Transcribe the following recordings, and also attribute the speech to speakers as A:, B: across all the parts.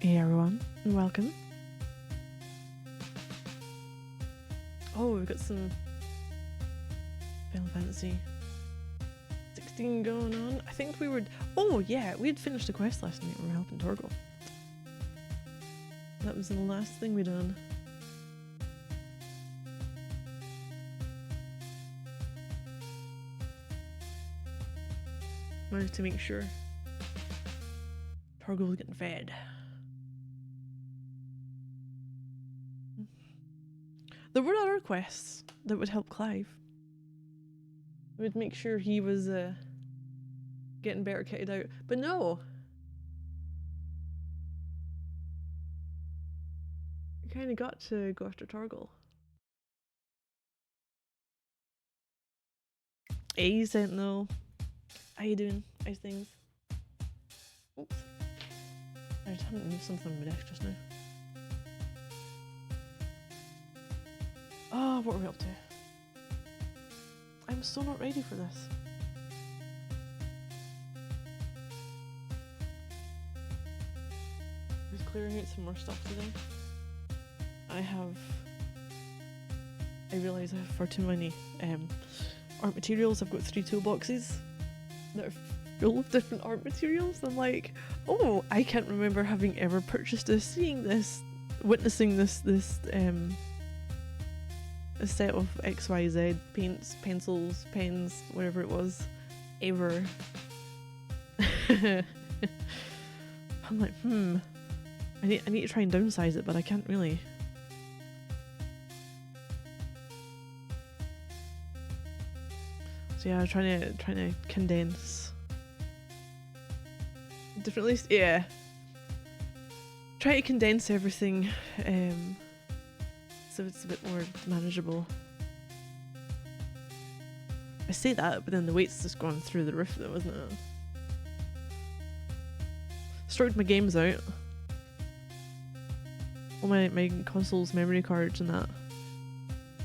A: Hey everyone, and welcome. Oh, we've got some Final Fantasy 16 going on. I think we were... Oh yeah, we had finished the quest last night. We were helping Torgal. That was the last thing we done. Wanted to make sure Torgal was getting fed. There were other quests that would help Clive. It would make sure he was getting better kitted out. But no! I kinda got to go after Torgal. Hey Sentinel. How you doing? How's things? Oops. I just haven't moved something on my desk just now. Oh, what are we up to? I'm so not ready for this. We're clearing out some more stuff today. I realise I have far too many art materials. I've got 3 toolboxes that are full of different art materials. I'm like, oh, I can't remember having ever purchased this, seeing this, witnessing this a set of XYZ paints, pencils, pens, whatever it was, ever. I'm like, I need to try and downsize it, but I can't really. So yeah, trying to condense different lists. Yeah, try to condense everything, so it's a bit more manageable. I say that, but then the weight's just gone through the roof though, isn't it? Sorted my games out. All my console's memory cards and that.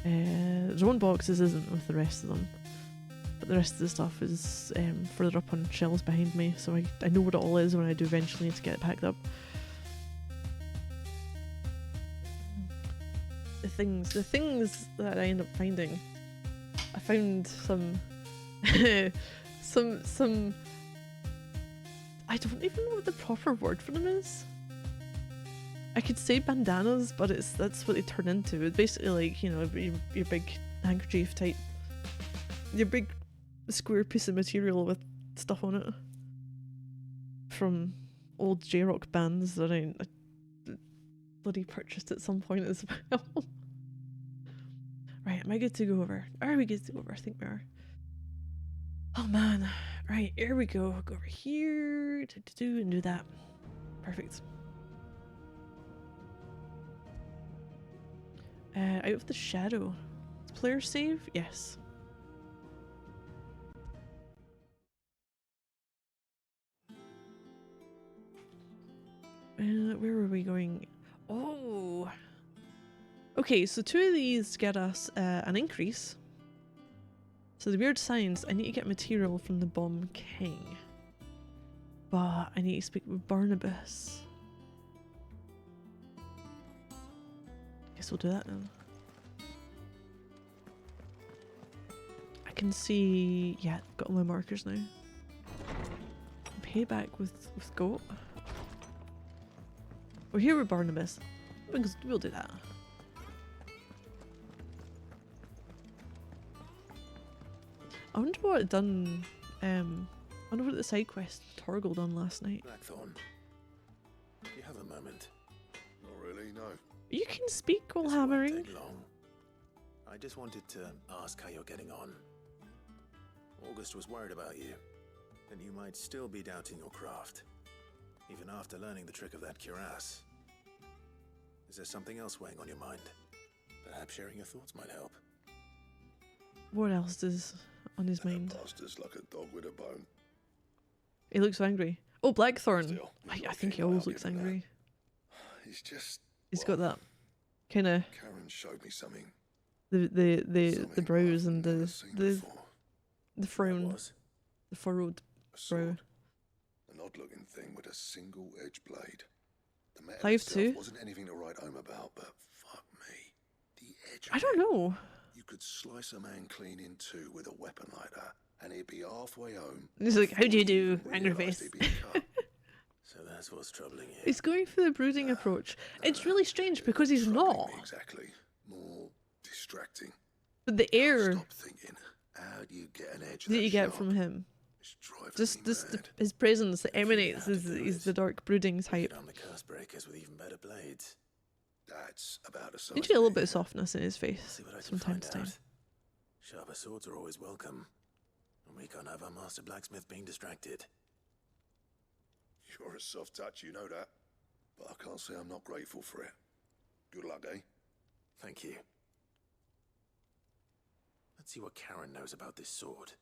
A: There's one boxes isn't with the rest of them. But the rest of the stuff is further up on shelves behind me, so I know what it all is when I do eventually need to get it packed up. The things that I end up finding. I found some some I don't even know what the proper word for them is. I could say bandanas, but that's what they turn into. It's basically like, you know, your big handkerchief type, your big square piece of material with stuff on it from old J-rock bands that I bloody purchased at some point as well. Right, am I good to go over? Are we good to go over? I think we are. Oh man. Right, here we go. Go over here and do that. Perfect. Out of the shadow. Player save? Yes. Where were we going? Oh! Okay, so 2 of these get us an increase. So the weird signs, I need to get material from the Bomb King. But I need to speak with Barnabas. Guess we'll do that then. I can see... yeah, got all my markers now. Payback with Goat. We're here with Barnabas. We'll do that. I wonder what it done. I wonder what the side quest Torgal done last night.
B: Blackthorn, do you have a moment?
C: Not really, no.
A: You can speak while
B: This
A: hammering.
B: won't take long. I just wanted to ask how you're getting on. August was worried about you, and you might still be doubting your craft, even after learning the trick of that cuirass. Is there something else weighing on your mind? Perhaps sharing your thoughts might help.
A: What else is on his mind?
C: Bastard's like a dog with a bone.
A: He looks angry. Oh, Blackthorn.
C: Still,
A: I think he always looks angry.
C: He's just...
A: He's got that kind of
C: Karen showed me something.
A: the brows and
C: I've never seen
A: the
C: before.
A: frown,
B: What was?
A: the furrowed
C: A
A: brow.
C: sword. An odd-looking thing with a single edge blade. The metal
A: 5-2?
C: itself wasn't anything to write home about, but fuck me. The edge of
A: I don't
C: it.
A: know.
C: You could slice a man clean in two with a weapon like that, and he'd be halfway home.
A: And he's like, how do you
C: before
A: do,
C: even
A: angry
C: realised
A: face?
C: he'd been cut.
B: So that's what's troubling you.
A: He's going for the brooding approach. It's really strange because he's
C: Troubling
A: not.
C: me exactly. More distracting.
A: But the air
C: Stop thinking. How do you get an edge
A: that you get
C: sharp?
A: from him,
C: It's driving
A: just
C: me
A: the,
C: mad.
A: his presence that
B: If you
A: emanates
B: know how to do
A: is
B: it,
A: the dark brooding
B: We
A: type.
B: could arm the curse breakers with even better blades.
C: That's about the size.
A: You do a little
C: of
A: bit
C: me.
A: of softness in his
B: I'll
A: face
B: see what I can
A: from time
B: find
A: to time.
B: out. Sharper swords are always welcome. And we can't have our master blacksmith being distracted.
C: You're a soft touch, you know that. But I can't say I'm not grateful for it. Good luck, eh?
B: Thank you. Let's see what Karen knows about this sword.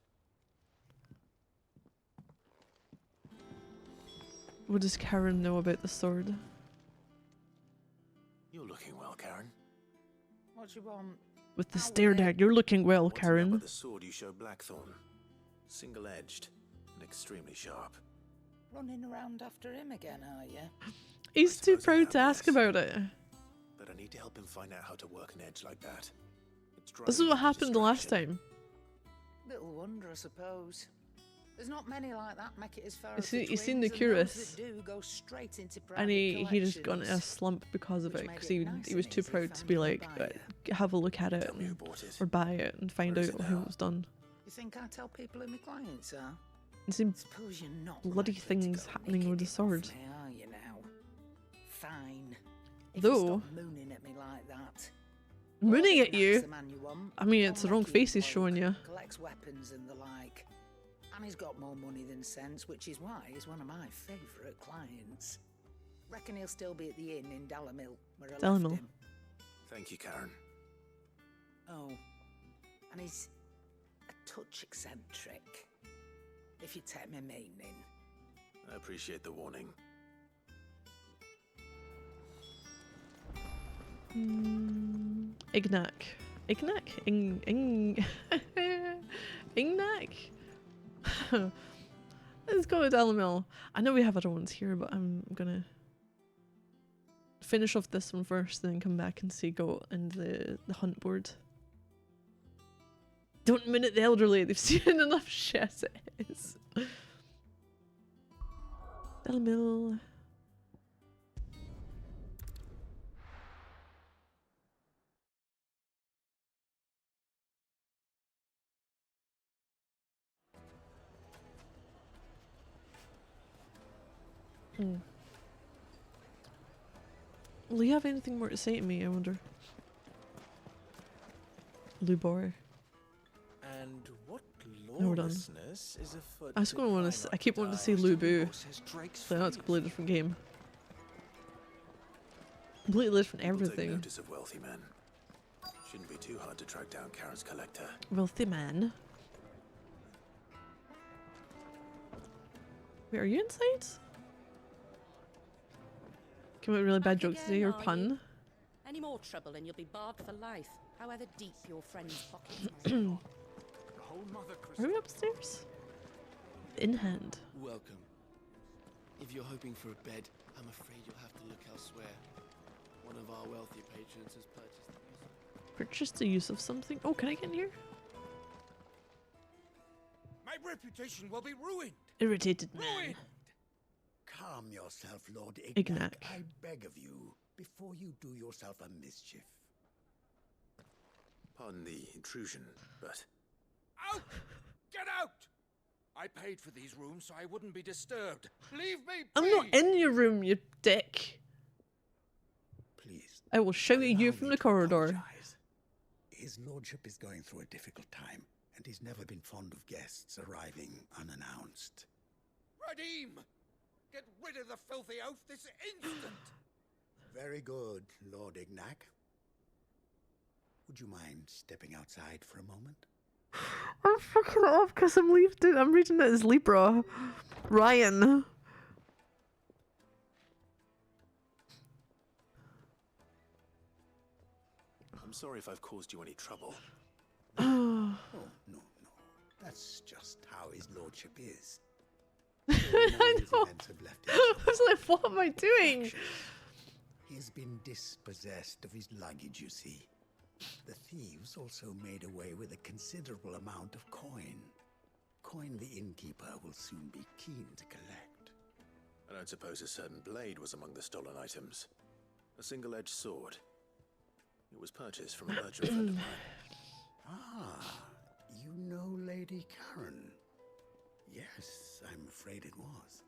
A: What does Karen know about the sword?
B: You're looking well, Karen.
D: What you want?
A: With the
D: How
A: stare
D: will it-
A: down, you're looking well,
B: Want to know
A: Karen.
B: about the sword you show Blackthorn. Single-edged and extremely sharp.
D: Running around after him again, are you?
A: He's
B: I
A: too
B: suppose I
A: proud to
B: am,
A: ask
B: yes.
A: about it.
B: But I need to help him find out how to work an edge like that. It's
A: This is
B: driving
A: what
B: me to
A: happened the last
B: distraction.
A: time.
D: Little wonder, I suppose. There's not many like that make it as far
A: You
D: as
A: see-
D: the
A: you seen
D: twins,
A: the
D: and
A: Curious?
D: those that do go straight into
A: And
D: private
A: he just got in a
D: collections.
A: slump because of
D: which
A: it,
D: made
A: because
D: it
A: he
D: nice
A: was
D: and
A: too
D: easy
A: proud to be
D: finding a
A: like,
D: buyer.
A: have a look at it
B: Tell me who
A: and,
B: bought it.
A: or buy it and find
B: Where
A: out
B: is it
A: how
B: now?
A: it was done.
D: You think I tell people who my clients are?
A: It seemed
D: Suppose you're not
A: bloody
D: likely to
A: things
D: go
A: happening
D: nicking
A: with the
D: it off
A: sword.
D: me, are you now? Fine. If
A: Though-
D: you stop mooning at me like that.
A: mooning
D: Lord
A: at you.
D: Ignat's the man you want.
A: I mean, it's the wrong
D: One-legged
A: face he's
D: bloke,
A: showing you.
D: Collects weapons and the like. And he's got more money than sense, which is why he's one of my favourite clients. Reckon he'll still be at the inn in Dallamil, where I
A: Dallamil.
D: left him.
B: Thank you, Karen.
D: Oh, and he's a touch eccentric, if you take my meaning.
B: I appreciate the warning.
A: Ignac. Ignac? Ignac? Let's go with Delamil. I know we have other ones here, but I'm gonna finish off this one first, then come back and see Goat and the hunt board. Don't minute the elderly, they've seen enough shit as it is. Delamil. Will you have anything more to say to me, I wonder? Lubor.
E: And what
A: No, we're done.
E: lawlessness is afoot
A: I was going to want to. I keep wanting to say Lubu. So I know it's a completely different game. Completely different
B: People take
A: everything.
B: notice of wealthy men. Shouldn't be too hard to track down Karen's collector.
A: Wealthy man. Wait, are you inside? Came out with a really bad
F: Back
A: joke today,
F: again,
A: or
F: are you?
A: pun.
F: Any more trouble and you'll be barred for life, however deep your friend's pockets may be.
A: Are we upstairs? In hand.
E: Welcome. If you're hoping for a bed, I'm afraid you'll have to look elsewhere. One of our wealthy patrons has purchased the
A: Purchase the use of something. Oh, can I get in here?
G: My reputation will be ruined.
A: Irritated man.
G: Ruined.
H: Calm yourself, Lord
A: Ignac.
H: Ignac. I beg of you, before you do yourself a mischief.
B: Pardon the intrusion, but
G: Out! Get out! I paid for these rooms so I wouldn't be disturbed. Leave me be!
A: I'm not in your room, you dick.
H: Please.
A: I will shout at you
H: allow
A: from
H: me
A: the
H: to
A: corridor.
H: apologize. His lordship is going through a difficult time, and he's never been fond of guests arriving unannounced.
G: Radim! Get rid of the filthy oaf this instant!
H: Very good, Lord Ignac. Would you mind stepping outside for a moment?
A: I'm fucking it up because I'm leaving. I'm reading it as Libra. Ryan.
B: I'm sorry if I've caused you any trouble.
H: Oh, no, no. That's just how his lordship is.
A: I know.
H: Events have left
A: I was like, what am I doing?
H: been dispossessed of his luggage, you see. The thieves also made away with a considerable amount of coin. Coin the innkeeper will soon be keen to collect.
B: I don't suppose a certain blade was among the stolen items. A single-edged sword. It was purchased from a merchant friend of mine.
H: Ah, you know Lady Karen. Yes, I'm afraid it was.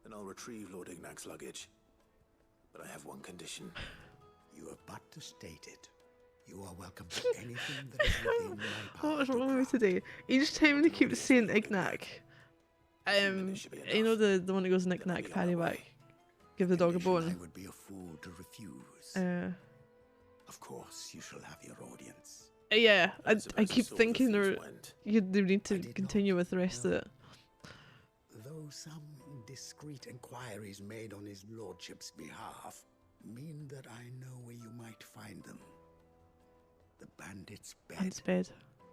B: Then I'll retrieve Lord Ignac's luggage. But I have one condition.
H: You have but to state it. You are welcome to anything that is within my power.
A: What is wrong with me today? Each time they keep saying Ignac. You know the one that goes knick-knack, paddywhack. Give the dog a bone.
H: I would be a fool to refuse. Of course, you shall have your audience.
A: Yeah, I keep thinking they need to continue with the rest of it.
H: Though some discreet inquiries made on his lordship's behalf mean that I know where you might find them. The bandit's bed.
A: Bandit's bed.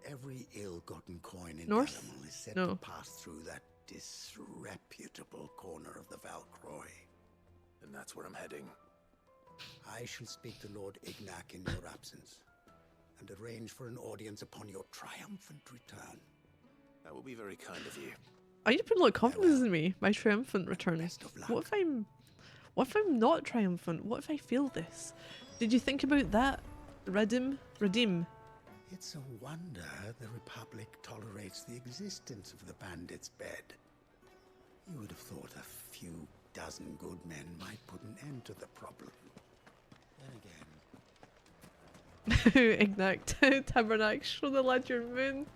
H: Every ill-gotten coin in
A: North?
H: Animal is said
A: No.
H: to pass through that disreputable corner of the Valcroy.
B: And that's where I'm heading.
H: I shall speak to Lord Ignac in your absence, and arrange for an audience upon your triumphant return.
B: That will be very kind of you.
A: Are you putting a lot of confidence in me? My triumphant return.
H: Best of luck.
A: What if I'm not triumphant? What if I fail this? Did you think about that? Redeem.
H: It's a wonder the Republic tolerates the existence of the bandit's bed. You would have thought a few dozen good men might put an end to the problem. Then again,
A: Ignac Tabernacle, show the lad your moon.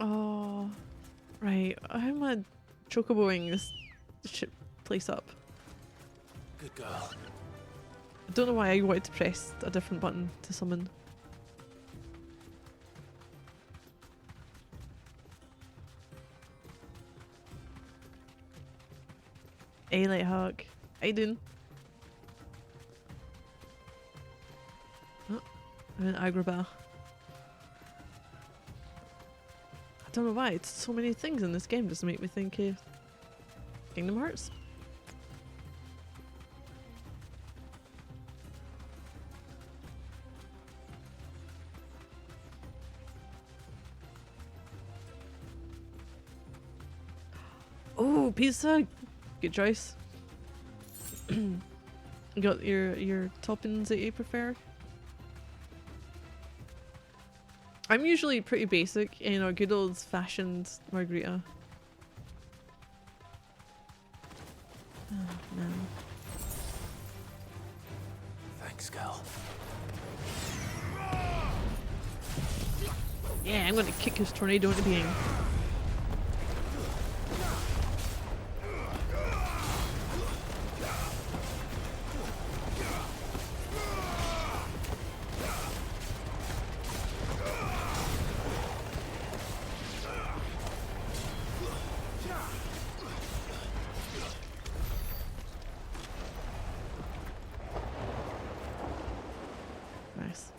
A: Oh, right. How am I chocoboing this shit place up?
B: Good girl.
A: I don't know why I wanted to press a different button to summon. Hey, Lighthawk. How you doing? Oh, I'm in Agrabah. I don't know why, it's so many things in this game just make me think of Kingdom Hearts. Oh, pizza! Good choice. You got your toppings that you prefer? I'm usually pretty basic, you know, good old fashioned margarita. Oh man.
B: Thanks, girl.
A: Yeah, I'm gonna kick his tornado into being. Nice.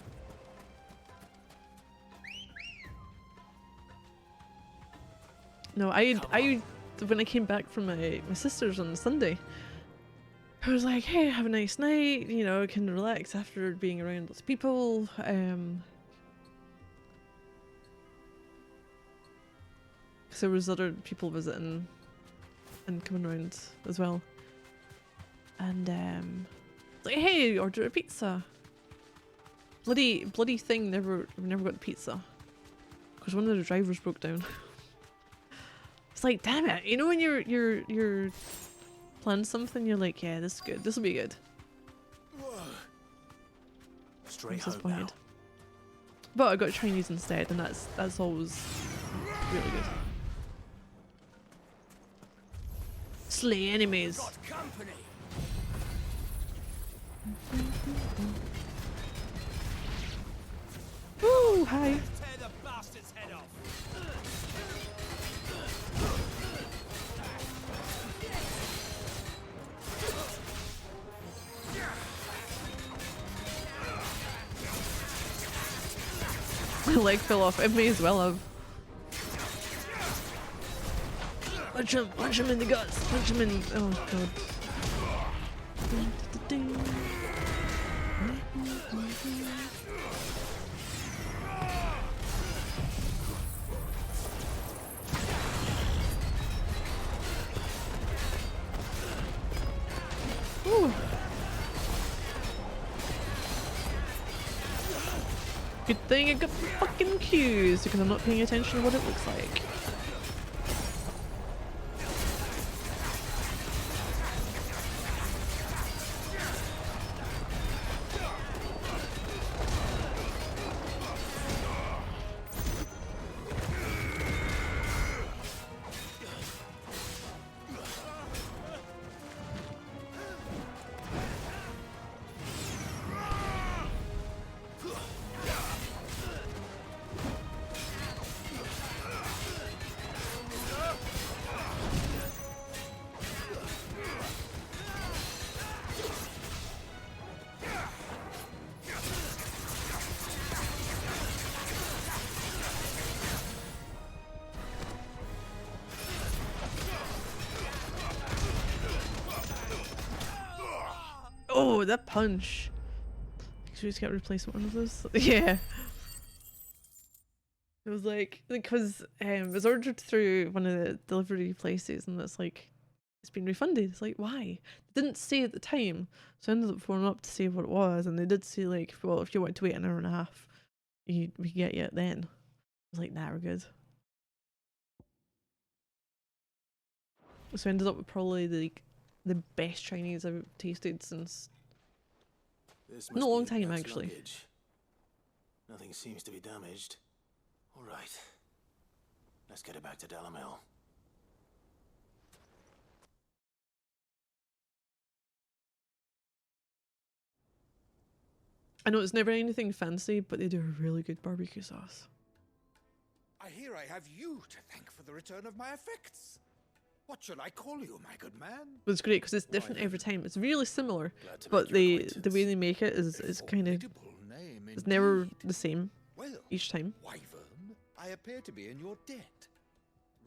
A: No, I when I came back from my sister's on Sunday, I was like, hey, have a nice night, you know, I can relax after being around lots of people. Because there was other people visiting and coming around as well. And like, hey, order a pizza. Bloody thing never got the pizza because one of the drivers broke down. It's like, damn it, you know when you're planning something, you're like, yeah, this is good, this will be good.
B: Straight home now.
A: But I got Chinese instead, and that's always really good. Slay enemies.
G: Got company.
A: Woo, hi.
G: Tear the bastard's head off.
A: My leg fell off. It may as well have. Punch him in the guts, punch him in. Oh god. Ooh. Good thing I got fucking cues because I'm not paying attention to what it looks like. Oh, that punch. Should we just get replacement one of those? Yeah. It was like, because it was ordered through one of the delivery places and it's like, it's been refunded. It's like, why? They didn't say at the time. So I ended up phoning up to see what it was. And they did say like, well, if you want to wait an hour and a half, we can get you it then. I was like, nah, we're good. So I ended up with probably the best Chinese I've tasted since
B: This
A: in a
B: must
A: long
B: be
A: time,
B: Dad's
A: actually.
B: luggage. Nothing seems to be damaged. All right. Let's get it back to Delamel.
A: I know it's never anything fancy, but they do a really good barbecue sauce.
G: I hear I have you to thank for the return of my effects. What should I call you, my good man?
A: But it's great because it's different every time. It's really similar,
B: Glad to
A: but
B: make your
A: the way
B: acquaintance.
A: they make it is kind of,
G: Formidable name
A: it's never
G: indeed.
A: the same
G: Well,
A: each time.
G: Wyvern, I appear to be in your debt.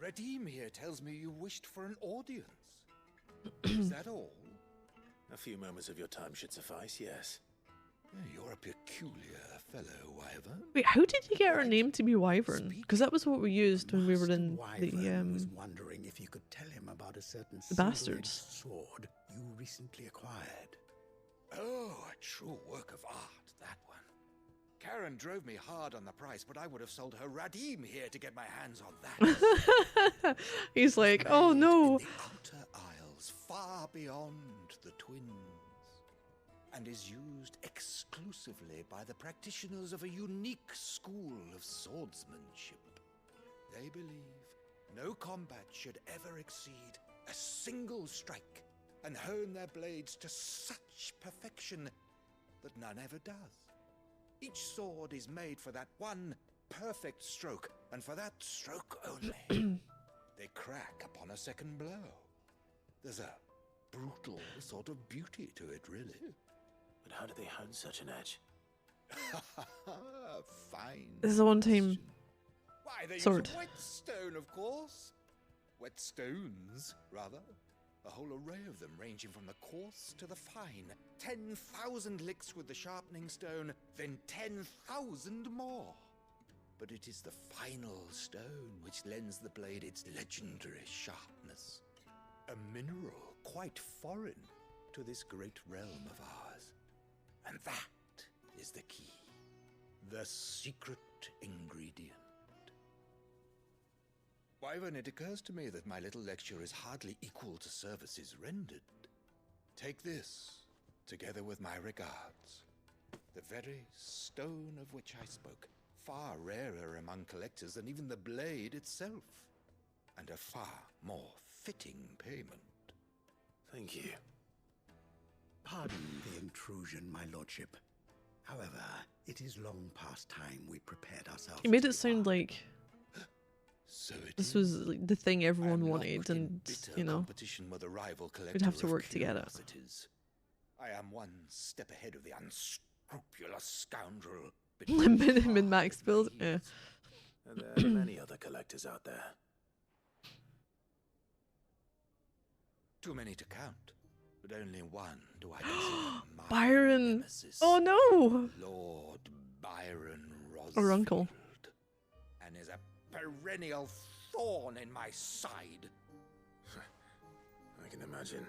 G: Redeem here tells me you wished for an audience. Is that all?
B: A few moments of your time should suffice, yes.
G: You're a peculiar fellow, Wyvern.
A: Wait, how did you get our
G: Right.
A: name to be Wyvern? Because that was what we used when we were
H: Master
A: in
H: Wyvern was
A: the
H: wondering if you could tell him about a certain
A: the bastards.
H: single-edged sword you recently acquired.
G: Oh, a true work of art, that one. Karen drove me hard on the price, but I would have sold her Radim here to get my hands on that.
A: He's like, oh
G: Made
A: no.
G: In the outer isles, far beyond the twins, and is used exclusively by the practitioners of a unique school of swordsmanship. They believe no combat should ever exceed a single strike, and hone their blades to such perfection that none ever does. Each sword is made for that one perfect stroke, and for that stroke only. They crack upon a second blow. There's a brutal sort of beauty to it, really.
B: But how do they hone such an edge?
G: Fine.
A: This is the one time.
G: question. Why, they
A: Sword.
G: use a whetstone, of course. Whetstones, rather. A whole array of them, ranging from the coarse to the fine. 10,000 licks with the sharpening stone, then 10,000 more. But it is the final stone which lends the blade its legendary sharpness. A mineral quite foreign to this great realm of ours. And that is the key. The secret ingredient. Wyvern, it occurs to me that my little lecture is hardly equal to services rendered. Take this, together with my regards. The very stone of which I spoke, far rarer among collectors than even the blade itself, and a far more fitting payment.
B: Thank you.
H: Pardon the intrusion, my lordship. However, it is long past time we prepared ourselves.
A: He made
H: to
A: it sound
H: depart.
A: like
G: So it
A: this
G: is.
A: was like the thing
G: I am
A: everyone
G: locked
A: wanted,
G: in
A: and
G: bitter
A: you know,
G: competition with a rival collector
A: we'd have to
G: of
A: work together.
G: curiosities. I am one step ahead of the unscrupulous scoundrel. between
A: Min max
G: five
A: build. Yeah.
G: years.
B: And there are many other collectors out there.
G: Too many to count, but only one do I consider my
A: Byron!
G: nemesis.
A: Oh no!
G: Lord Byron
A: Or uncle.
G: Rosfield, and is a perennial thorn in my side.
B: I can imagine.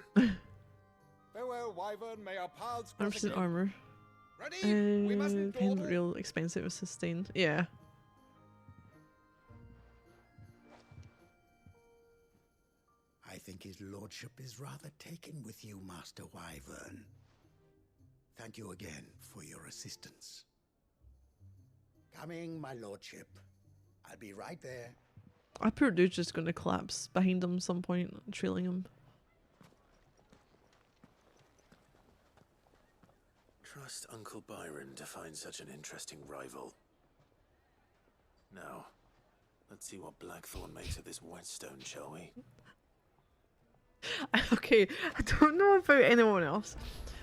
G: Farewell, Wyvern. May our paths cross
A: 100%
G: again.
A: armor.
G: Ready? We mustn't
A: Depends
G: dawdle.
A: real expensive with sustain. Yeah.
H: I think his lordship is rather taken with you, Master Wyvern. Thank you again for your assistance. Coming, my lordship. I'll be right there.
A: Our poor dude's just gonna collapse behind him some point, trailing him.
B: Trust Uncle Byron to find such an interesting rival. Now, let's see what Blackthorn makes of this whetstone, shall we?
A: Okay, I don't know about anyone else.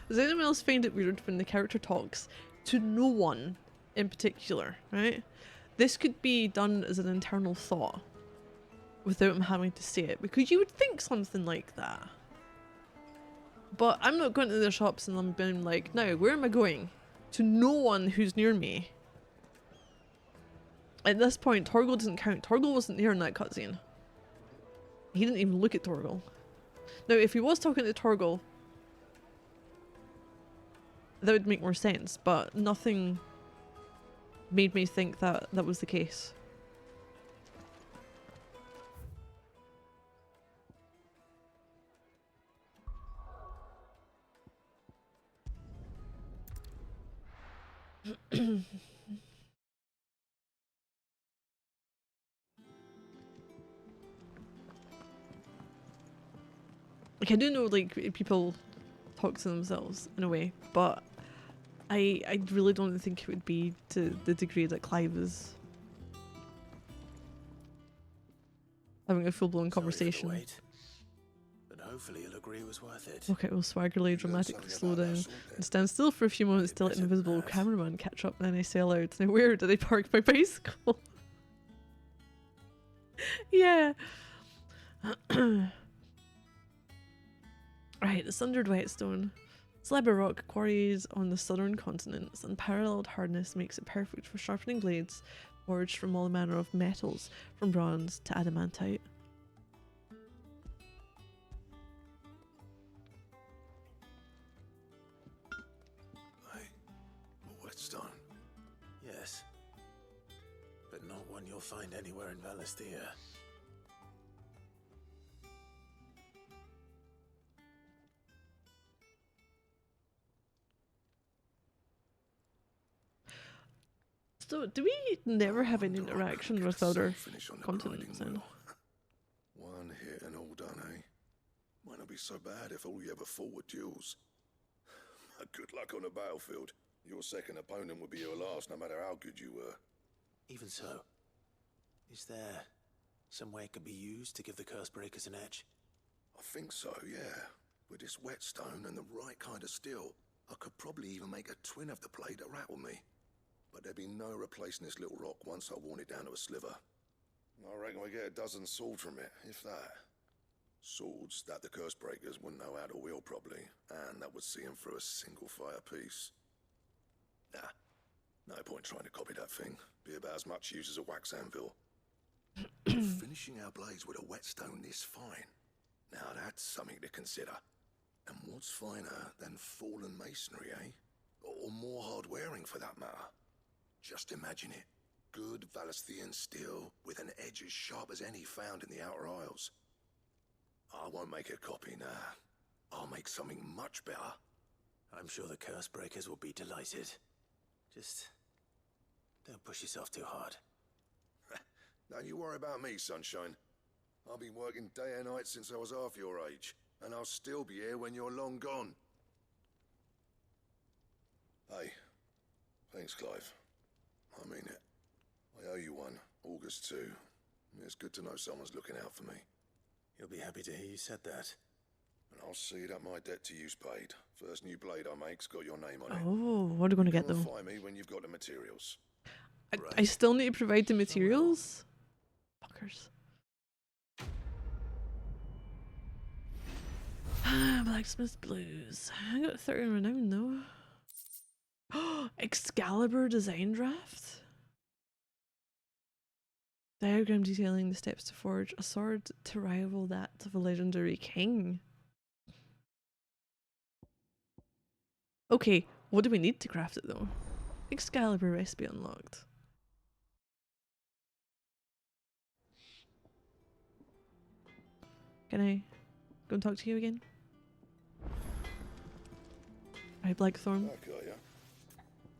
A: Does anyone else find it weird when the character talks to no one in particular, right? This could be done as an internal thought without him having to say it, because you would think something like that. But I'm not going to the shops and I'm being like, now, where am I going? To no one who's near me. At this point, Torgal doesn't count. Torgal wasn't there in that cutscene. He didn't even look at Torgal. Now, if he was talking to Torgal, that would make more sense, but nothing made me think that that was the case. Like, I do know, like, people talk to themselves in a way, but I really don't think it would be to the degree that Clive is having a full-blown conversation.
B: Sorry for the wait, but hopefully he'll agree it was worth it.
A: Okay, will swaggerly dramatically
C: something
A: slow
C: about that
A: down
C: sort then?
A: and stand still for a few moments till an
B: Better
A: invisible
B: not.
A: cameraman catch up, and then I say aloud, now where did I park my bicycle? Yeah. Right, the sundered whetstone. Slab of rock quarries on the southern continent's unparalleled hardness makes it perfect for sharpening blades forged from all manner of metals, from bronze to adamantite.
B: Hey, a whetstone. Yes. But not one you'll find anywhere in Valisthea.
A: So, do we never have any
C: Wonder I
A: interaction
C: couldn't
A: with
C: get a
A: other
C: safe finish on the
A: continents
C: grinding
A: then?
C: wheel. One hit and all done, eh? Might not be so bad if all you ever fought were duels. Good luck on the battlefield. Your second opponent would be your last, no matter how good you were.
B: Even so, is there some way it could be used to give the curse breakers an edge?
C: I think so, yeah. With this whetstone and the right kind of steel, I could probably even make a twin of the blade that rattled me. But there'd be no replacing this little rock once I worn it down to a sliver. I reckon we get a dozen swords from it, if that. Swords that the curse breakers wouldn't know how to wield properly, and that would see them through a single fire piece. Nah, no point trying to copy that thing. Be about as much use as a wax anvil. Finishing our blades with a whetstone this fine. Now that's something to consider. And what's finer than fallen masonry, eh? Or more hard wearing for that matter. Just imagine it. Good Valisthean steel with an edge as sharp as any found in the Outer Isles. I won't make a copy, nah. I'll make something much better.
B: I'm sure the curse breakers will be delighted. Just don't push yourself too hard.
C: Don't you worry about me, sunshine. I've been working day and night since I was half your age, and I'll still be here when you're long gone. Hey, thanks, Clive. I mean it. I owe you one, August too. It's good to know someone's looking out for me.
B: He'll be happy to hear you said that.
C: And I'll see that my debt to you's paid. First new blade I make's got your name on it.
A: Oh, what are we going to get
C: Come and
A: though?
C: find me when you've got the materials.
A: I still need to provide the materials? Fuckers. Blacksmith Blues. I got 30 renown though. Excalibur design draft? Diagram detailing the steps to forge a sword to rival that of a legendary king. Okay, what do we need to craft it though? Excalibur recipe unlocked. Can I go and talk to you again? Right, Blackthorn.
C: Back, are ya?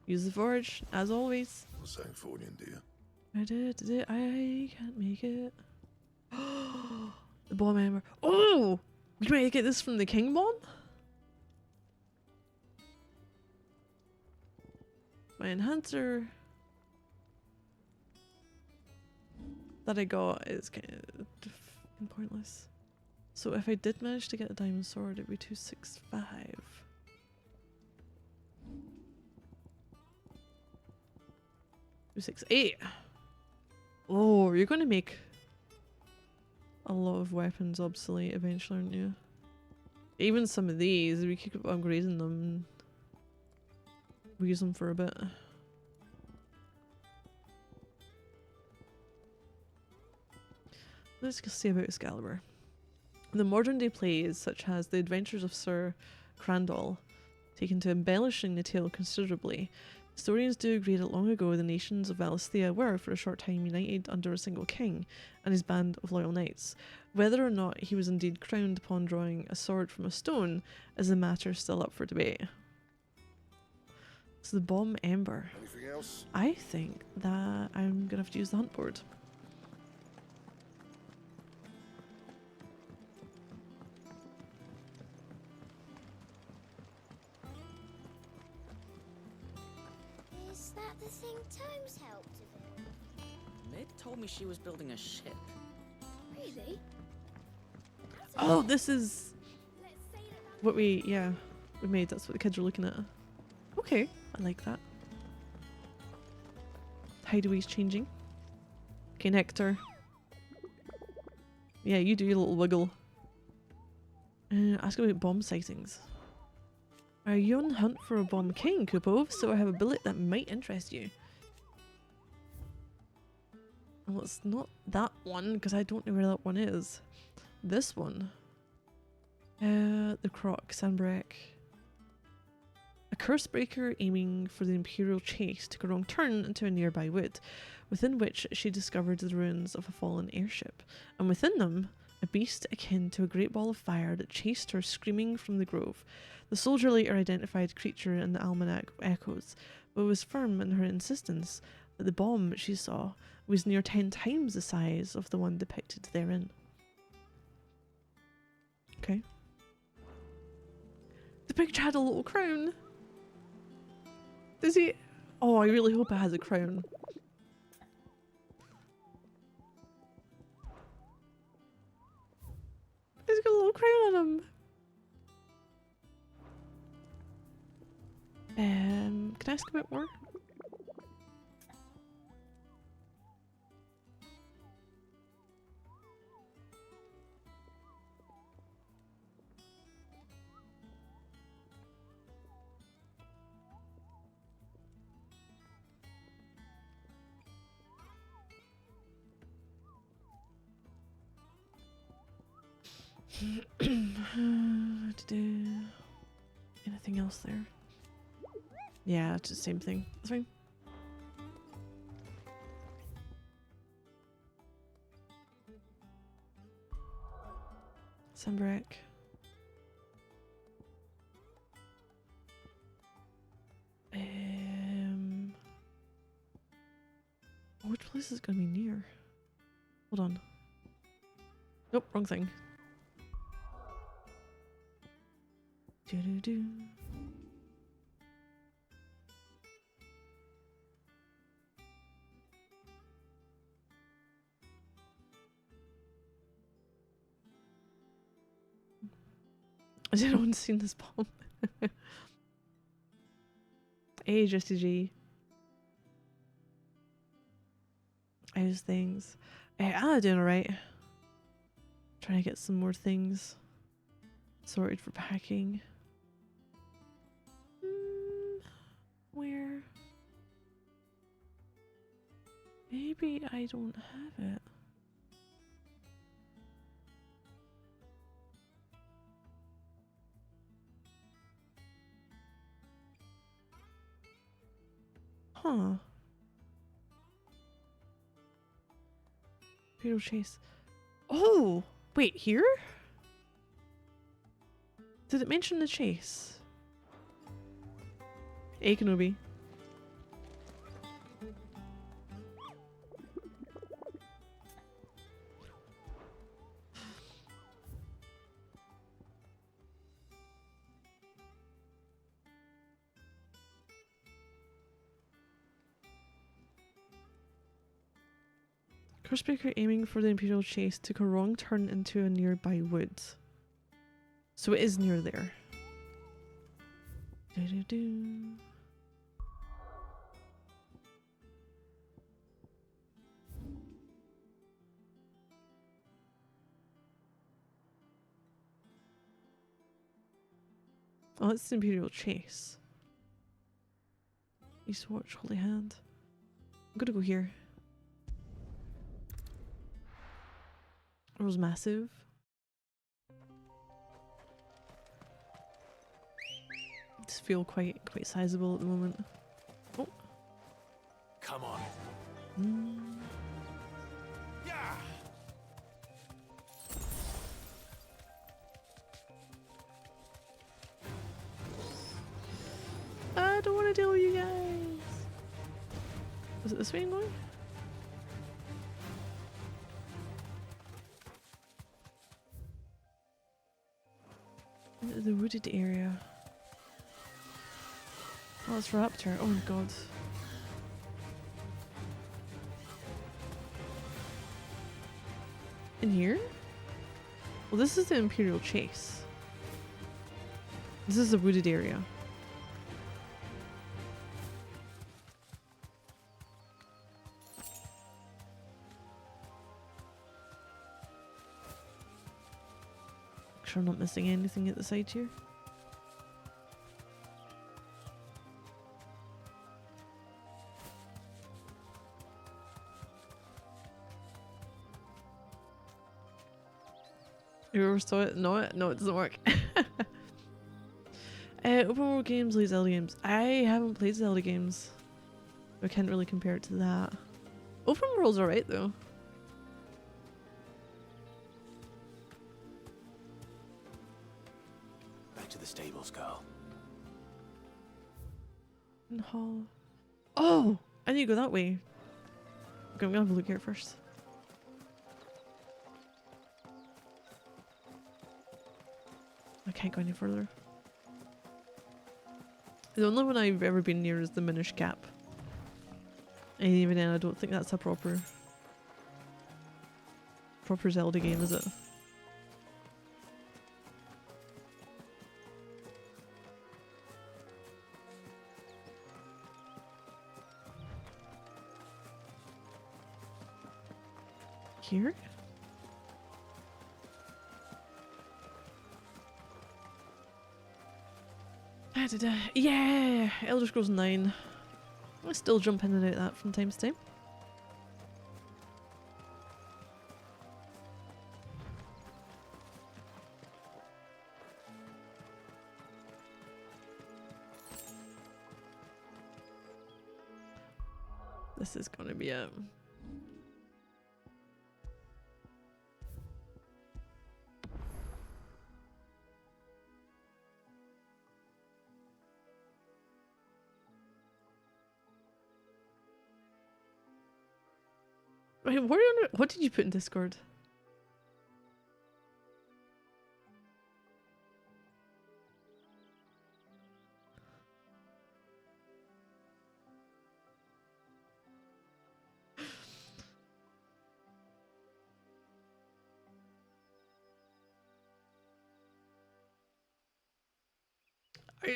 A: Use the forge, as always.
C: Not saying Fornian, do you?
A: I did. I can't make it. The bomb hammer. Oh! We might get this from the king bomb? My enhancer that I got is kind of pointless. So if I did manage to get a diamond sword, it'd be 265. 268. Oh, you're going to make a lot of weapons obsolete eventually, aren't you? Even some of these, we keep upgrading them. We use them for a bit. Let's just see about Excalibur. The modern day plays, such as The Adventures of Sir Crandall, taken to embellishing the tale considerably. Historians do agree that long ago the nations of Valisthea were, for a short time, united under a single king and his band of loyal knights. Whether or not he was indeed crowned upon drawing a sword from a stone is a matter still up for debate. So the bomb ember.
C: Anything else?
A: I think that I'm gonna have to use the hunt board.
I: Is that the thing Tomes helped to do?
J: Mid told me she was building a ship.
I: Really?
A: Oh, this is what we made. That's what the kids are looking at. Okay, I like that. Hideaway's changing. Okay, Nectar. Yeah, you do your little wiggle. Ask about bomb sightings. Are you on the hunt for a bomb king, Kupo? So I have a billet that might interest you. Well, it's not that one, because I don't know where that one is. This one. The Croc, Sandbreck. A curse breaker aiming for the Imperial chase took a wrong turn into a nearby wood, within which she discovered the ruins of a fallen airship, and within them, a beast akin to a great ball of fire that chased her screaming from the grove. The soldier later identified the creature in the almanac echoes, but was firm in her insistence that the bomb she saw was near 10 times the size of the one depicted therein. Okay. The picture had a little crown. Does he? Oh, I really hope it has a crown. He's got a little crown on him. Can I ask a bit more? Anything else there? Yeah, it's the same thing. That's fine. Sunbreak. Which place is gonna be near? Hold on. Nope, wrong thing. Do-do-do. Has anyone seen this bomb? Hey, Justy G. How's things? Hey, I'm doing alright. Trying to get some more things. Sorted for packing. Where? Maybe I don't have it. Huh. Imperial Chase. Oh! Wait, here? Did it mention the chase? Hey, Kenobi. Cursebreaker aiming for the Imperial Chase took a wrong turn into a nearby wood. So it is near there. Do-do-do. Oh, it's the Imperial Chase. Eastwatch, Holy Hand. I'm gonna go here. It was massive. Just feel quite sizable at the moment. Oh.
B: Come on.
C: Yeah.
A: I don't want to deal with you guys. Was it this way I'm going? Into the wooded area. Oh, it's Raptor. Oh my god. In here? Well, this is the Imperial Chase. This is the wooded area. Make sure I'm not missing anything at the side here. You ever saw it? No, it doesn't work. Open world games, like Zelda games. I haven't played Zelda games. I can't really compare it to that. Open world's alright though.
B: Back to the stables, girl.
A: In hall. Oh! I need to go that way. Okay, I'm gonna have a look here first. I can't go any further. The only one I've ever been near is the Minish Cap. And even then, I don't think that's a proper Zelda game, is it? Here? Yeah! Elder Scrolls 9. I still jump in and out of that from time to time. This is gonna be it. Wait, what did you put in Discord?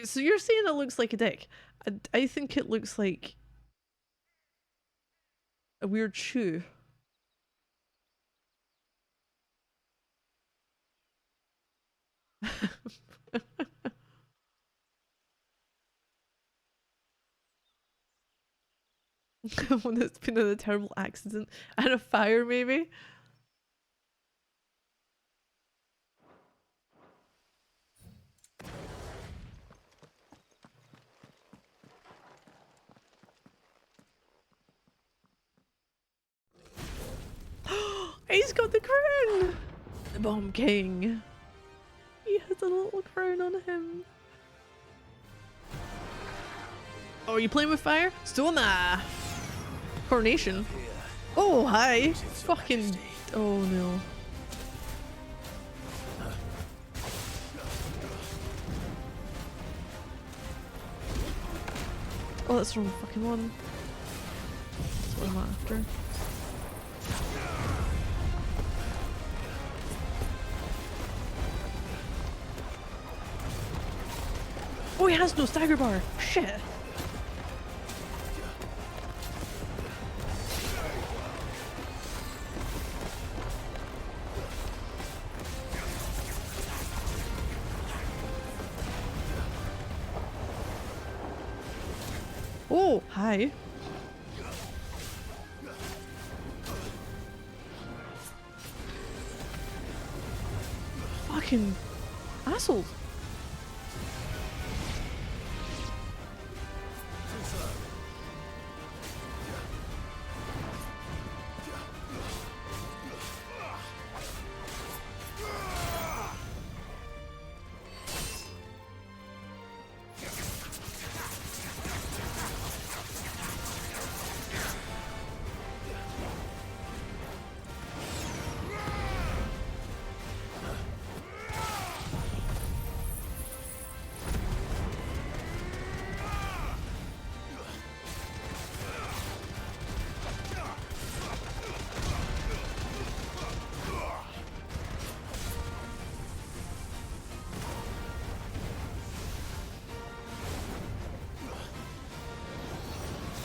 A: So you're saying it looks like a dick? I think it looks like a weird shoe. One that's been in a terrible accident and a fire, maybe. He's got the crown! The Bomb King. He has a little crown on him. Oh, are you playing with fire? Stoma! Coronation. Oh, hi. Fucking. Oh, no. Oh, that's the wrong fucking one. That's what I'm after. Oh, he has no stagger bar. Shit. Oh, hi. Fucking asshole.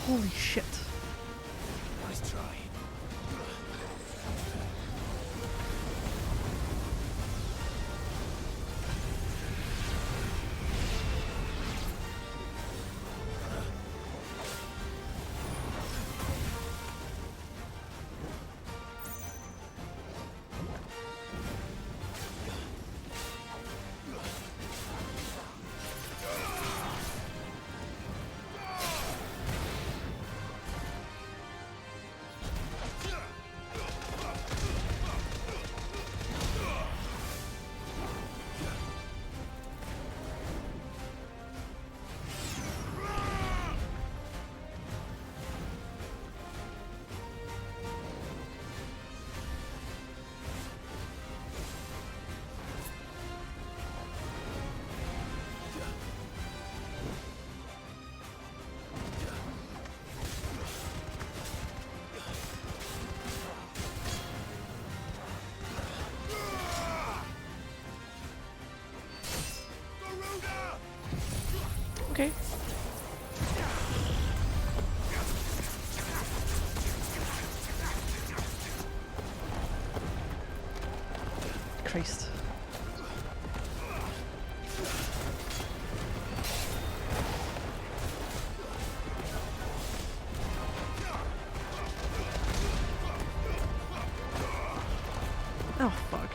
A: Holy shit.
E: Nice try.
A: Okay. Christ. Oh, fuck.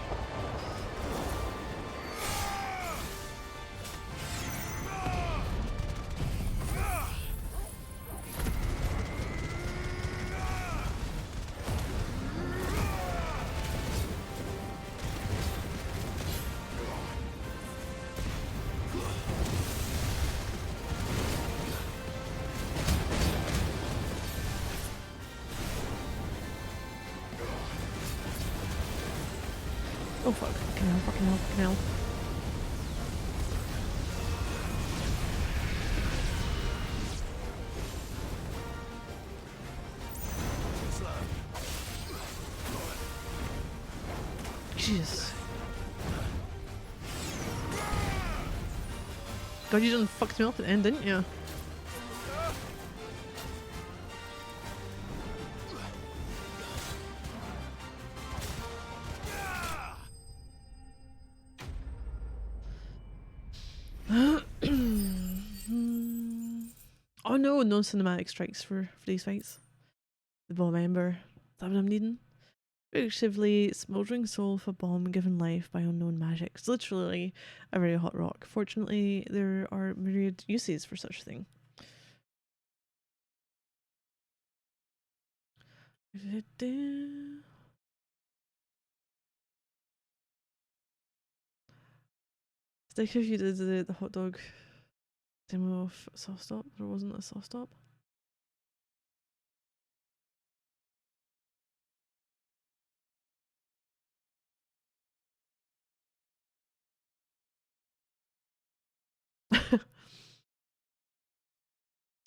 A: Oh fuck. Fucking hell, fucking hell, fucking hell. Jesus. God, you done fucked me up at the end, didn't you? Oh, no cinematic strikes for these fights. The bomb ember. Is that what I'm needing? Figuratively, smouldering soul of a bomb given life by unknown magic. It's literally a very hot rock. Fortunately, there are myriad uses for such a thing. It's like if you did the hot dog demo of Soft Stop, there wasn't a Soft Stop.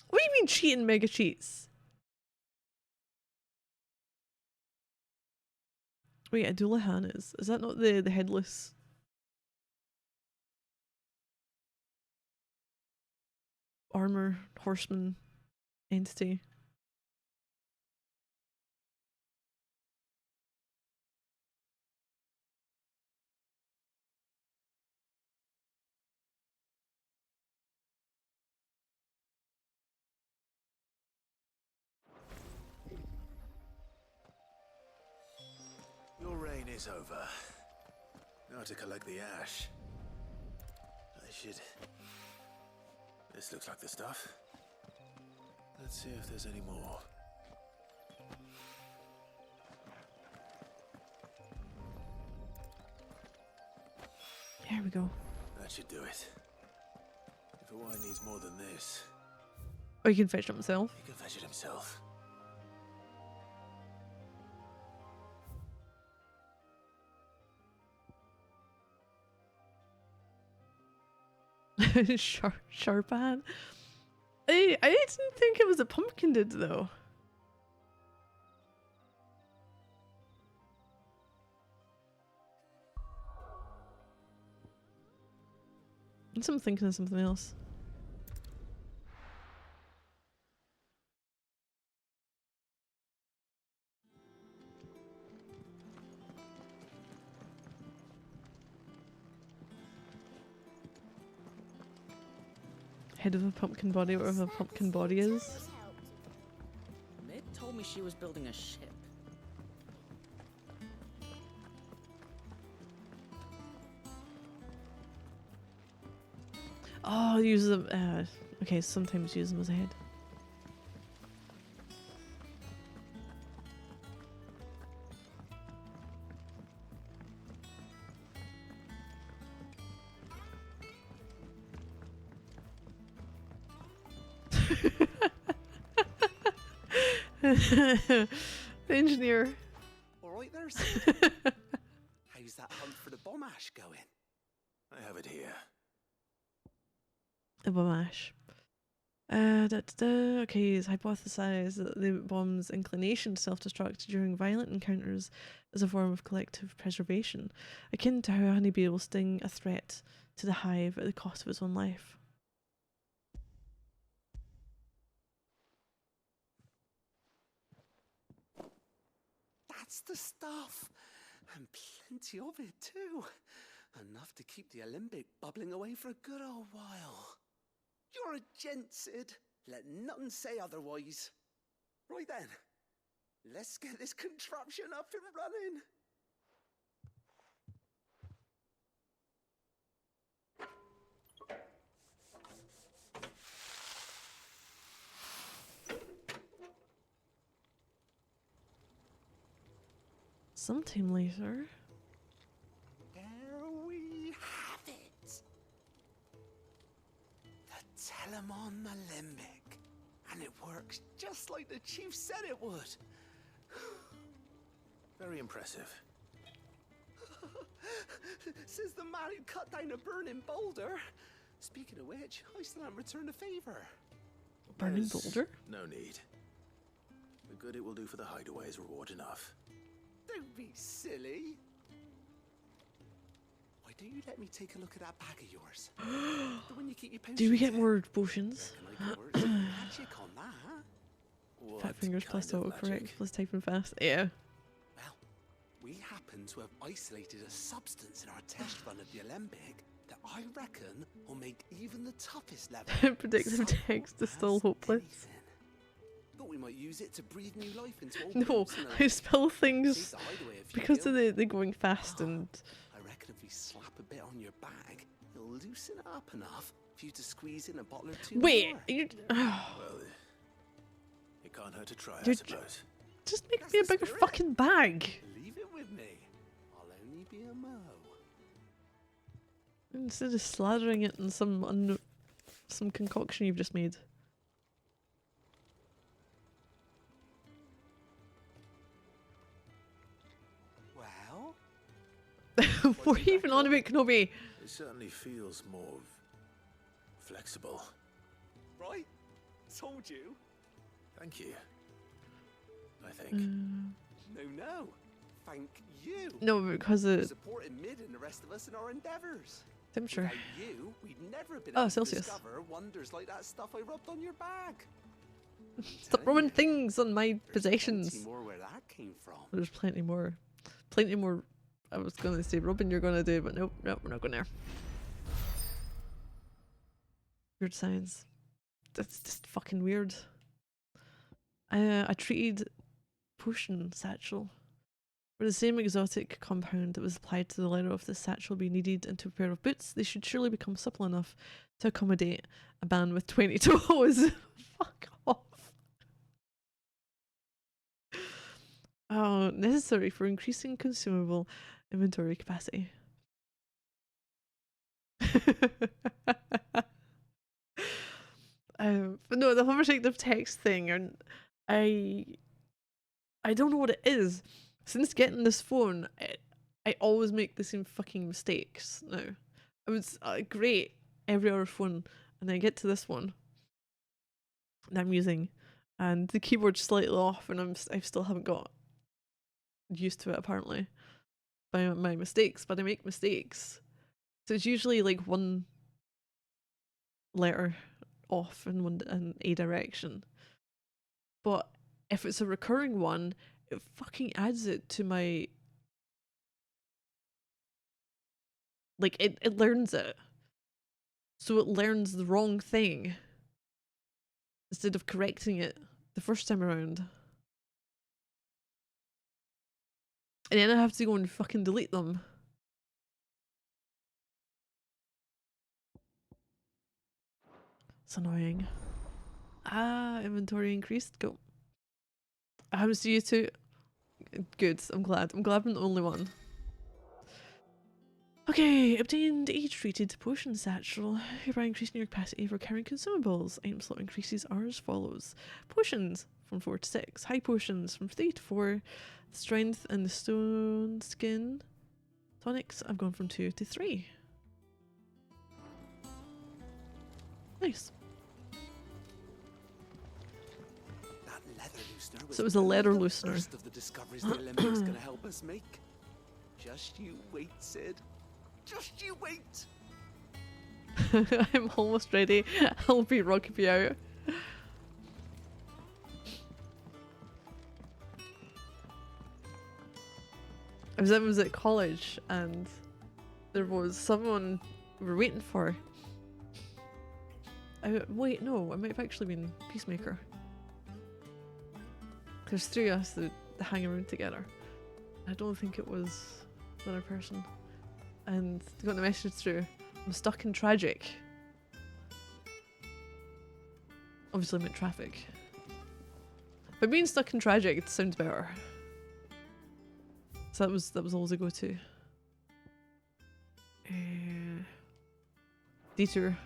A: What do you mean cheating mega cheats? Wait, Abdullahan is that not the headless armor horseman entity?
B: Your reign is over. Now to collect the ash. I should... This looks like the stuff. Let's see if there's any more.
A: There we go.
B: That should do it. If Hawaii needs more than this,
A: Oh, he can fetch it himself.
B: he can fetch it himself.
A: Sharpan. I didn't think it was a pumpkin did though. I'm thinking of something else. Head of a pumpkin body, whatever a pumpkin body is.
J: Mid told me she was building a ship.
A: Oh, use them. Okay, sometimes use them as a head. Engineer.
E: All right there, how's that hunt for the bomb ash going?
B: I have it here.
A: A bomb ash. Okay, it's hypothesized that the bomb's inclination to self-destruct during violent encounters is a form of collective preservation, akin to how a honeybee will sting a threat to the hive at the cost of its own life.
E: That's the stuff. And plenty of it, too. Enough to keep the alembic bubbling away for a good old while. You're a gent, Sid. Let nothing say otherwise. Right then, let's get this contraption up and running.
A: Sometime later.
E: There we have it. The Telemon Alembic. And it works just like the chief said it would.
B: Very impressive.
E: Says the man who cut down a burning boulder. Speaking of which, I still haven't returned a favor.
A: Burning
B: There's
A: boulder?
B: No need. The good it will do for the hideaway is reward enough.
E: Don't be silly. Why don't you let me take a look at that bag of yours? The one you keep your potions
A: Do we get
E: in.
A: more potions?
E: Reckon I could work some magic on that.
B: What
A: Fat fingers plus
B: kind of
A: autocorrect
B: magic?
A: plus typing fast. Yeah.
E: Well, we happen to have isolated a substance in our test run of the alembic that I reckon will make even the toughest level
A: Predictive
E: somewhat
A: text is still
E: past
A: hopeless.
E: anything. Thought we might use it to breathe new life into old
A: No,
E: bones and
A: I spell things
E: save the hideaway if you
A: because
E: will.
A: of the going fast and...
E: I reckon if we slap a bit on your bag, it'll loosen it up enough for you to squeeze in a bottle or two
A: Wait,
E: more.
A: you...
B: Well, it can't hurt to try, I
A: You're
B: suppose.
A: just make
E: That's
A: me a
E: the
A: bigger
E: spirit.
A: fucking bag!
E: Leave it with me. I'll only be a mo.
A: Instead of slathering it in some concoction you've just made.
E: Well,
A: What are you even on about, Kenobi?
B: It certainly feels more flexible.
E: right? Told you.
B: Thank you. I think.
E: No. Thank you.
A: No, because
E: For
A: of
E: supporting Mid and the rest of us in our endeavours.
A: temperature.
E: Without you, we'd never have been
A: Oh,
E: able
A: Celsius.
E: to discover wonders like that stuff I rubbed on your bag.
A: Stop rubbing things on my
E: There's
A: possessions.
E: plenty more where that came from.
A: There's plenty more. Plenty more. I was going to say rubbing you're going to do, but nope, we're not going there. Weird sounds. That's just fucking weird. I treated potion satchel. For the same exotic compound that was applied to the leather of this satchel be needed into a pair of boots, they should surely become supple enough to accommodate a man with 20 toes. Fuck off. Oh, necessary for increasing consumable inventory capacity. But no, the hover-shaped text thing, and I don't know what it is. Since getting this phone, I always make the same fucking mistakes now. It was great every other phone, and then I get to this one that I'm using, and the keyboard's slightly off, and I still haven't got used to it apparently by my mistakes, but I make mistakes. So it's usually like one letter off in a direction. But if it's a recurring one, it fucking adds it to my... Like, it learns it. So it learns the wrong thing instead of correcting it the first time around. And then I have to go and fucking delete them. It's annoying. Inventory increased. Go. Happens to you too. Good. I'm glad. I'm glad I'm the only one. Okay, obtained a treated potion satchel. Hereby increasing your capacity for carrying consumables. Item slot increases are as follows. Potions from 4 to 6. High potions from 3 to 4. Strength and the stone skin. Tonics, I've gone from 2 to 3. Nice.
E: That leather loosener was
A: So it was a leather
E: only the
A: loosener.
E: first of the discoveries the Olympic's gonna help us make. Just you wait, Sid. Just you wait.
A: I'm almost ready. I'll be rugby out. I was at college and there was someone we were waiting for. Wait, no, I might have actually been Peacemaker. There's 3 of us that hang around together. I don't think it was the other person. And they got the message through, I'm stuck in tragic. Obviously I meant traffic. But being stuck in tragic, it sounds better. So that was always a go-to. Detour.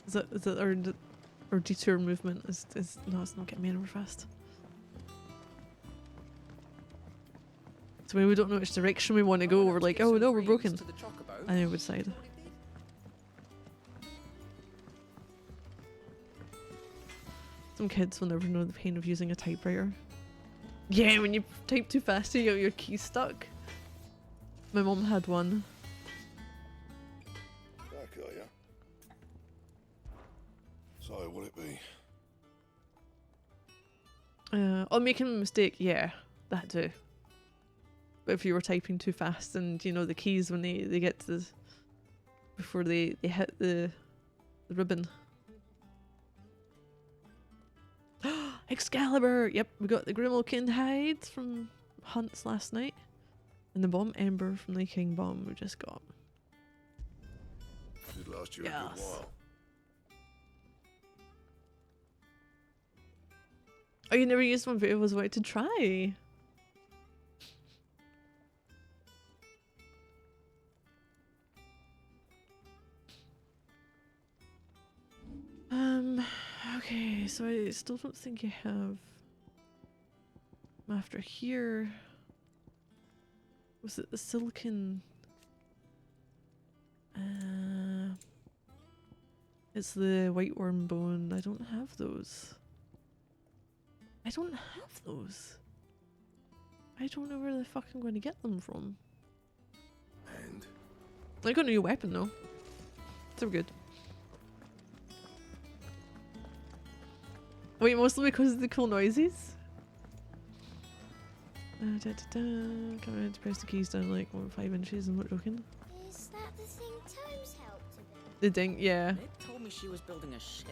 A: Is that our detour movement is no, it's not getting me anywhere fast. So when we don't know which direction we want to go, we're like, oh no, we're broken. And then we decide. Some kids will never know the pain of using a typewriter. Yeah, when you type too fast, you get your keys stuck. My mum had one.
C: Back, are ya? So, will it be?
A: On making a mistake, yeah, that too. But if you were typing too fast and, you know, the keys when they get to the... before they hit the ribbon. Excalibur! Yep, we got the Grimalkin hide from hunts last night. And the bomb ember from the King Bomb we just got.
C: Should last you a good
A: Yes.
C: while.
A: Oh, you never used one, but it was way to try. Okay, so I still don't think you have... After here... Was it the silken... It's the white worm bone. I don't have those. I don't have those. I don't know where the fuck I'm going to get them from.
C: And?
A: I got a new weapon though. So we're good. Wait, mostly because of the cool noises? Come on, to press the keys down like 5 inches. I'm not joking.
I: Is that the thing Tomes helped with?
A: The ding, yeah.
J: They told me she was building a ship.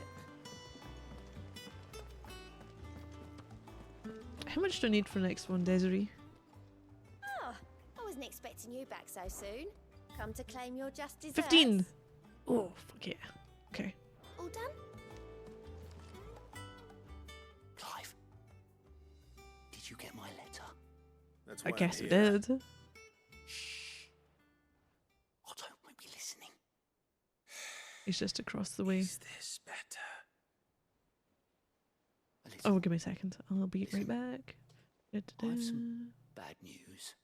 A: How much do I need for the next one, Desiree?
I: Oh, I wasn't expecting you back so soon. Come to claim your just desserts.
A: 15! Oh, fuck yeah. Okay.
I: All done?
E: Clive, did you get my letter?
B: That's
A: I
B: why
A: guess
B: I'm
A: we
B: here.
A: did.
E: Shh. Otto won't be listening.
A: He's just across the way.
B: Is this better?
E: A little.
A: Oh, give me a second. I'll be right back. Da-da-da.
E: I've some bad news.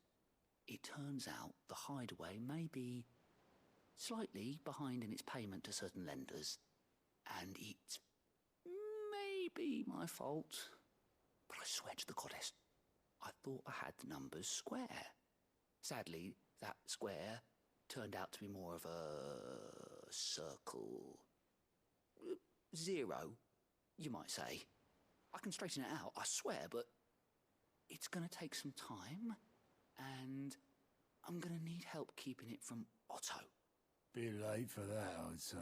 E: It turns out the hideaway may be slightly behind in its payment to certain lenders, and it may be my fault. But I swear to the goddess, I thought I had the numbers square. Sadly, that square turned out to be more of a circle. 0, you might say. I can straighten it out, I swear, but it's going to take some time, and I'm going to need help keeping it from Otto.
H: Bit late for that, I'd say.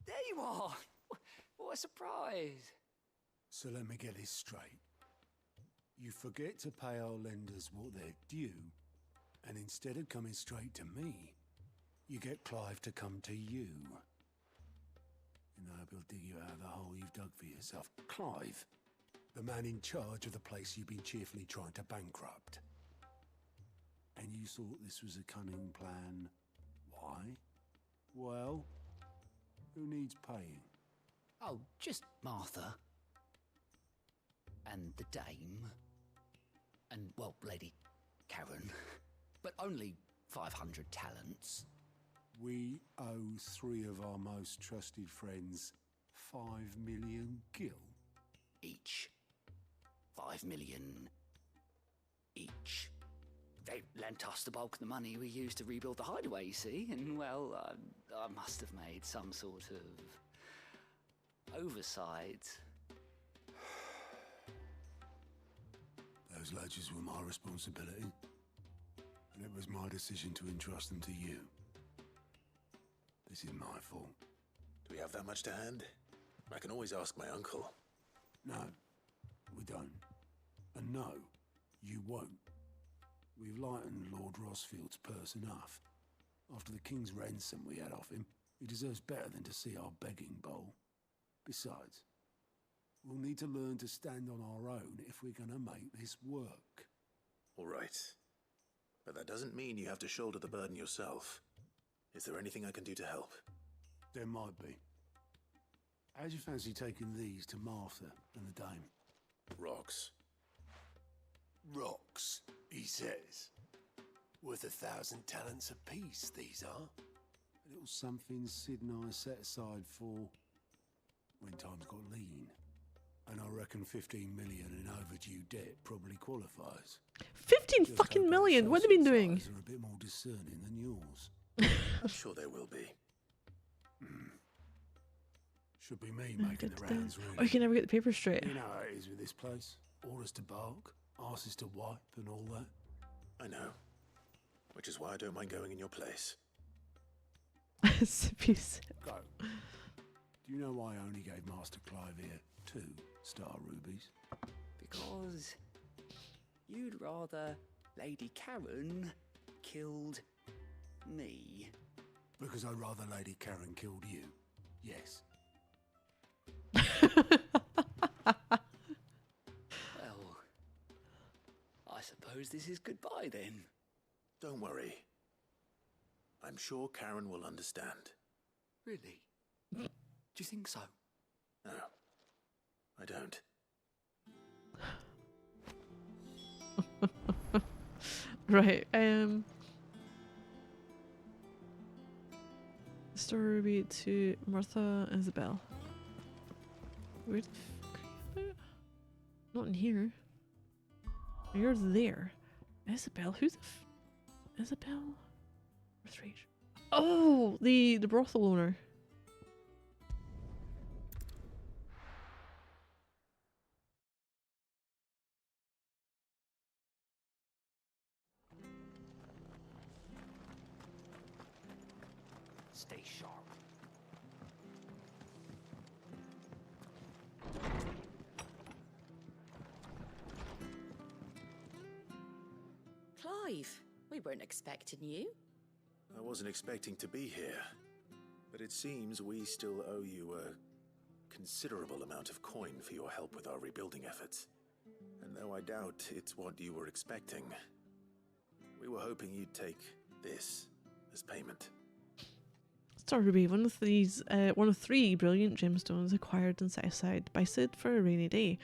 E: There you are! What a surprise!
H: So let me get this straight. You forget to pay our lenders what they're due, and instead of coming straight to me, you get Clive to come to you. And I hope he'll dig you out of the hole you've dug for yourself. Clive, the man in charge of the place you've been cheerfully trying to bankrupt. And you thought this was a cunning plan. Why? Well, who needs paying?
E: Oh, just Martha. And the dame. And, well, Lady Karen. But only 500 talents.
H: We owe 3 of our most trusted friends 5 million gil.
E: Each. 5 million each. They lent us the bulk of the money we used to rebuild the hideaway, you see, and, well, I must have made some sort of oversight.
H: Those ledgers were my responsibility, and it was my decision to entrust them to you. This is my fault.
B: Do we have that much to hand? I can always ask my uncle.
H: No, we don't. And no, you won't. We've lightened Lord Rosfield's purse enough. After the king's ransom we had off him, he deserves better than to see our begging bowl. Besides, we'll need to learn to stand on our own if we're gonna make this work.
B: All right. But that doesn't mean you have to shoulder the burden yourself. Is there anything I can do to help?
H: There might be. How'd you fancy taking these to Martha and the dame?
B: Rocks.
H: Rocks, he says. Worth 1,000 talents apiece, these are. A little something Sid and I set aside for when times got lean. And I reckon 15 million in overdue debt probably qualifies.
A: 15
H: Just
A: fucking
H: hope our
A: million! What have they been
H: associates'
A: doing?
H: eyes are a bit more discerning than yours.
B: I'm sure there will be.
K: Should be me
A: Oh,
K: making
A: good
K: the
A: to
K: rounds,
A: do.
K: really.
A: Oh, you can never get the paper straight.
K: You know how it is with this place. Orders to bark, asses to wipe, and all that.
B: I know. Which is why I don't mind going in your place.
A: Sippy's.
K: Go. Do you know why I only gave Master Clive here 2 star rubies?
E: Because you'd rather Lady Karen killed me.
K: Because I'd rather Lady Karen killed you. Yes.
E: Well, I suppose this is goodbye then.
B: Don't worry. I'm sure Karen will understand.
E: Really? Do you think so?
B: No, I don't.
A: Right, Star Ruby to Martha and Isabel. Where the fuck are you? Not in here. You're there. Isabel? Who's the Isabel? Where's Rage? Oh, the brothel owner.
E: Stay sharp.
F: Clive, we weren't expecting you.
B: I wasn't expecting to be here, but it seems we still owe you a considerable amount of coin for your help with our rebuilding efforts. And though I doubt it's what you were expecting, we were hoping you'd take this as payment.
A: Star Ruby, one of 3 brilliant gemstones acquired and set aside by Sid for a rainy day.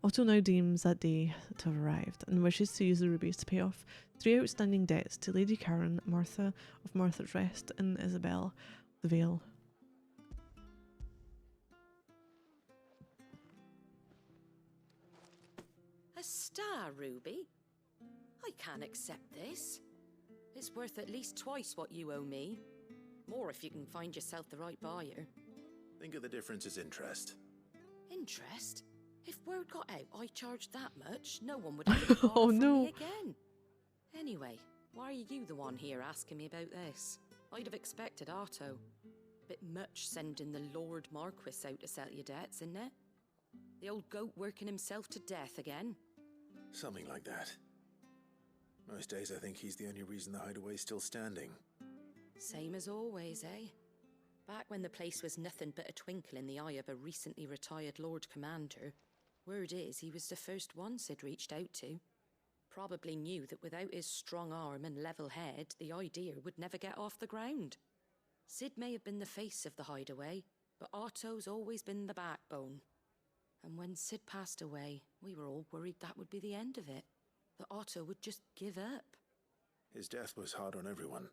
A: Otto now deems that day to have arrived and wishes to use the rubies to pay off 3 outstanding debts to Lady Karen, Martha of Martha's Rest, and Isabel the Vale.
F: A star ruby? I can't accept this. It's worth at least twice what you owe me. More if you can find yourself the right buyer.
B: Think of the difference as interest.
F: Interest? If word got out I charged that much, no one would ever borrow
A: Oh
F: from
A: no.
F: me again. Anyway, why are you the one here asking me about this? I'd have expected Otto. Bit much sending the Lord Marquis out to settle your debts, isn't it? The old goat working himself to death again.
B: Something like that. Most days I think he's the only reason the hideaway's still standing.
F: Same as always, eh? Back when the place was nothing but a twinkle in the eye of a recently retired Lord Commander, word is he was the first one Sid reached out to. Probably knew that without his strong arm and level head, the idea would never get off the ground. Sid may have been the face of the hideaway, but Otto's always been the backbone. And when Sid passed away, we were all worried that would be the end of it. That Otto would just give up.
B: His death was hard on everyone.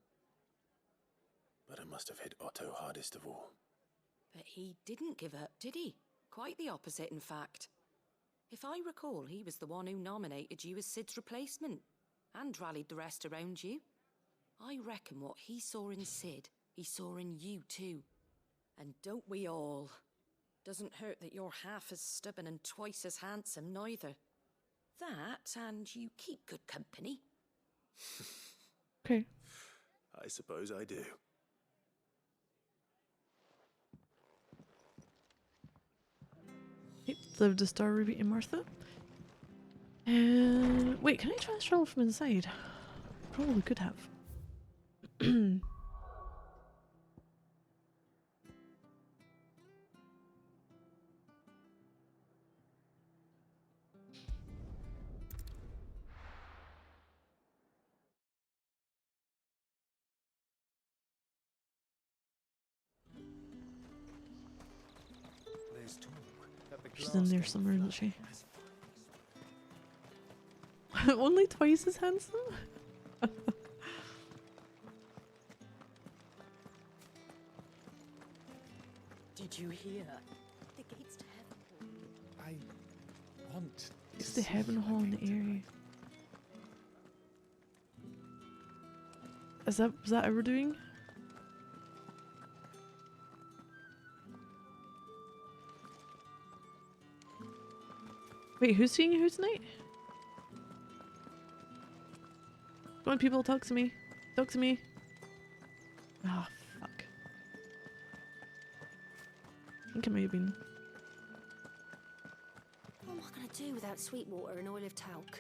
B: But it must have hit Otto hardest of all.
F: But he didn't give up, did he? Quite the opposite, in fact. If I recall, he was the one who nominated you as Sid's replacement, and rallied the rest around you. I reckon what he saw in Sid, he saw in you too. And don't we all? Doesn't hurt that you're half as stubborn and twice as handsome, neither. That, and you keep good company.
A: Okay.
B: I suppose I do.
A: Yep, delivered the Star Ruby to Martha. And wait, can I transfer all from inside? Probably could have.
G: There's talk that the
A: She's in there somewhere, isn't she? Only twice as handsome?
F: Did you hear?
I: The gates to heaven.
G: I want
A: It's the heaven hall in the area. Was that ever doing? Wait, who's seeing who tonight? Come on, people, talk to me. Talk to me. Ah, fuck. I think it may have been.
I: What am I going to do without sweet water and oil of talc?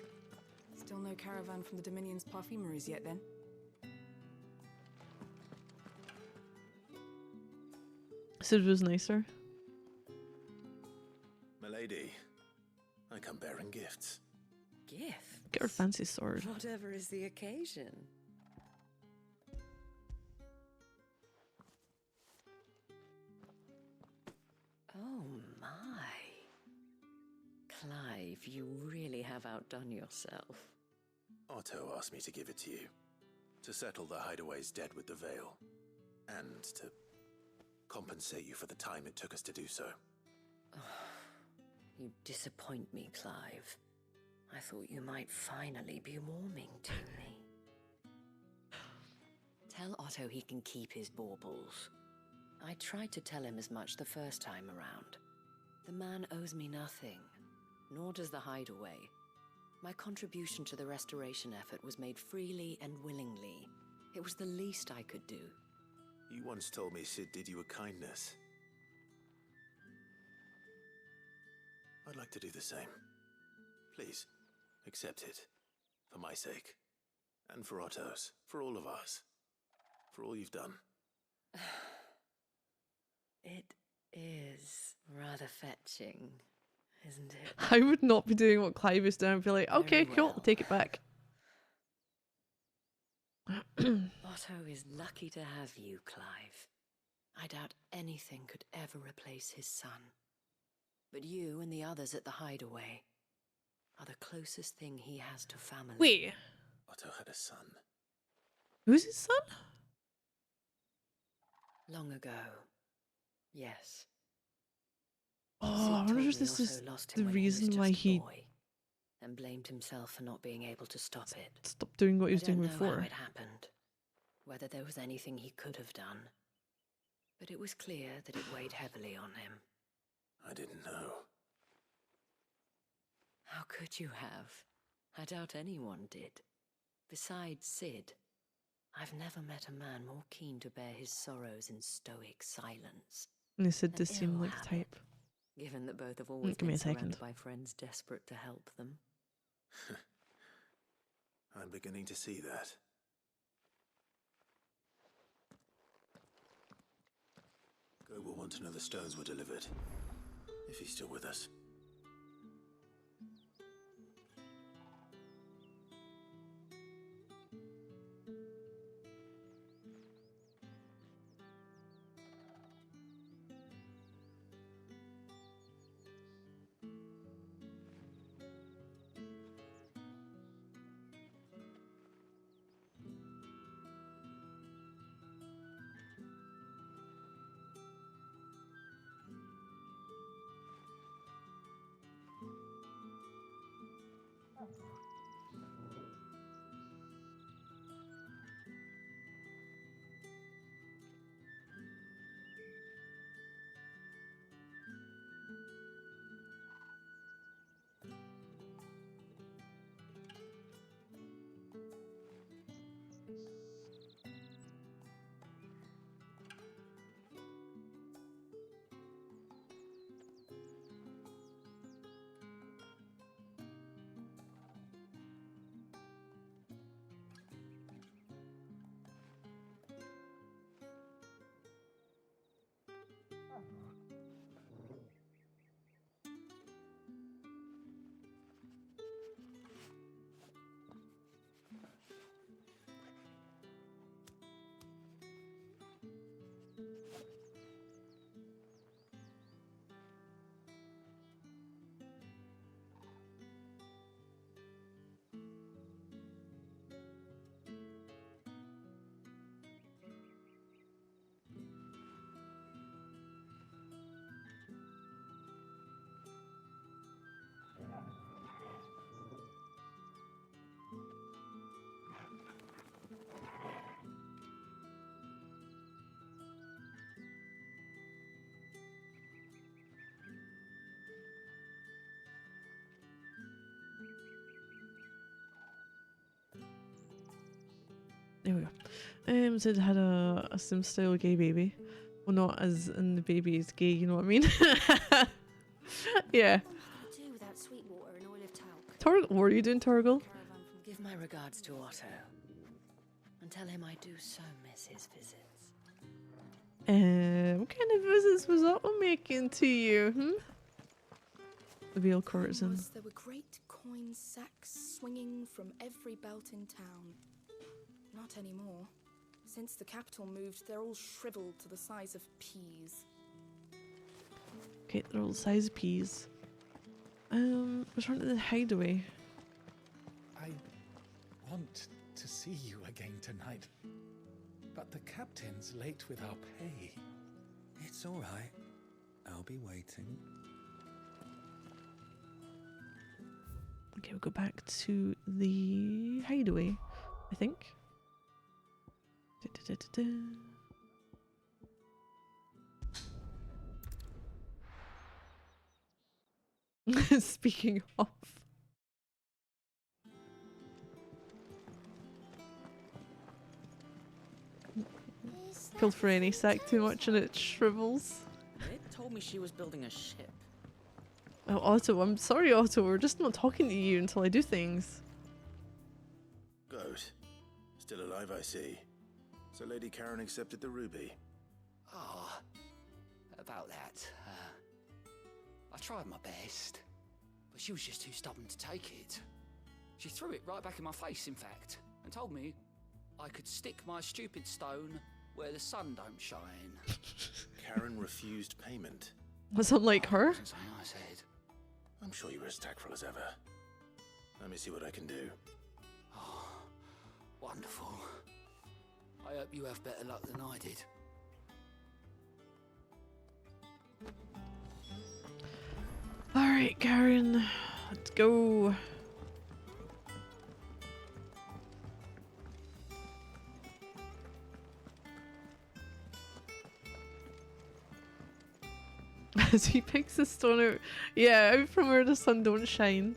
L: Still no caravan from the Dominion's perfumeries yet, then?
A: Sid was nicer.
B: Milady, I come bearing gifts.
F: Gift?
A: Get her fancy sword.
F: Whatever is the occasion. Oh my. Clive, you really have outdone yourself.
B: Otto asked me to give it to you. To settle the Hideaway's debt with the Veil. And to compensate you for the time it took us to do so.
F: You disappoint me, Clive. I thought you might finally be warming to me. Tell Otto he can keep his baubles. I tried to tell him as much the first time around. The man owes me nothing, nor does the Hideaway. My contribution to the restoration effort was made freely and willingly. It was the least I could do.
B: You once told me Sid did you a kindness. I'd like to do the same. Please, accept it. For my sake. And for Otto's. For all of us. For all you've done.
F: It is rather fetching, isn't it?
A: I would not be doing what Clive is doing. I'd be like, okay,
F: Very
A: cool,
F: well.
A: take it back.
F: Otto is lucky to have you, Clive. I doubt anything could ever replace his son. But you and the others at the Hideaway are the closest thing he has to family.
A: Wait,
B: Otto had a son.
A: who's his son?
F: Long ago. Yes.
A: Oh,
F: Sid
A: I wonder
F: told
A: if
F: me
A: this is
F: Otto lost
A: the
F: him when he was
A: reason why
F: just a
A: he
F: boy, and blamed himself for not being able to stop it.
A: stopped doing what he was
F: I don't
A: doing
F: know
A: before.
F: how it happened, whether there was anything he could have done, but it was clear that it weighed heavily on him.
B: I didn't know.
F: How could you have? I doubt anyone did. Besides Sid, I've never met a man more keen to bear his sorrows in stoic silence.
A: And he said
F: An
A: this seemed
F: ill
A: like the
F: habit,
A: type.
F: given that both have always
A: Give me
F: been
A: a second.
F: surrounded by friends desperate to help them.
B: I'm beginning to see that. Go will want to know the stones were delivered. If he's still with us.
A: There we go. Said had a sim style gay baby. Well, not as in the baby is gay, you know what I mean? Yeah.
F: What are you gonna do without sweet water and oil of talc?
A: Torgal, what are you doing, Torgal?
J: Give my regards to Otto. And tell him I do so miss his visits.
A: What kind of visits was Otto making to you, The veal courtesan.
L: There were great coin sacks swinging from every belt in town. Not anymore. Since the capital moved, they're all shriveled to the size of peas.
A: Okay, they're all the size of peas. Return to the hideaway.
M: I want to see you again tonight, but the captain's late with our pay.
G: It's all right. I'll be waiting.
A: Okay, we'll go back to the hideaway, I think. Speaking of. Pulled for any sack too much and it shrivels.
J: It told me she was building a ship.
A: Oh, Otto, I'm sorry, Otto. We're just not talking to you until I do things.
B: Goat. Still alive, I see. So Lady Karen accepted the ruby.
E: Ah, about that. I tried my best, but she was just too stubborn to take it. She threw it right back in my face, in fact, and told me I could stick my stupid stone where the sun don't shine.
B: Karen refused payment.
A: Was it like her?
E: That's something I said.
B: I'm sure you were as tactful as ever. Let me see what I can do.
E: Oh, wonderful. I hope you have better luck than I did.
A: Alright, Karen. Let's go. As he picks the stone out. Yeah, out from where the sun don't shine.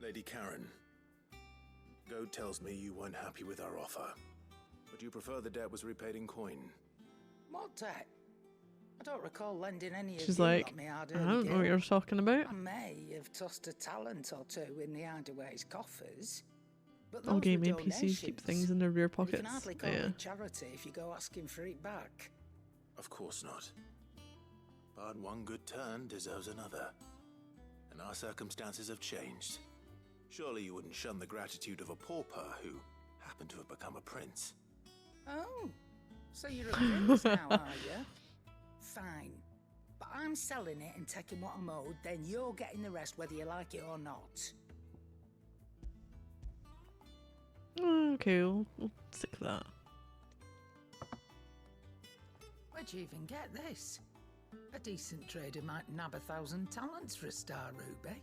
B: Lady Karen, Goat tells me you weren't happy with our offer. Would you prefer the debt was repaid in coin?
D: What debt? I don't recall lending any of
A: She's
D: you
A: like,
D: lot me
A: I
D: hard-earned
A: don't know what
D: gil.
A: you're talking about.
D: I may have tossed a talent or two in the Hideaway's coffers, but
A: All
D: those
A: game
D: were
A: NPCs keep
D: donations.
A: things in their rear
D: You
A: pockets.
D: can hardly call
A: Yeah.
D: it charity if you go asking for it back.
B: Of course not. But one good turn deserves another. And our circumstances have changed. Surely you wouldn't shun the gratitude of a pauper who happened to have become a prince.
D: Oh, so you're a prince now, are you? Fine. But I'm selling it and taking what I'm owed, then you're getting the rest whether you like it or not.
A: Okay, we'll stick with that.
D: Where'd you even get this? A decent trader might nab 1,000 talents for a star ruby.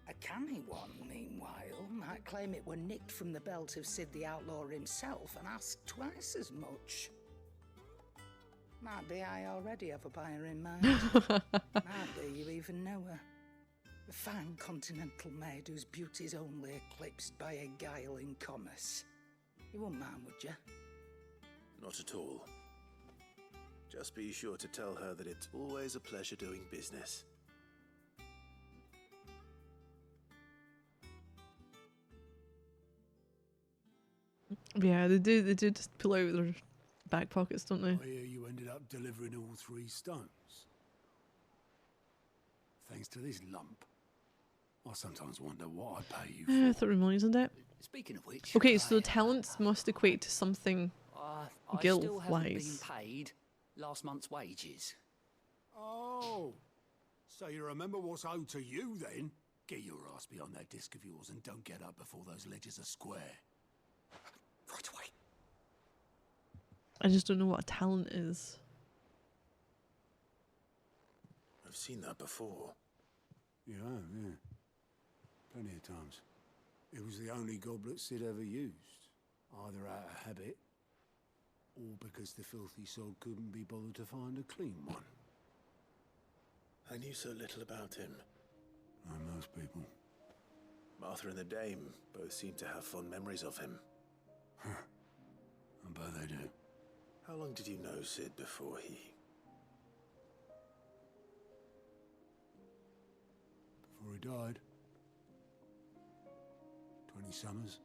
D: A canny one, meanwhile, might claim it were nicked from the belt of Sid the Outlaw himself and ask twice as much. Might be I already have a buyer in mind. Might be you even know her. A fine continental maid whose beauty's only eclipsed by a guile in commerce. You wouldn't mind, would you?
B: Not at all. Just be sure to tell her that it's always a pleasure doing business.
A: Yeah, they do just pull out their back pockets, don't they?
K: I hear you ended up delivering all 3 stones. Thanks to this lump. I sometimes wonder what I'd pay you for.
A: 30 million in debt.
E: Speaking of which,
A: Okay, so talents must equate to something
E: I
A: guild
E: still haven't been
A: wise.
E: paid last month's wages.
K: Oh, so you remember what's owed to you then? Get your ass behind that disc of yours and don't get up before those ledgers are square.
E: Right away.
A: I just don't know what a talent is.
B: I've seen that before.
K: Yeah, yeah. Plenty of times. It was the only goblet Sid ever used. Either out of habit, or because the filthy sod couldn't be bothered to find a clean one.
B: I knew so little about him.
K: Like most people.
B: Martha and the Dame both seem to have fond memories of him.
K: I bet they do.
B: How long did you know Sid before he...
K: Before he died? 20 summers,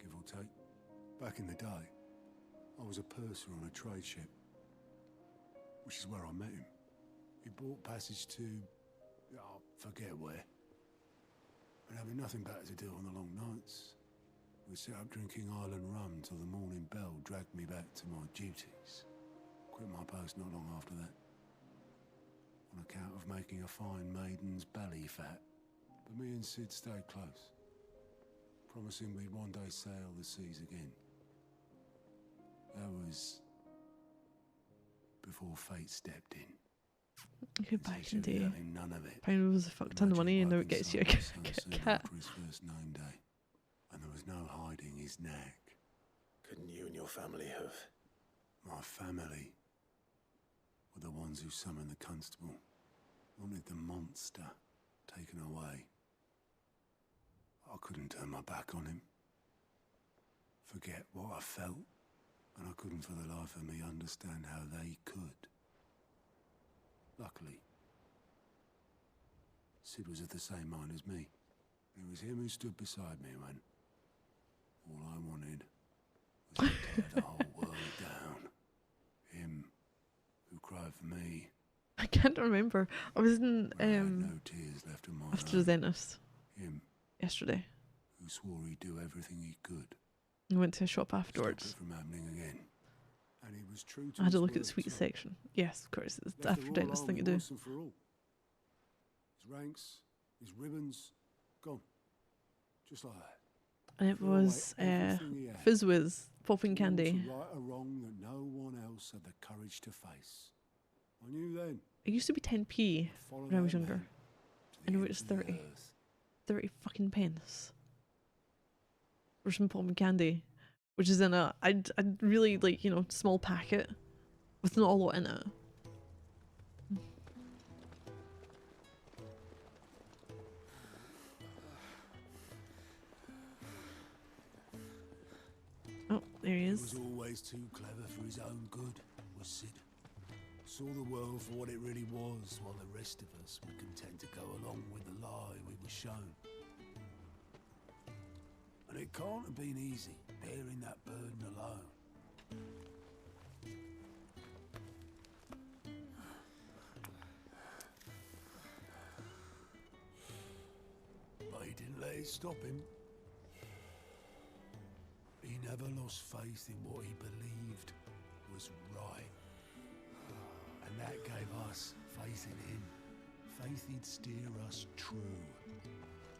K: give or take. Back in the day, I was a purser on a trade ship, which is where I met him. He bought passage to... I forget where. And having nothing better to do on the long nights, we sat up drinking island rum till the morning bell dragged me back to my duties. Quit my post not long after that, on account of making a fine maiden's belly fat. But me and Sid stayed close, promising we'd one day sail the seas again. That was before fate stepped in.
A: Okay, back in the day.
K: None of it.
A: Pine was a fuck ton of money and now it gets you a cat.
K: After his first name day, and there was no hiding his knack.
B: Couldn't you and your family have...
K: My family were the ones who summoned the constable, wanted the monster taken away. I couldn't turn my back on him, forget what I felt, and I couldn't for the life of me understand how they could. Luckily, Sid was of the same mind as me. It was him who stood beside me when all I wanted was to tear the whole world down. Him who cried for me.
A: I can't remember. I was in
K: no tears left in my
A: after the dentist
K: Him
A: yesterday.
K: who swore he'd do everything he could.
A: I went to a shop
K: Stop
A: afterwards.
K: it from happening again. And he was true to
A: I had to
K: his
A: look at the
K: word,
A: sweet
K: so
A: section. Yes, of course, it's the
K: left
A: after
K: the
A: dentist
K: royal
A: thing to
K: army
A: do.
K: once and for all. His ranks, his ribbons, gone. Just like that.
A: And it
K: Threw away
A: was
K: everything he had.
A: Fizz Whiz popping
K: Towards
A: candy.
K: a right or wrong that no one else had the courage to face. I knew then.
A: It used to be 10p
K: Follow
A: when I was
K: that
A: younger.
K: man to
A: I
K: the
A: know
K: ends
A: it's
K: of the
A: 30.
K: earth.
A: 30 fucking pence. For some popping candy. Which is in a, I'd really like, you know, small packet. With not a lot in it. Oh, there he
K: He
A: is.
K: was always too clever for his own good, was Sid. Saw the world for what it really was, while the rest of us were content to go along with the lie we were shown. And it can't have been easy, bearing that burden alone. But he didn't let it stop him. He never lost faith in what he believed was right. And that gave us faith in him. Faith he'd steer us true.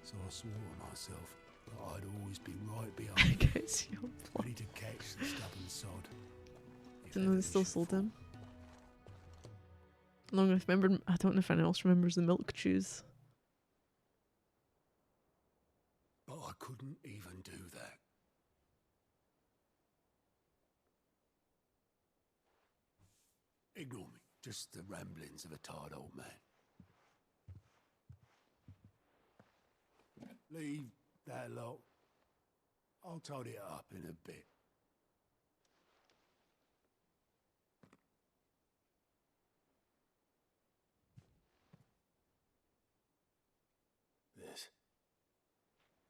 K: So I swore to myself that I'd always be right behind him,
A: Guys, you're
K: ready to catch the stubborn sod. if
A: Didn't know
K: ever
A: they
K: he
A: still
K: should
A: sold
K: fall.
A: them. Long enough remembered. I don't know if anyone else remembers the milk chews.
K: But I couldn't even do that. Ignore me. Just the ramblings of a tired old man. Leave that lot. I'll tidy it up in a bit.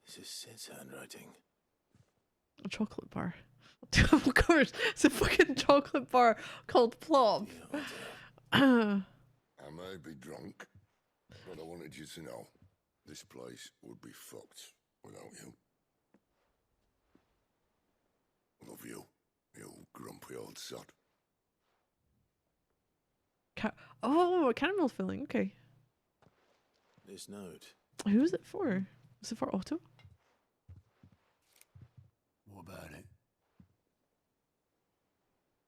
B: This is Sid's handwriting.
A: A chocolate bar. Of course, it's a fucking chocolate bar called Plop.
C: I may be drunk, but I wanted you to know this place would be fucked without you. Love you, you grumpy old sod.
A: Oh, a caramel filling. Okay.
B: This note.
A: Who is it for? Is it for Otto?
K: What about it?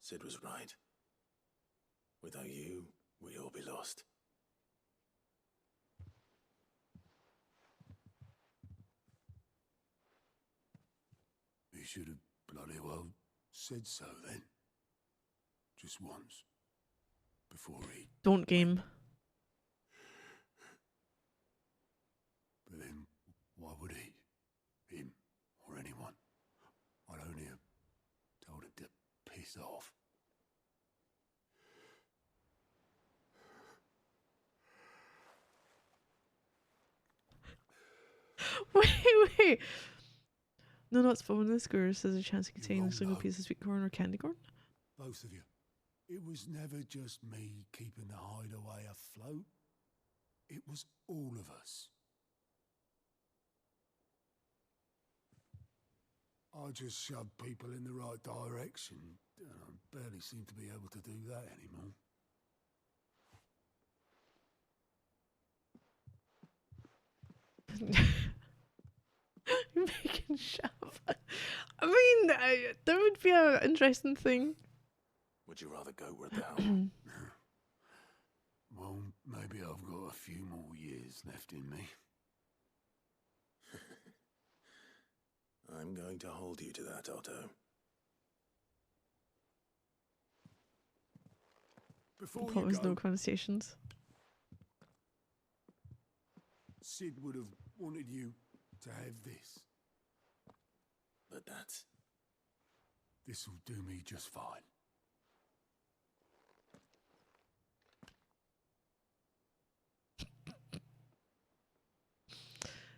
B: Sid was right. Without you, we'd all be lost.
K: He should have bloody well said so then. Just once. Before he...
A: Don't game.
K: But then, why would he? piss off.
A: Wait. No, not spawn. This square says a chance to contain a single piece of sweet corn or candy corn.
K: Both of you. It was never just me keeping the hideaway afloat. It was all of us. I just shoved people in the right direction, and I barely seem to be able to do that anymore.
A: You're making shove. I mean, that would be an interesting thing.
B: Would you rather go without?
K: Well, maybe I've got a few more years left in me.
B: I'm going to hold you to that, Otto.
K: Before
A: There
K: you
A: was
K: go,
A: no conversations.
K: Sid would have wanted you to have this.
B: But that's...
K: This'll do me just fine.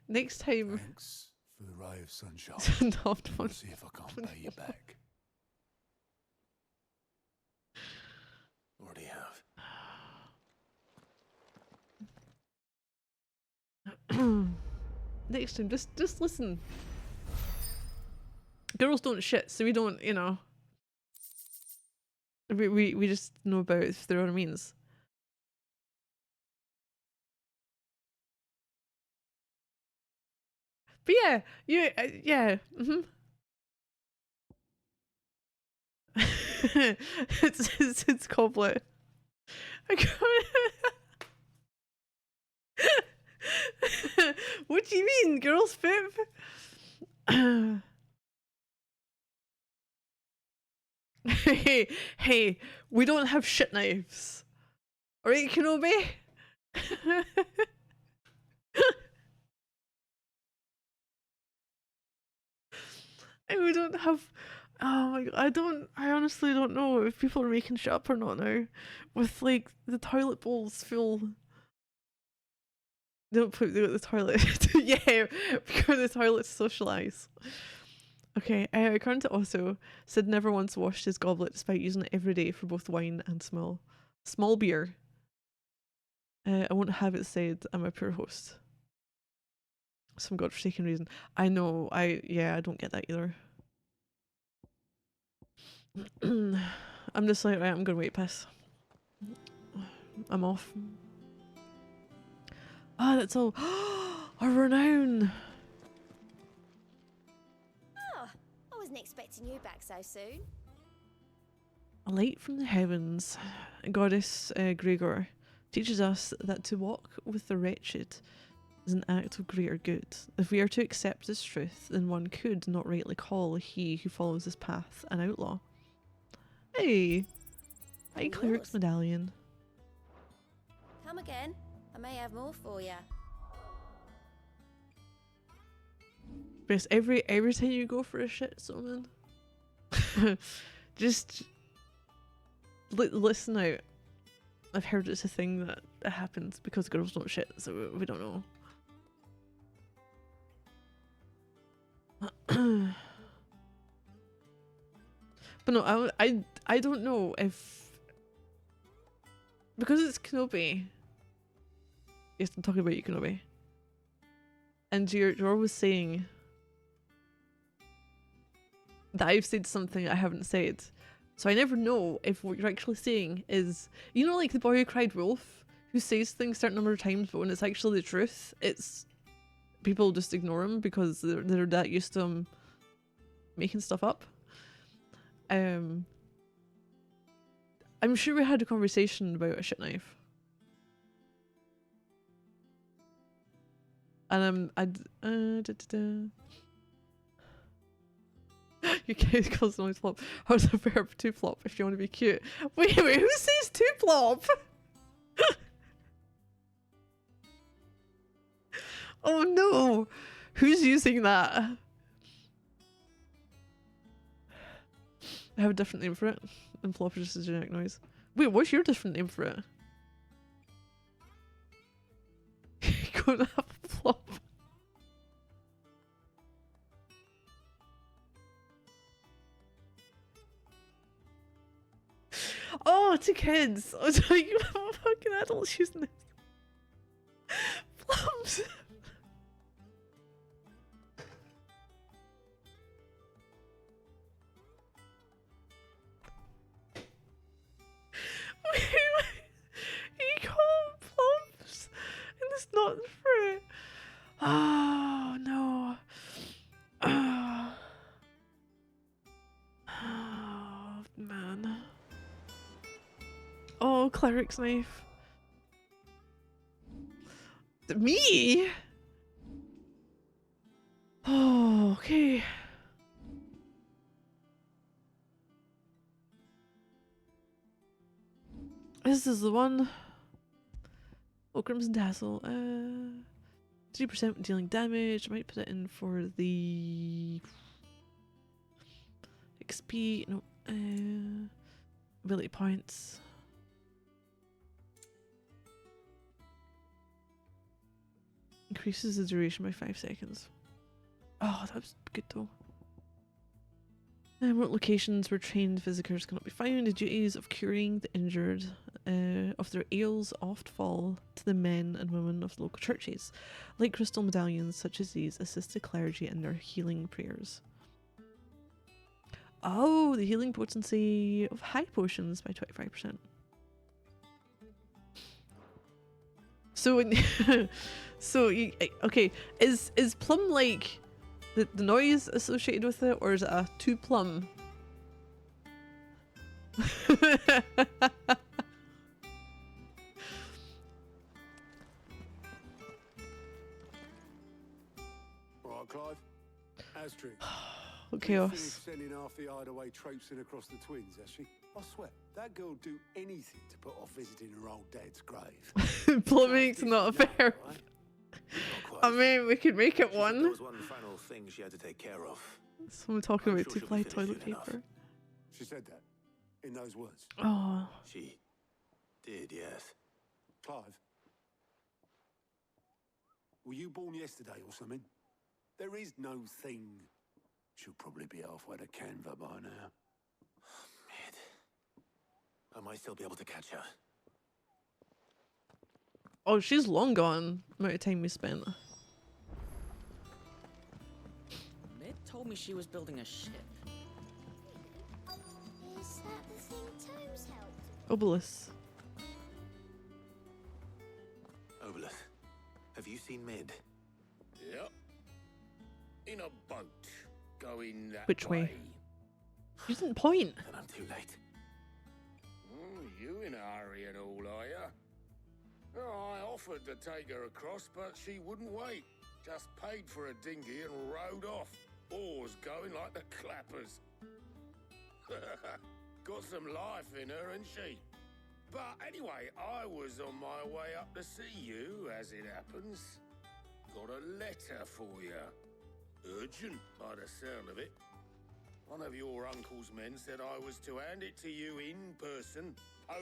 A: Next time.
K: Thanks for the ray of sunshine.
A: No,
K: I'll see if I can't pay you back.
B: Already have.
A: Next time, just listen. Girls don't shit, so we don't, you know. We just know about it through our means. But yeah, yeah. It's goblet. What do you mean, girls poop? Hey, we don't have shit knives. Alright, Kenobi? And we don't have... Oh my god, I honestly don't know if people are making shit up or not now. With, like, the toilet bowls full... They don't put the toilet. Yeah, we go to the toilet to socialise. Okay, according to Otto, Sid never once washed his goblet despite using it every day for both wine and small beer. I won't have it said I'm a poor host. Some godforsaken reason. I know, I don't get that either. I'm just like, right, I'm gonna wait piss. I'm off. Ah, that's all. Our renown!
I: Oh, I wasn't expecting you back so soon.
A: A light from the heavens, goddess Gregor, teaches us that to walk with the wretched is an act of greater good. If we are to accept this truth, then one could not rightly call he who follows this path an outlaw. Hey! Hi, Cleric's medallion.
I: Come again. I may have more for you.
A: But every time you go for a shit summon, just listen out. I've heard it's a thing that happens because girls don't shit, so we don't know. But no, I don't know if, because it's Kenobi. Yes, I'm talking about you, Kenobi. And you're always saying that I've said something I haven't said. So I never know if what you're actually saying is, you know, like the boy who cried wolf, who says things a certain number of times, but when it's actually the truth, it's people just ignore him because they're that used to him making stuff up. I'm sure we had a conversation about a shit knife. And you guys cause the noise flop. How's the verb to flop if you want to be cute? Wait, who says to flop? Oh no! Who's using that? I have a different name for it. And plop is just a generic noise. Wait, what's your different name for it? Gonna have a plop. Oh, to kids. I was like, you have fucking adults using this. Plums. Wait. You call them plums? And it's not fruit. Oh, no. Oh, man. Oh, cleric's knife. Me? Oh, okay. This is the one. Oh, Crimson Tassel. 3% dealing damage. I might put it in for the XP. No. Ability points. Increases the duration by 5 seconds. Oh, that was good though. What locations where trained visitors cannot be found? The duties of curing the injured of their ails oft fall to the men and women of the local churches. Like crystal medallions such as these assist the clergy in their healing prayers. Oh, the healing potency of high potions by 25%. So, so you, okay, is plum like the noise associated with it, or is it a 2 plum?
K: Alright, Clive. Astrid.
A: Chaos.
K: Finished sending half the hideaway traipsing across the twins, has she? I swear, that girl would do anything to put off visiting her old dad's grave.
A: Plumbing's not fair. I mean, we could make it one.
B: There was one final thing she had to take care of.
A: Someone talking about
B: sure
A: 2-ply toilet paper.
K: She said that in those words.
A: Oh.
B: She did, yes.
K: Clive, were you born yesterday or something? There is no thing. She'll probably be halfway to Canva by now.
B: Mid. I might still be able to catch her.
A: Oh, she's long gone. Amount of time we spent.
J: Mid told me she was building a ship.
I: Is that the thing Tomes helped?
A: Obelisk.
B: Obelith, have you seen Mid?
C: Yep. In a boat. Going that
A: Which way? You didn't point.
B: Then I'm too late.
C: You in a hurry at all, are ya? Oh, I offered to take her across, but she wouldn't wait. Just paid for a dinghy and rowed off. Oars going like the clappers. Got some life in her, ain't she? But anyway, I was on my way up to see you, as it happens. Got a letter for you. Urgent, by the sound of it. One of your uncle's men said I was to hand it to you in person.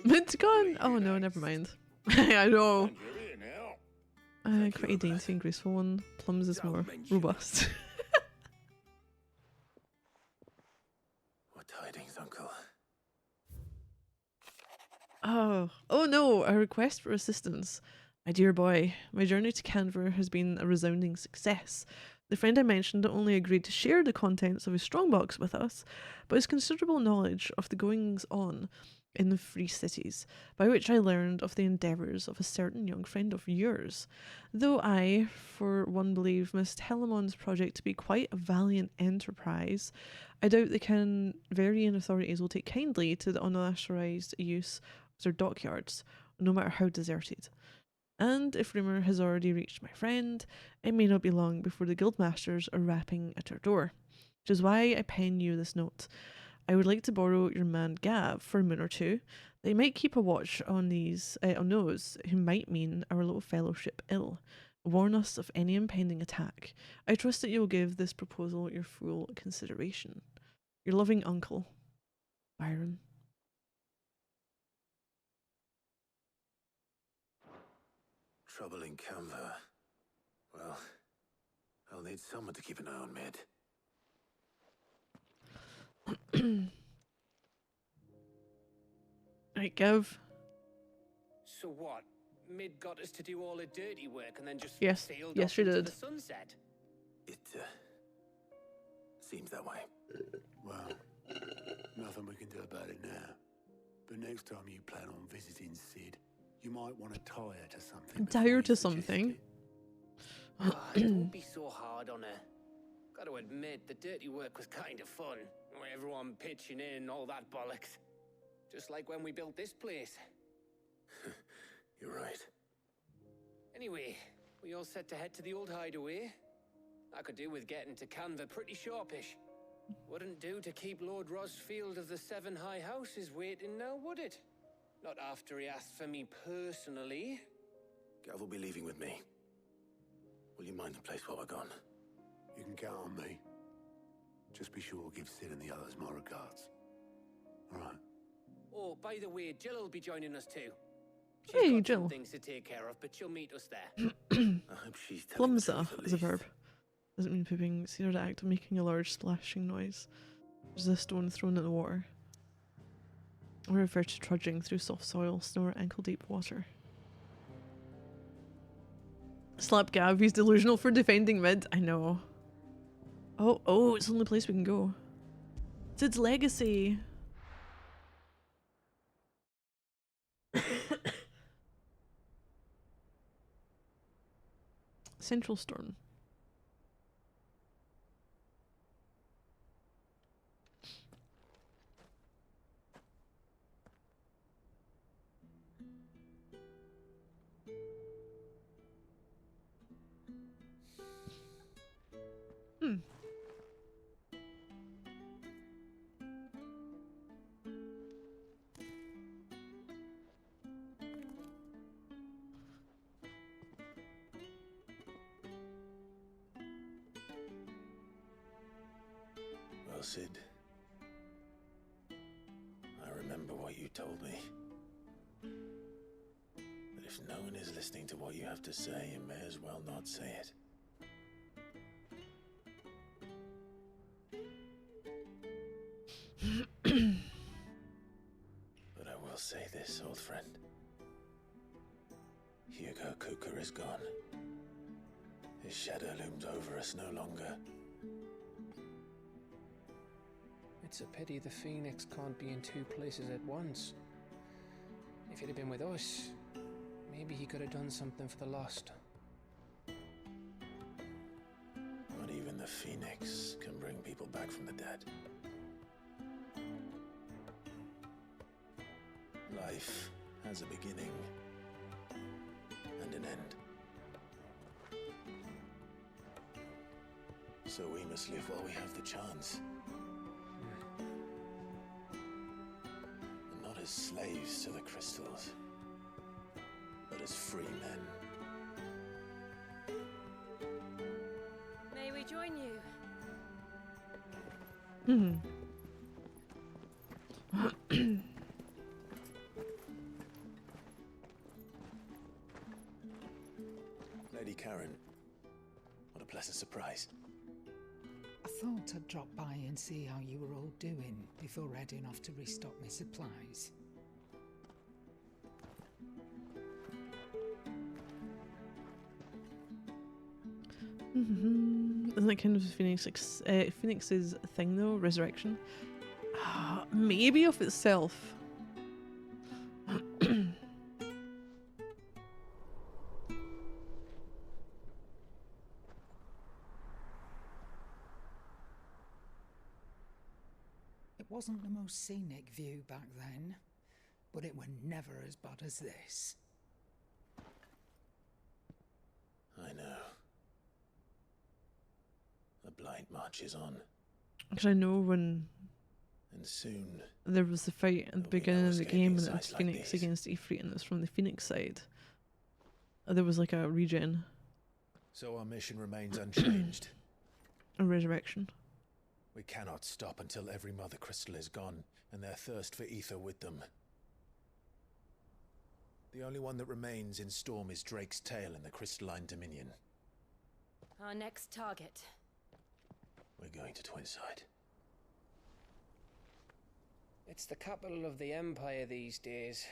A: Mid's gone? Oh no, never mind. I know.
C: And you're here now.
A: Quite a dainty and graceful one. Plums is more robust.
B: What tidings, Uncle?
A: Oh no, a request for assistance. My dear boy, my journey to Canver has been a resounding success. The friend I mentioned not only agreed to share the contents of his strongbox with us, but his considerable knowledge of the goings-on in the free cities, by which I learned of the endeavours of a certain young friend of yours. Though I, for one, believe Miss Helamon's project to be quite a valiant enterprise, I doubt the Canverian authorities will take kindly to the unauthorised use of their dockyards, no matter how deserted. And if rumour has already reached my friend, it may not be long before the guildmasters are rapping at our door, which is why I pen you this note. I would like to borrow your man Gav for a moon or two. They might keep a watch on those who might mean our little fellowship ill. Warn us of any impending attack. I trust that you will give this proposal your full consideration. Your loving uncle. Byron.
B: Trouble in Canva. Well, I'll need someone to keep an eye on Mid.
A: Right, Gav.
N: So what? Mid got us to do all the dirty work and then just
A: Yes,
N: sailed
A: yes,
N: off
A: she
N: into
A: did.
N: the sunset?
B: It, seems that way.
K: Well, nothing we can do about it now. But next time you plan on visiting Sid, you might want to tie her to something.
A: Tie her to something.
N: Don't be so hard on her. Gotta admit, the dirty work was kind of fun. Everyone pitching in, all that bollocks. Just like when we built this place.
B: You're right.
N: Anyway, we all set to head to the old hideaway. I could do with getting to Canva pretty sharpish. Wouldn't do to keep Lord Rosfield of the Seven High Houses waiting now, would it? Not after he asked for me personally.
B: Gav will be leaving with me. Will you mind the place while we're gone?
K: You can count on me. Just be sure to give Sid and the others my regards. All right.
N: Oh, by the way, Jill will be joining us too.
A: Hey,
N: Got
A: Jill.
N: some things to take care of, but she'll meet us there.
B: I hope she's telling the
A: Plumza
B: truth at
A: is a
B: least.
A: verb. Doesn't mean pooping. It's either the act of making a large splashing noise. There's a stone thrown in the water. Or refer to trudging through soft soil, snow or ankle deep water. Slap Gav, he's delusional for defending Mid. I know. Oh, it's the only place we can go. Sid's legacy. Central Storm.
B: Well, Sid, I remember what you told me. That if no one is listening to what you have to say, you may as well not say it. But I will say this, old friend. Hugo Cooker is gone. His shadow looms over us no longer.
N: It's a pity the Phoenix can't be in two places at once. If he'd have been with us, maybe he could have done something for the lost.
B: Not even the Phoenix can bring people back from the dead. Life has a beginning and an end. So we must live while we have the chance. And not as slaves to the crystals, but as free men.
J: May we join you?
B: Lady Karen, what a pleasant surprise.
D: I thought I'd drop by and see how you were all doing before heading off to restock my supplies.
A: Isn't that kind of Phoenix's thing though? Resurrection? Maybe of itself.
D: It wasn't the most scenic view back then, but it were never as bad as this.
B: I know. The blight marches on,
A: Because I know when
B: and soon
A: there was the fight at the beginning of the
B: escaping
A: game and it
B: sights
A: was
B: like
A: Phoenix
B: these.
A: against Ifrit and it was from the Phoenix side. There was like a regen,
G: So our mission remains unchanged.
A: a resurrection.
B: We cannot stop until every mother crystal is gone, and their thirst for ether with them. The only one that remains in Storm is Drake's tail in the Crystalline Dominion.
J: Our next target.
B: We're going to Twinside.
N: It's the capital of the Empire these days.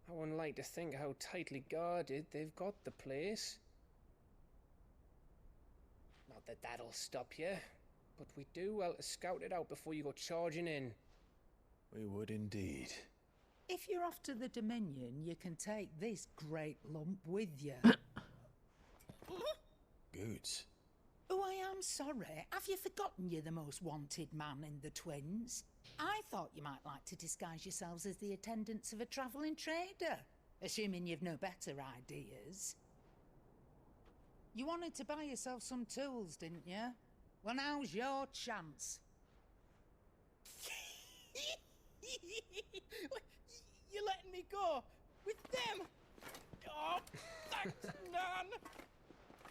N: I wouldn't like to think how tightly guarded they've got the place. Not that that'll stop you, but we do well to scout it out before you go charging in.
B: We would indeed.
D: If you're off to the Dominion, you can take this great lump with you.
B: Goods.
D: Oh, I am sorry. Have you forgotten you're the most wanted man in the Twins? I thought you might like to disguise yourselves as the attendants of a travelling trader, assuming you've no better ideas. You wanted to buy yourself some tools, didn't you? Well, now's your chance.
O: You're letting me go with them? Oh, thanks, Nan.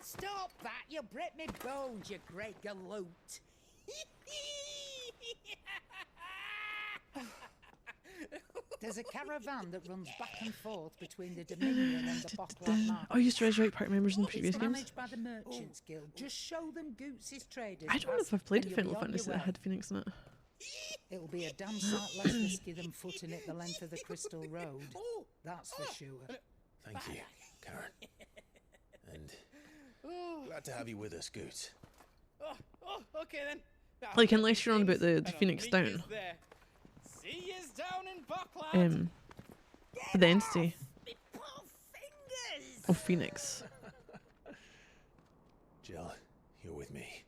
D: Stop that! You'll break me bones, you great galoot. There's a caravan that runs back and forth between the Dominion and the Bockland Market.
A: I used to resurrect party members in previous
D: It's
A: games.
D: managed by the Merchants Guild. Just show them Goots' trading.
A: I don't know if I've played Final Fantasy that had Phoenix in it.
D: It'll be a damn sight less risky than footing it the length of the Crystal Road. That's for sure.
B: Thank you, Karen. And glad to have you with us, Goots.
O: Okay then. Now,
A: Like, unless you're on about the
O: and I'll
A: Phoenix
O: meet
A: Down.
O: yous there. See yous down in Bockland.
A: The entity of Phoenix.
B: Jill, you're with me.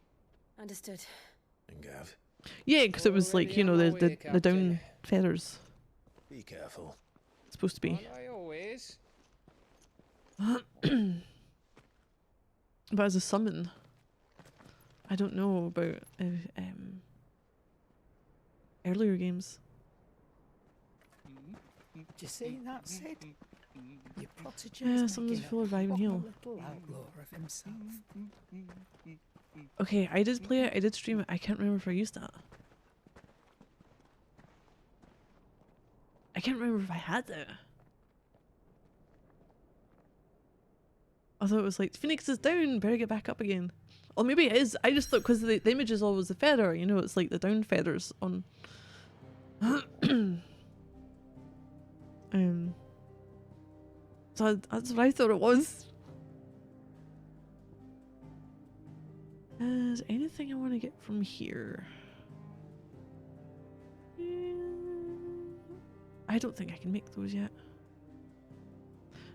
J: Understood.
B: And Gav,
A: Yeah, because it was like, you know, the down feathers.
B: be careful.
A: It's supposed to be.
N: I always.
A: But as a summon, I don't know about earlier games.
D: Do you see that, Sid? Your protege
A: Yeah, someone's full of Vibe and Heal.
D: little outlaw of himself.
A: Okay, I did play it, I did stream it, I can't remember if I used that. I can't remember if I had it. I thought it was like, Phoenix is down, better get back up again. Or maybe it is, I just thought because the image is always the feather, you know, it's like the down feathers on... So that's what I thought it was. Is there anything I want to get from here? I don't think I can make those yet.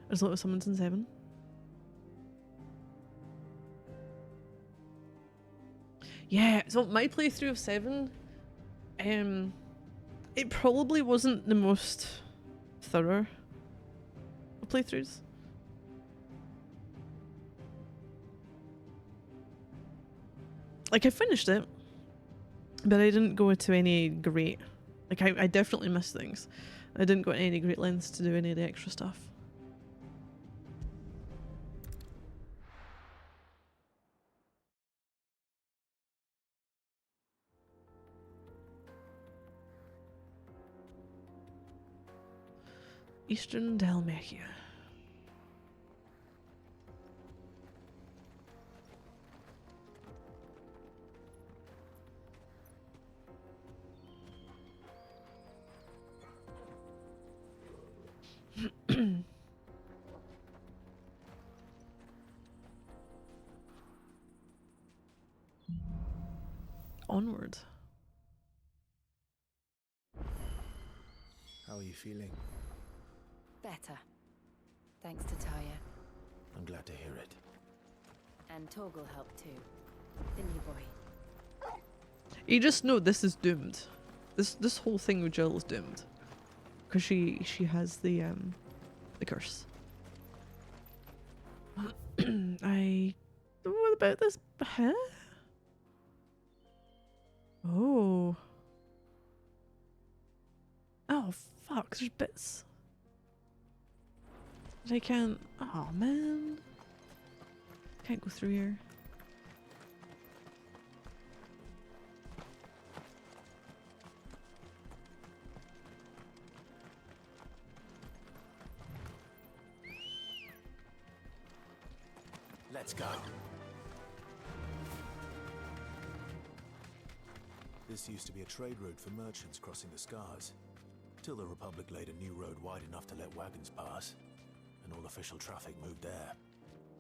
A: There's a lot of summons in 7. Yeah, so my playthrough of 7, it probably wasn't the most thorough of playthroughs. Like, I finished it, but I didn't go to any great... Like, I definitely missed things. I didn't go to any great lengths to do any of the extra stuff. Eastern Dalmatia. Onward.
B: How are you feeling?
J: Better. Thanks to Taya.
B: I'm glad to hear it.
J: And Torgal helped too. Didn't you, boy?
A: You just know this is doomed. This whole thing with Jill is doomed. Because she has the curse. What about this? Huh? Oh. Oh fuck, there's bits. I can't. Oh man. Can't go through here.
B: Let's go. This used to be a trade route for merchants crossing the Scars, till the Republic laid a new road wide enough to let wagons pass, and all official traffic moved there.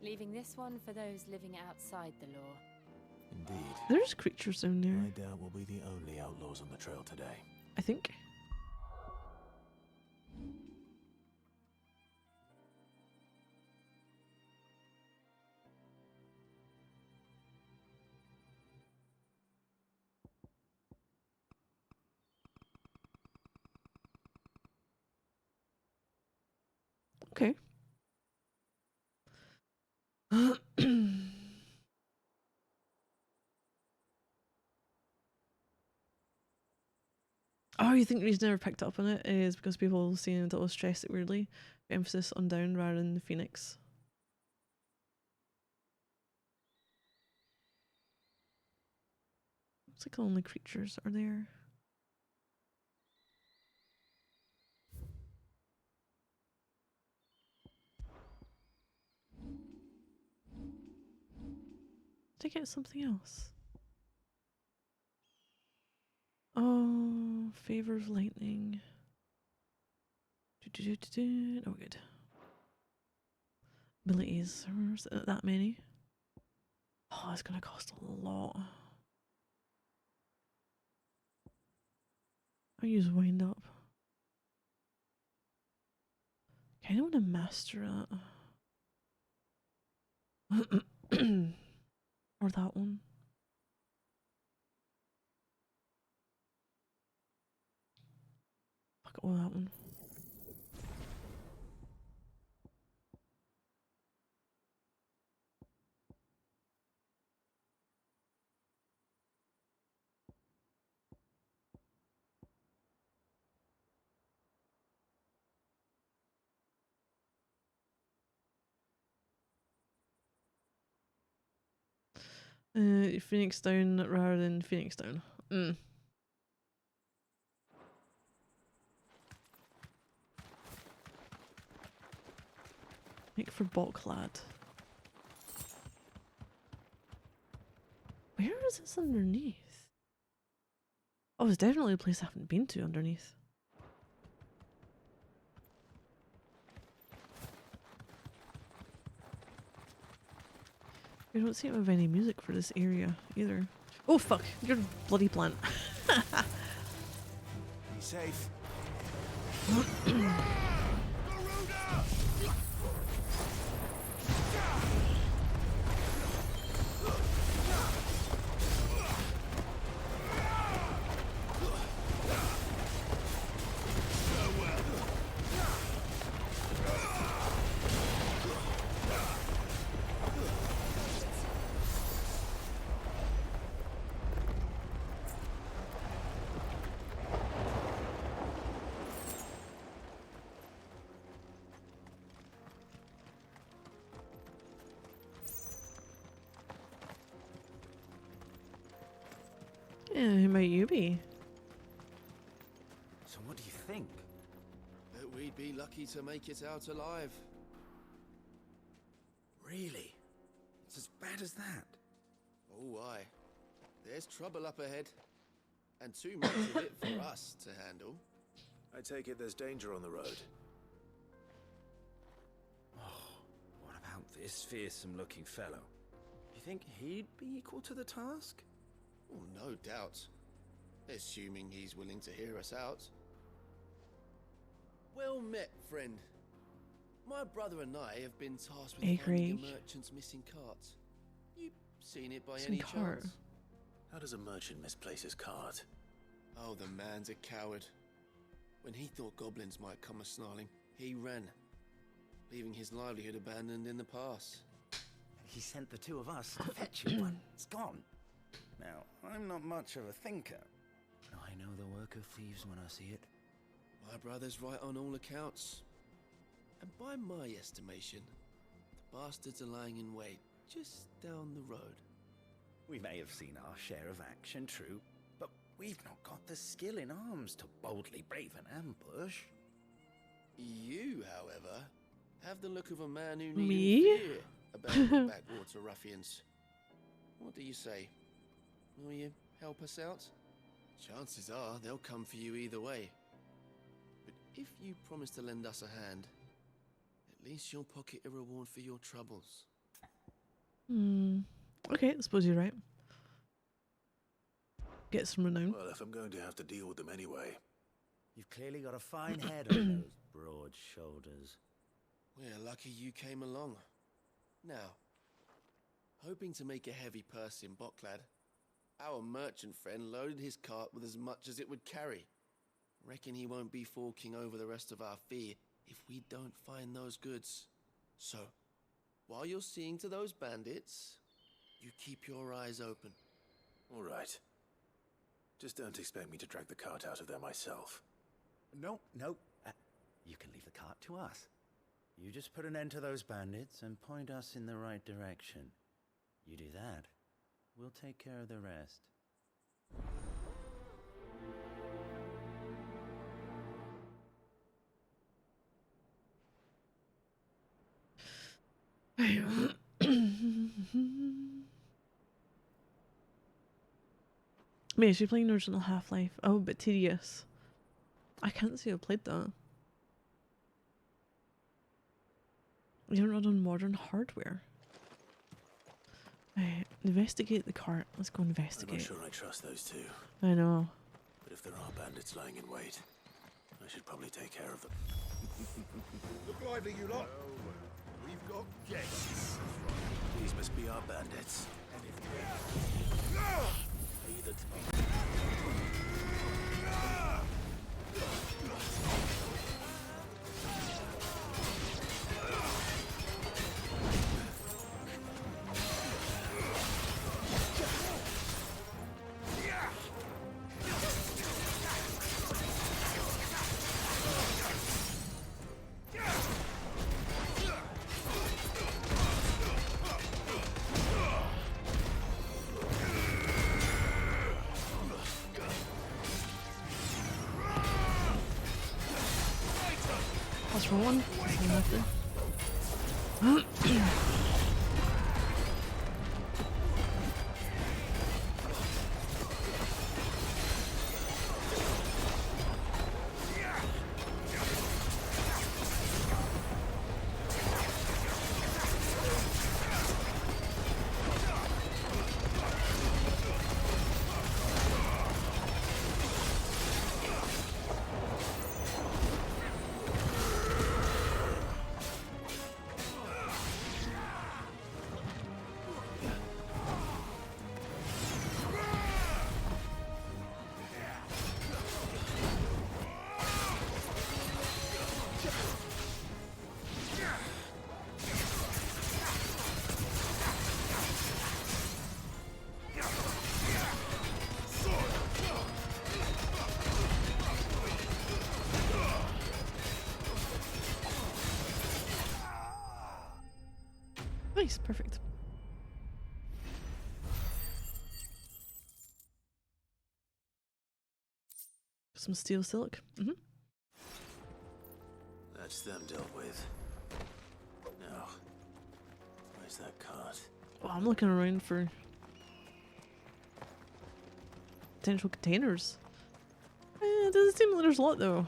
P: Leaving this one for those living outside the law.
B: Indeed.
A: There's creatures down there.
B: I doubt we'll be the only outlaws on the trail today.
A: I think. Okay. Oh, you think the reason I never picked up on it is because people seeing that was stressed it weirdly? Emphasis on down rather than the phoenix. Looks like only creatures are there. Did I get something else? Oh, favor of lightning. Oh, good. Abilities. Is it that many? Oh, it's gonna cost a lot. I'll use wind up. Kinda wanna master that. Or that one. Fuck it, or that one. Phoenix down rather than Phoenix down. Make for Boklad. Where is this underneath? Oh, it's definitely a place I haven't been to underneath. We don't seem to have any music for this area either. Oh fuck, you're a bloody plant.
B: Be safe.
A: Yeah, who might you be?
Q: So what do you think?
R: That we'd be lucky to make it out alive.
Q: Really? It's as bad as that?
R: Oh, aye. There's trouble up ahead. And too much of it for us to handle.
B: I take it there's danger on the road.
Q: Oh, what about this fearsome-looking fellow? You think he'd be equal to the task?
R: Oh, no doubt. Assuming he's willing to hear us out. Well met, friend. My brother and I have been tasked with finding a merchant's missing cart. You seen it by any chance?
B: How does a merchant misplace his cart?
R: Oh, the man's a coward. When he thought goblins might come a-snarling, he ran, leaving his livelihood abandoned in the pass.
Q: He sent the two of us to fetch him one. It's gone. Now, I'm not much of a thinker. I know the work of thieves when I see it.
R: My brother's right on all accounts. And by my estimation, the bastards are lying in wait just down the road.
Q: We may have seen our share of action, true, but we've not got the skill in arms to boldly brave an ambush.
R: You, however, have the look of a man who needs
A: Me?
R: fear abandoned backwater ruffians. What do you say? Will you help us out? Chances are they'll come for you either way. But if you promise to lend us a hand, at least you'll pocket a reward for your troubles.
A: Okay, I suppose you're right. Get some renown.
B: Well, if I'm going to have to deal with them anyway.
Q: You've clearly got a fine head on those broad shoulders.
R: We're lucky you came along. Now, hoping to make a heavy purse in Boklad, our merchant friend loaded his cart with as much as it would carry. Reckon he won't be forking over the rest of our fee if we don't find those goods. So, while you're seeing to those bandits, you keep your eyes open.
B: All right. Just don't expect me to drag the cart out of there myself.
Q: No. You can leave the cart to us. You just put an end to those bandits and point us in the right direction. You do that, we'll take care of the rest.
A: Mate, is she playing original Half-Life? Oh, but tedious. I can't say I played that. You haven't run on modern hardware. Investigate the cart. Let's go investigate.
B: I'm not sure I trust those two.
A: I know.
B: But if there are bandits lying in wait, I should probably take care of them.
C: Look lively, you lot. We've got guests.
B: These must be our bandits. And if either
A: That's one. Nice, perfect. Some steel silk.
B: That's them dealt with. Now, where's that cart?
A: Well, I'm looking around for potential containers. It doesn't seem like there's a lot though.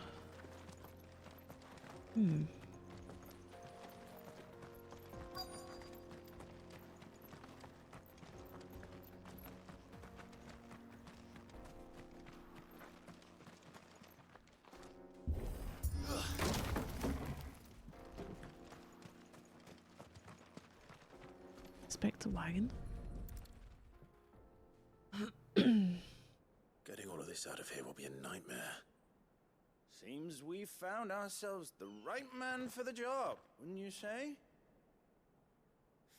A: Inspect the wagon.
B: Getting all of this out of here will be a nightmare.
Q: Seems we've found ourselves the right man for the job, wouldn't you say?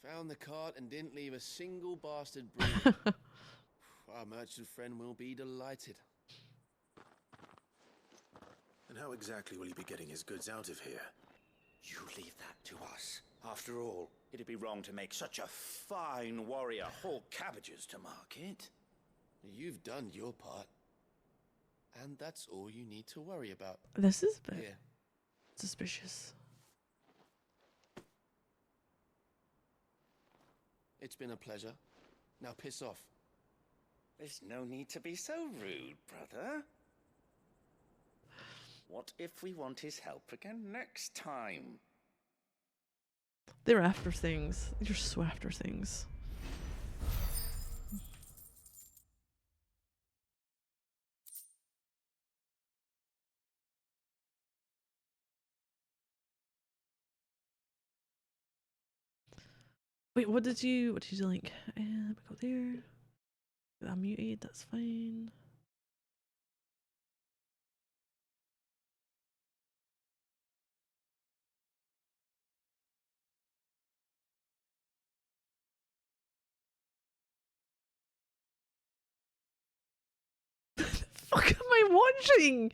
R: Found the cart and didn't leave a single bastard breathing. Our merchant friend will be delighted.
B: And how exactly will he be getting his goods out of here?
G: You leave that to us. After all, it'd be wrong to make such a fine warrior haul cabbages to market.
R: You've done your part. And that's all you need to worry about.
A: This is a bit
R: Here.
A: suspicious.
R: It's been a pleasure. Now piss off.
G: There's no need to be so rude, brother. What if we want his help again next time?
A: They're after things. You're so after things. Wait, what did you like? Let me go there. I'm muted, that's fine. The fuck am I watching?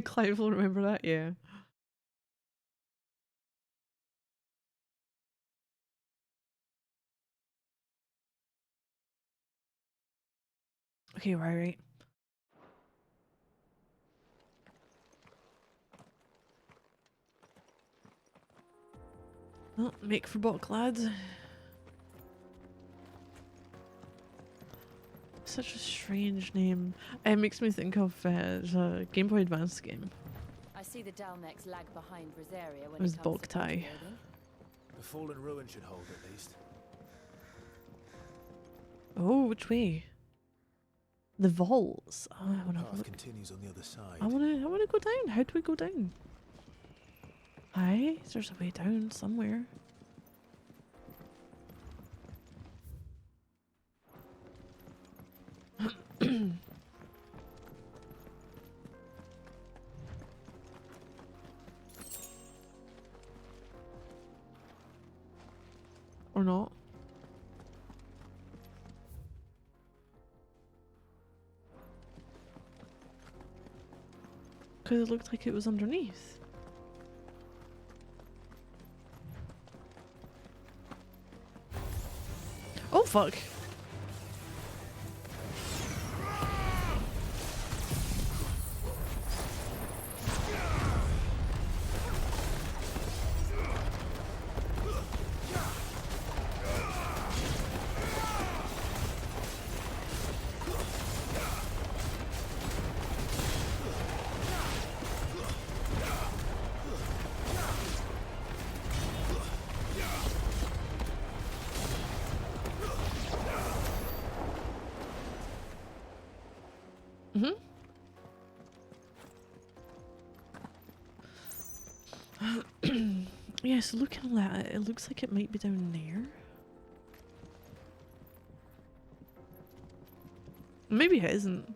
A: Clive will remember that, yeah. Okay, right. Oh, make for Bok, lads. Such a strange name. It makes me think of the Game Boy Advance game.
P: I see the Dalmex lag behind Rosaria when
A: It was
P: it comes to
A: Boktai.
P: building.
S: The fallen ruin should hold at least.
A: Oh, which way? The vaults. Oh, I wanna
B: Path
A: look.
B: continues on the other side.
A: I wanna go down. How do we go down? Aye, there's a way down somewhere. Or not. Because it looked like it was underneath. Oh fuck. Yeah, so looking at it, it looks like it might be down there. Maybe it isn't.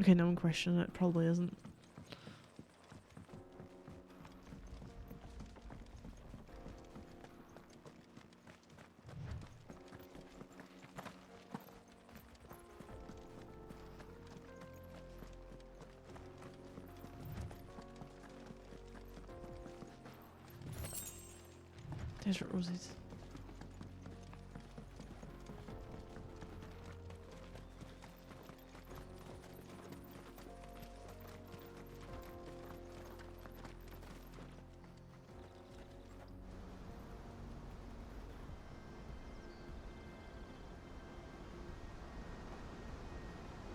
A: Okay, now I'm questioning it. Probably isn't. Desert roses.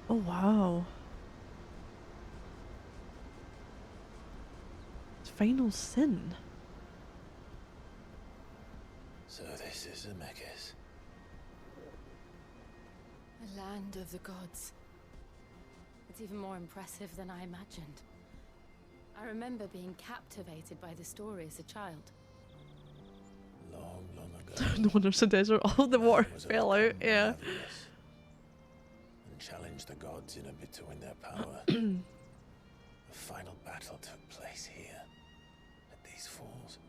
A: Oh wow. Final sin.
B: So this is Zemeckis.
P: The land of the gods. It's even more impressive than I imagined. I remember being captivated by the story as a child.
B: Long, long ago.
A: No wonder it's a desert. All the water fell out, yeah.
B: And challenged the gods in a bid to win their power. The final battle took place here, at these falls.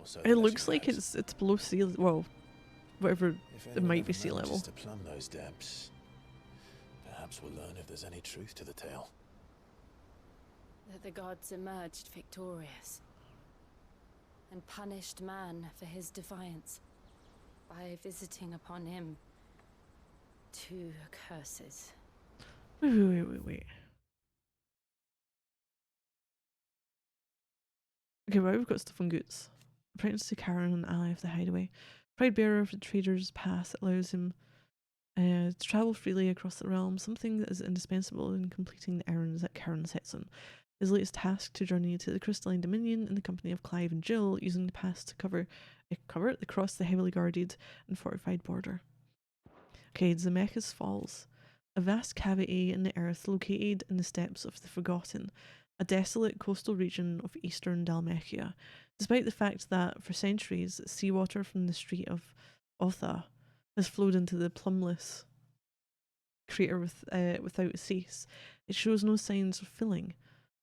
B: So
A: It looks like it's below sea level. Well, whatever it might be sea level.
B: To plumb those depths, perhaps we'll learn if there's any truth to the tale.
P: That the gods emerged victorious. and punished man for his defiance by visiting upon him 2 curses.
A: Wait. Okay, right, we've got stuff on Goots. Apprentice to Karen, an ally of the hideaway. Pride bearer of the trader's path that allows him to travel freely across the realm, something that is indispensable in completing the errands that Karen sets him. His latest task to journey to the Crystalline Dominion in the company of Clive and Jill, using the pass to across the heavily guarded and fortified border. Okay, Zemeckis Falls. A vast cavity in the earth located in the steppes of the Forgotten, a desolate coastal region of eastern Dalmatia. Despite the fact that, for centuries, seawater from the Strait of Otha has flowed into the plumbless crater without cease, it shows no signs of filling.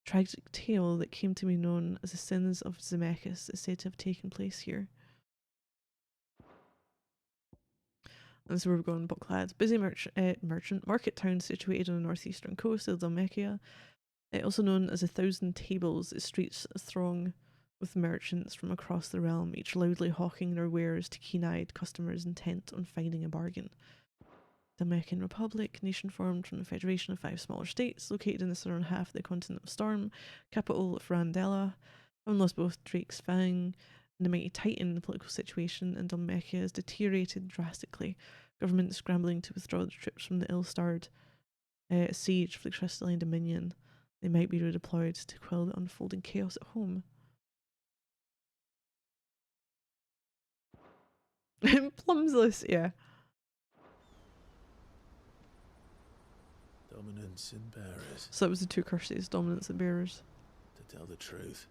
A: A tragic tale that came to be known as the sins of Zemeckis is said to have taken place here. That's where we're going, Bucklad. Busy merchant market town situated on the northeastern coast of Dalmatia, also known as 1,000 Tables, its streets throng with merchants from across the realm, each loudly hawking their wares to keen-eyed customers intent on finding a bargain. The Dalmatian Republic, nation formed from the federation of 5 smaller states, located in the southern half of the continent of Storm, capital of Randella, having lost both Drake's Fang and the mighty Titan. The political situation in Dalmatia has deteriorated drastically. Government scrambling to withdraw the troops from the ill-starred siege for the Crystalline Dominion. They might be redeployed to quell the unfolding chaos at home. Plumsless, yeah.
B: Dominance and bearers.
A: So that was the 2 curses, dominance and bearers.
B: To tell the truth,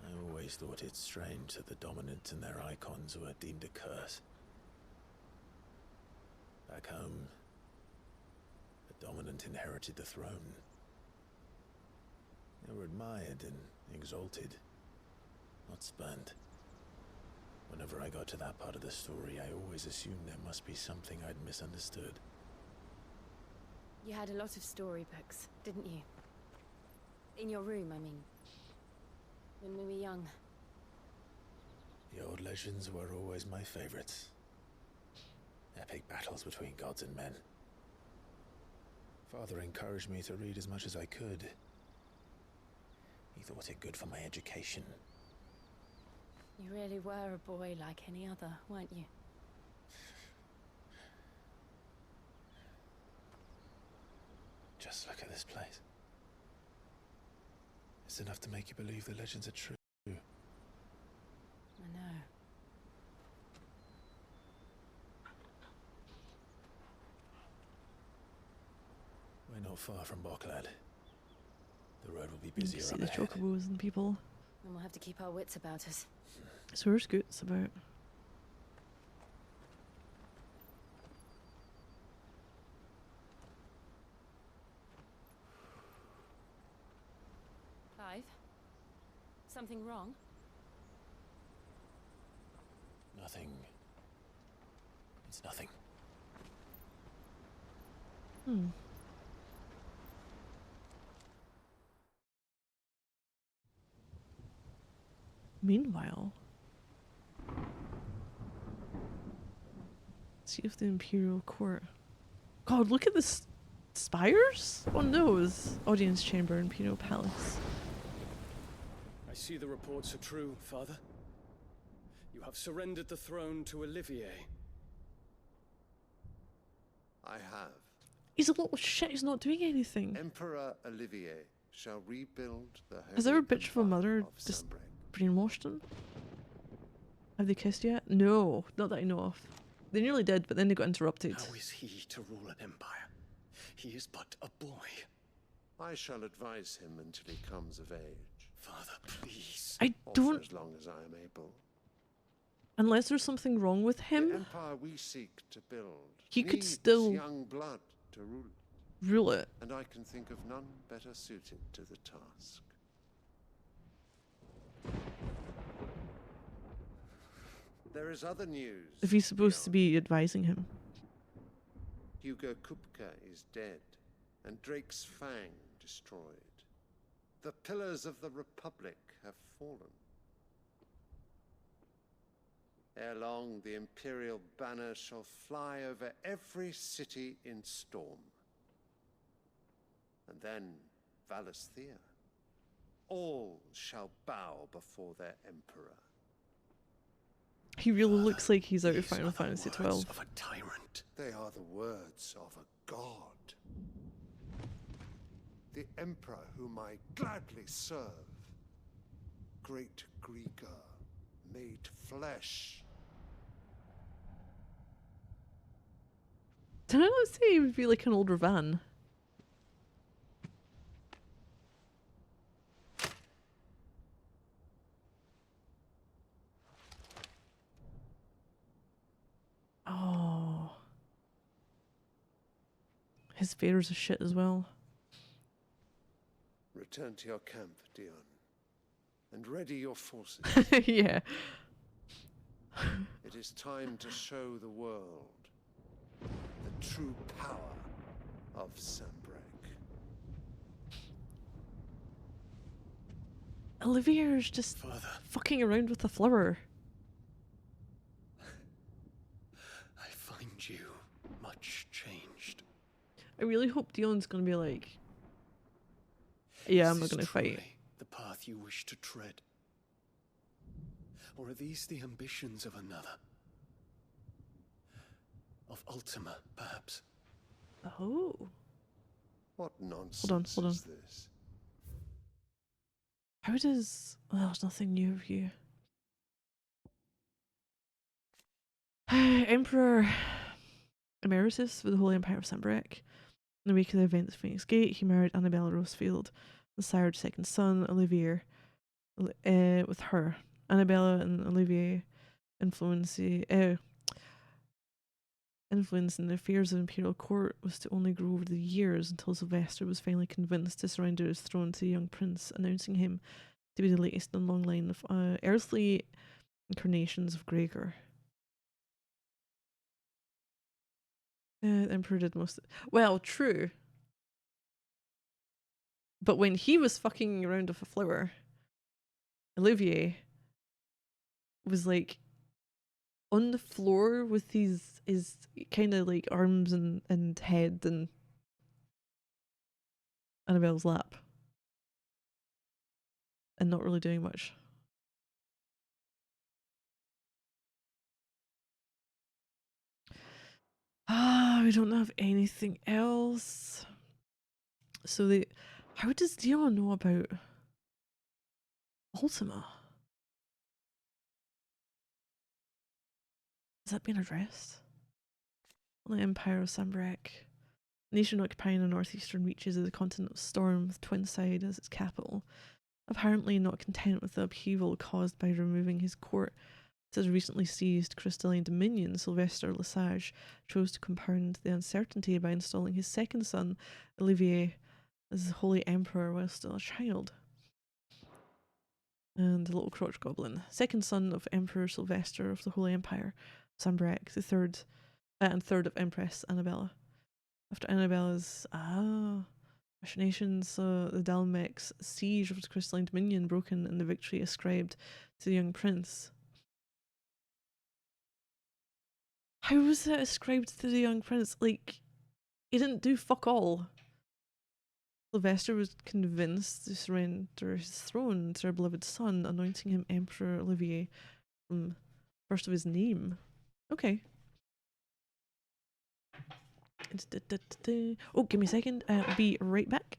B: I always thought it strange that the dominant and their icons were deemed a curse. Back home, the dominant inherited the throne. They were admired and exalted, not spurned. Whenever I got to that part of the story, I always assumed there must be something I'd misunderstood.
P: You had a lot of storybooks, didn't you? In your room, I mean. When we were young.
B: The old legends were always my favorites. Epic battles between gods and men. Father encouraged me to read as much as I could. He thought it good for my education.
P: You really were a boy like any other, weren't you?
B: Just look at this place. It's enough to make you believe the legends are true.
P: I know.
B: We're not far from Bucklad. The road will be
A: You
B: busier
A: can see
B: up
A: the
B: ahead.
A: chocobos and people.
P: And we'll have to keep our wits about us.
A: So where's Goots about?
P: Clive? Something wrong?
B: Nothing. It's nothing.
A: Meanwhile, see if the Imperial Court. God, look at this spires on those. Audience chamber, Imperial Palace.
T: I see the reports are true, Father. You have surrendered the throne to Olivier.
U: I have.
A: He's a little shit. He's not doing anything.
U: Emperor Olivier shall rebuild the
A: Has
U: holy
A: our bitch of a mother just brainwashed him? Have they kissed yet? No, not that I know of. They nearly did, but then they got interrupted.
T: How is he to rule an empire? He is but a boy.
U: I shall advise him until he comes of age.
T: Father, please.
A: I
U: Or
A: don't.
U: for as long as I am able.
A: Unless there's something wrong with
U: The
A: him,
U: empire we seek to build
A: he could
U: needs
A: still
U: young blood to rule it.
A: rule it.
U: And I can think of none better suited to the task. There is other news.
A: If he's supposed to be advising him.
U: Hugo Kupka is dead, and Drake's Fang destroyed. The pillars of the Republic have fallen. Ere long, the Imperial banner shall fly over every city in Storm. And then Valisthea. All shall bow before their emperor.
A: He really looks like he's out of Final Fantasy XII.
U: Of a tyrant. They are the words of a god. The emperor whom I gladly serve. Great Greeker, made flesh.
A: Did I not say he would be like an older Van? Oh. His bear's a shit as well.
U: Return to your camp, Dion, and ready your forces.
A: Yeah.
U: It is time to show the world the true power of Sanbreque.
A: Olivier's just fucking around with the flower.
T: I find you much changed.
A: I really hope Dion's gonna be like, yeah, I'm not gonna fight.
T: The path you wish to tread? Or are these the ambitions of another? Of Ultima, perhaps?
A: Oh.
U: What nonsense
A: Hold on.
U: is this?
A: How does... Oh, there's nothing new of you. Emperor Emeritus for the Holy Empire of Sanbreque. In the week of the events of Phoenix Gate, he married Annabella Rosefield and sired a second son, Olivier, with her. Annabella and Olivier influencing the affairs of imperial court was to only grow over the years until Sylvester was finally convinced to surrender his throne to the young prince, announcing him to be the latest in a long line of earthly incarnations of Gregor. The Emperor did most of well, true. But when he was fucking around with a flower, Olivier was like on the floor with his kind of like arms and head and Annabella's lap. And not really doing much. We don't have anything else. So how does Dion know about Ultima? Has that been addressed? On the Empire of Sanbreque. Nation occupying the northeastern reaches of the continent of Storm, with Twinside as its capital. Apparently not content with the upheaval caused by removing his court to his recently seized Crystalline dominion, Sylvester Lesage chose to compound the uncertainty by installing his second son, Olivier, as the Holy Emperor while still a child. And the little crotch goblin, second son of Emperor Sylvester of the Holy Empire, Sanbreque, the third of Empress Annabella. After Annabella's machinations, the Dalmec's siege of the Crystalline Dominion broken and the victory ascribed to the young prince. How was that ascribed to the young prince? Like, he didn't do fuck all. Sylvester was convinced to surrender his throne to her beloved son, anointing him Emperor Olivier from first of his name. Okay. Oh, give me a second. I'll be right back.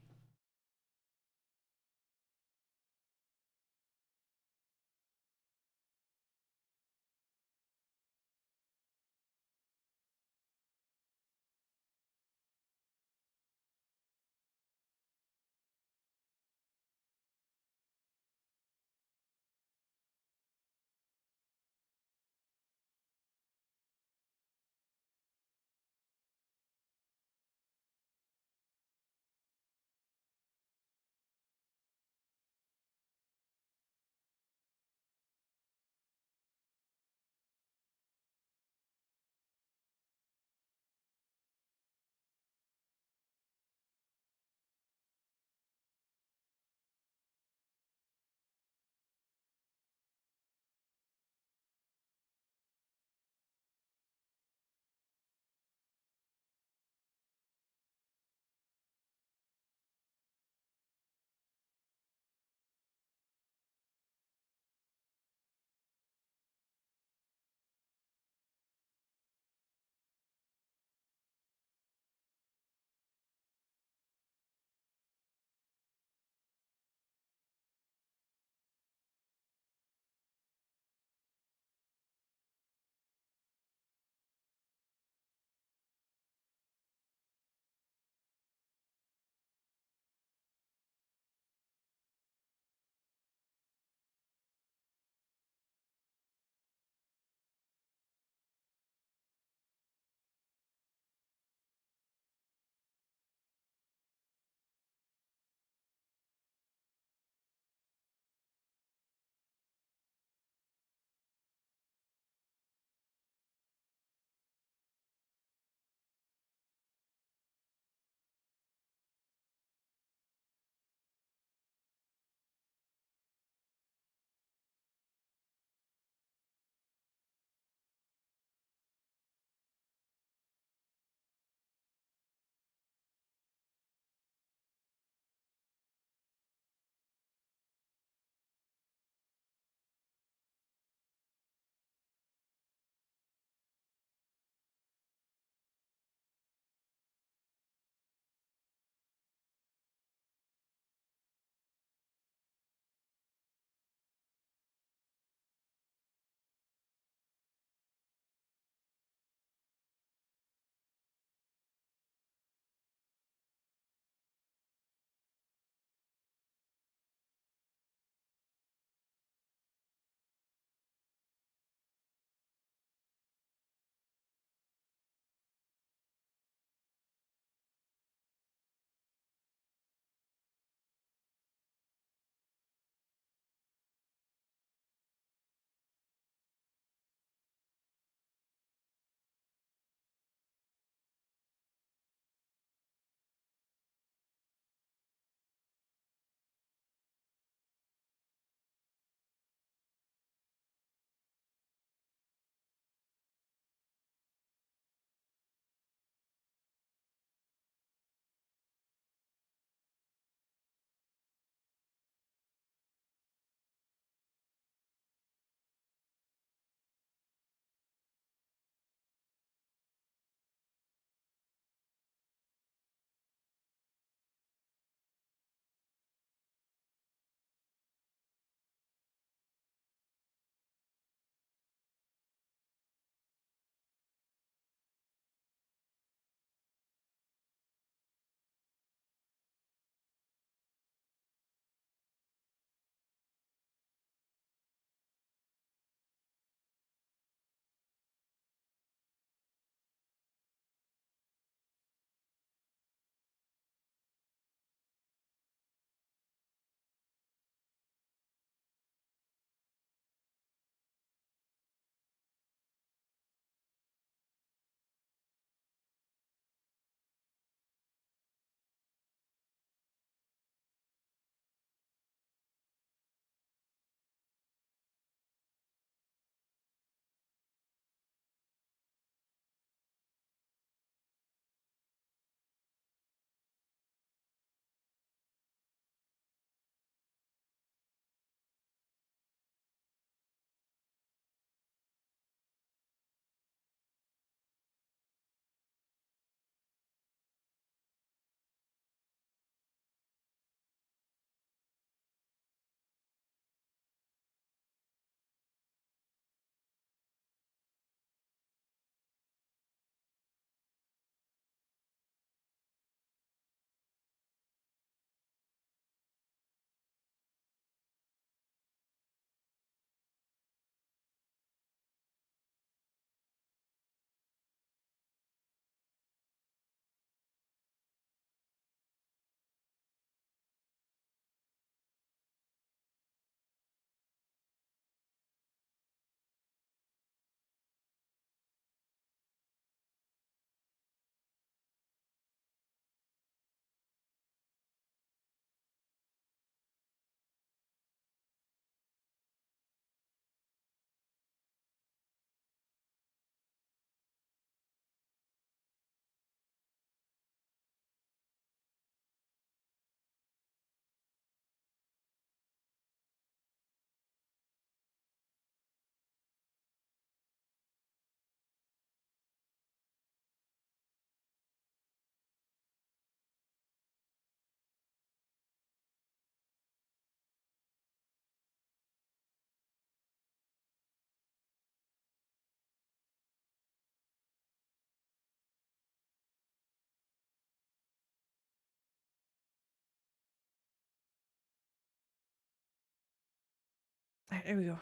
A: Right, there we go.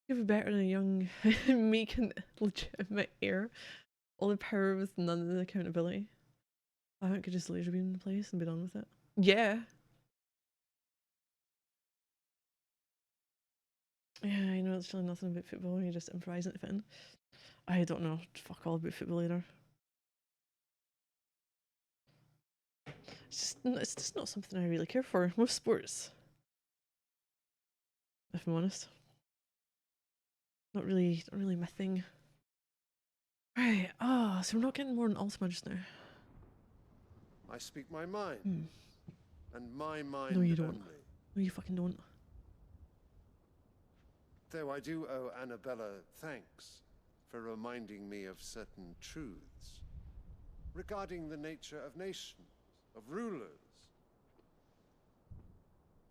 A: Give better than a young, meek and legitimate heir. All the power with none of the accountability. I think I could just laser beam the place and be done with it. Yeah. Yeah, I know it's really nothing about football, you're just improvising at the fin. I don't know fuck all about football either. It's just not something I really care for. Most sports, if I'm honest. Not really my thing. Right, so we're not getting more than Ultima just now.
U: I speak my mind. And my mind
A: No, you don't.
U: only.
A: No, you fucking don't.
U: Though I do owe Annabella thanks for reminding me of certain truths regarding the nature of nations, of rulers,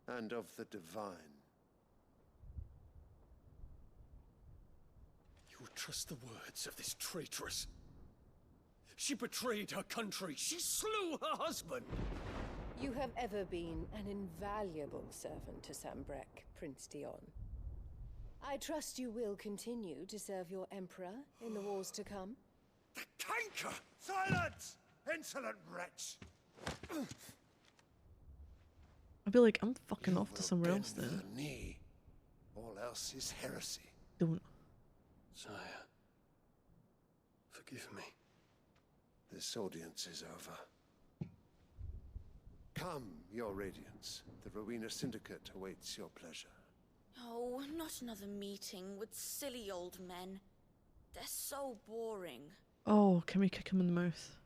U: and of the divine.
T: You would trust the words of this traitress? She betrayed her country. She slew her husband.
J: You have ever been an invaluable servant to Sambrek, Prince Dion. I trust you will continue to serve your emperor in the wars to come.
U: The canker! Silence! Insolent wretch!
A: I'd be like, I'm fucking off to somewhere else then.
U: The knee. All else is heresy.
A: Don't.
U: Sire, forgive me. This audience is over. Come, your radiance. The Rowena Syndicate awaits your pleasure.
H: Oh, not another meeting with silly old men. They're so boring.
A: Oh, can we kick him in the mouth?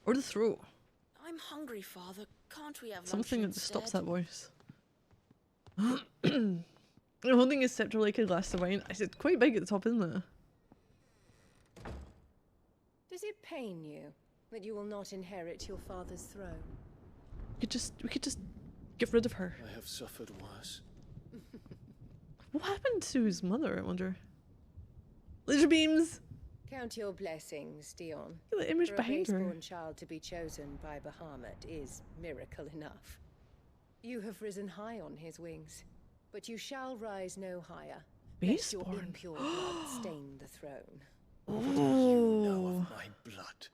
A: Or the throat?
H: I'm hungry, Father. Can't we have
A: Something
H: lunch
A: that stops
H: instead?
A: that voice. I'm holding a scepter like a glass of wine. It's quite big at the top, isn't it?
J: Does it pain you that you will not inherit your father's throne?
A: We could just get rid of her.
T: I have suffered worse.
A: What happened to his mother, I wonder? Laser beams!
J: Count your blessings, Dion.
A: Look at the image
J: For
A: behind
J: a
A: her.
J: base-born child to be chosen by Bahamut is miracle enough. You have risen high on his wings, but you shall rise no higher. Lest your
A: Base-born?
J: impure blood stain the throne.
T: What do you know of my blood?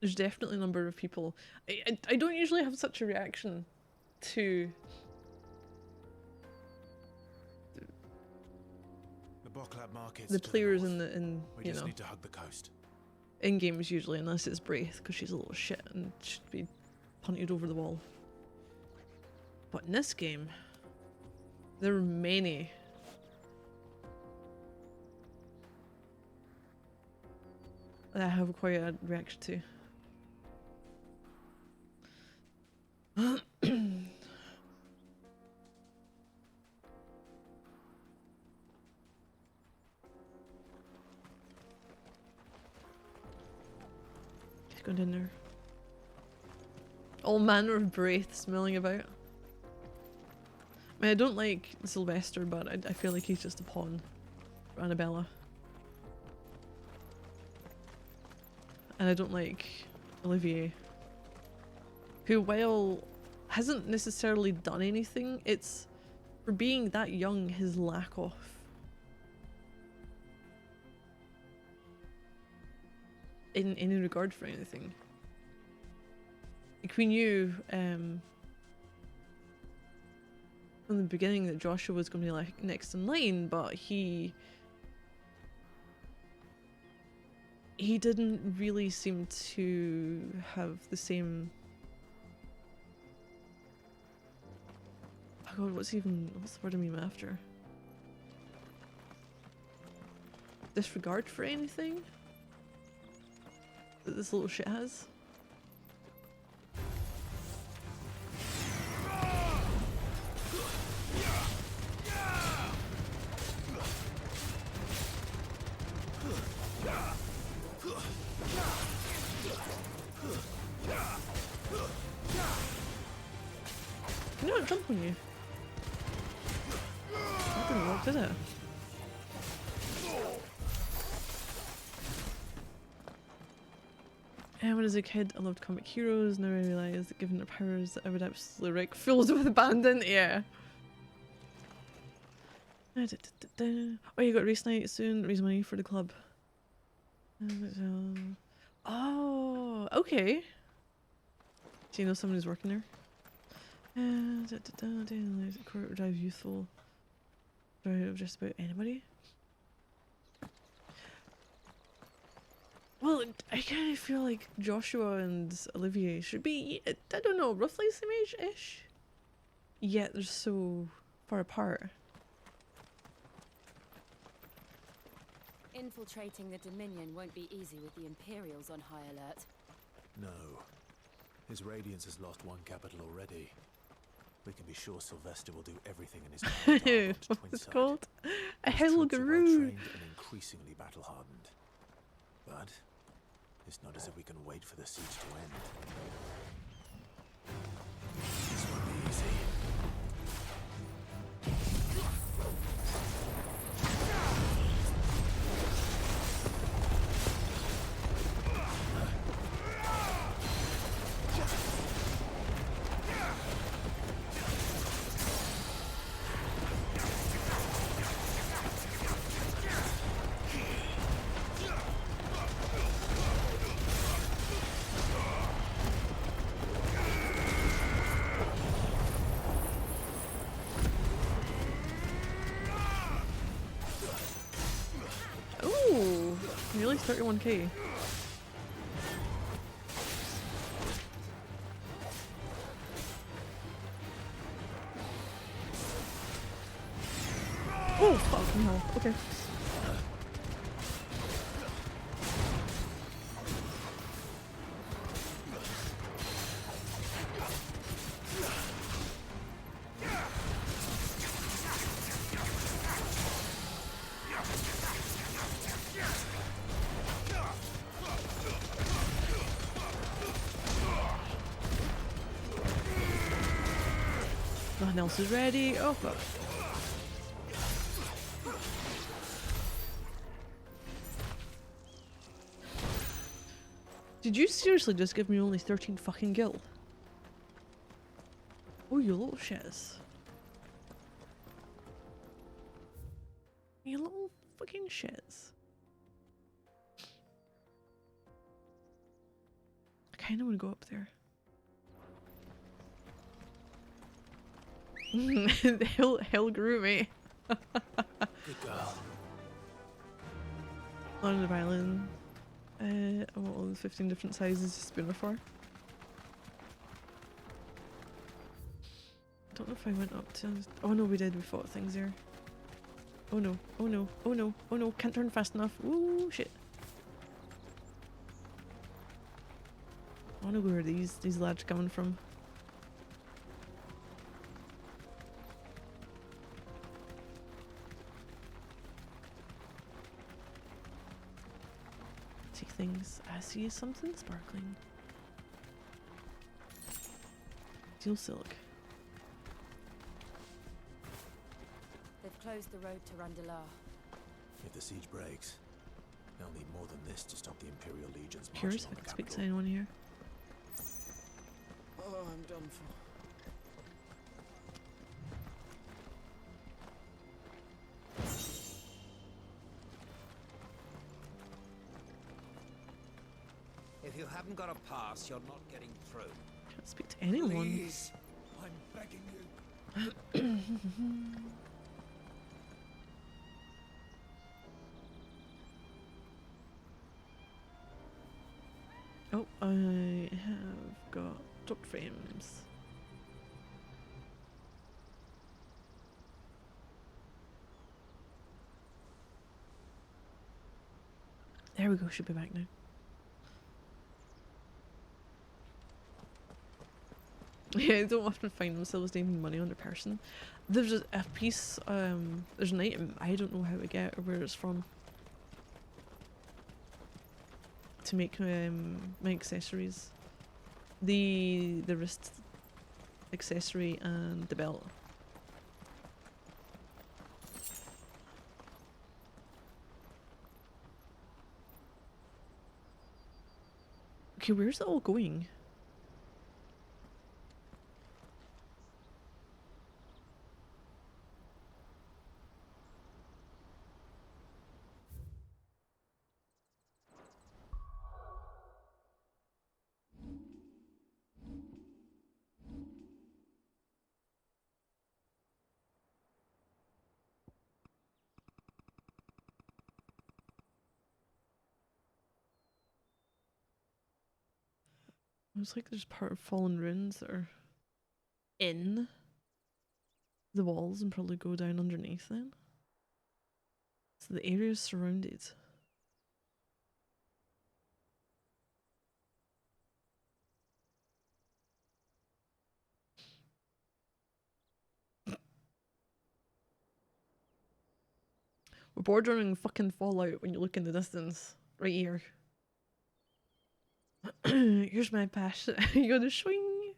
A: There's definitely a number of people. I don't usually have such a reaction to
S: The Boklab market's
A: the
S: to
A: players
S: north.
A: in the
S: We
A: you
S: just
A: know,
S: need to hug the coast.
A: in games usually, unless it's Braith because she's a little shit and should be punted over the wall. But in this game, there are many. That I have quite a reaction to. He's going in there. All manner of breath smelling about. I mean, I don't like Sylvester, but I feel like he's just a pawn for Annabella. And I don't like Olivier, who, while hasn't necessarily done anything, it's for being that young, his lack of in any regard for anything. Like, we knew from the beginning that Joshua was going to be like next in line, but he didn't really seem to have the same. Oh god, what's the word I mean after? Disregard for anything that this little shit has. Can you not jump on you? That didn't work. Did it? When I was a kid, I loved comic heroes. Now I realise that given their powers, I would absolutely wreck fools with abandon. Yeah. Oh, you got race night soon. Raise money for the club. Oh, okay. Do you know someone who's working there? Drive youthful. Drive just about anybody. Well, I kind of feel like Joshua and Olivier should be, I don't know, roughly same age-ish? Yet they're so far apart.
P: Infiltrating the Dominion won't be easy with the Imperials on high alert.
B: No. His Radiance has lost one capital already. We can be sure Sylvester will do everything in his power to hold
A: What's it called? A Helgaroo!
B: Trained and increasingly battle-hardened. But it's not as if we can wait for the siege to end. This won't be easy.
A: Ooh, nearly 31k. Oh, fuck, no. Okay. Nothing else is ready. Oh, fuck. Did you seriously just give me only 13 fucking gil? Oh, you little shiz. You little fucking shiz. I kinda wanna go up there. Hell grew me.
B: Good girl.
A: On the violin. I want all the 15 different sizes to spoon before. Don't know if I went up to. Oh no, we did. We fought things there. Oh no! Oh no! Oh no! Oh no! Can't turn fast enough. Ooh, shit! I wanna go where these lads are coming from. See things. I see something sparkling. Steel silk.
P: They've closed the road to Randalar.
B: If the siege breaks, they'll need more than this to stop the Imperial Legion's march
A: Curious
B: on
A: if I
B: the
A: can speak to
B: capital.
A: anyone here.
R: Oh, I'm done for.
F: If you haven't got a pass, you're not getting through.
A: Can't speak to anyone.
F: Please, I'm begging you.
A: Oh, I have got top frames. There we go, should be back now. Yeah, they don't often find themselves naming money on their person. There's a piece, there's an item I don't know how to get or where it's from. To make my accessories. The wrist accessory and the belt. Okay, where's it all going? Looks like there's part of fallen ruins that are in the walls and probably go down underneath then. So the area is surrounded. We're bordering fucking Fallout when you look in the distance. Right here. Here's my pass. You gotta swing.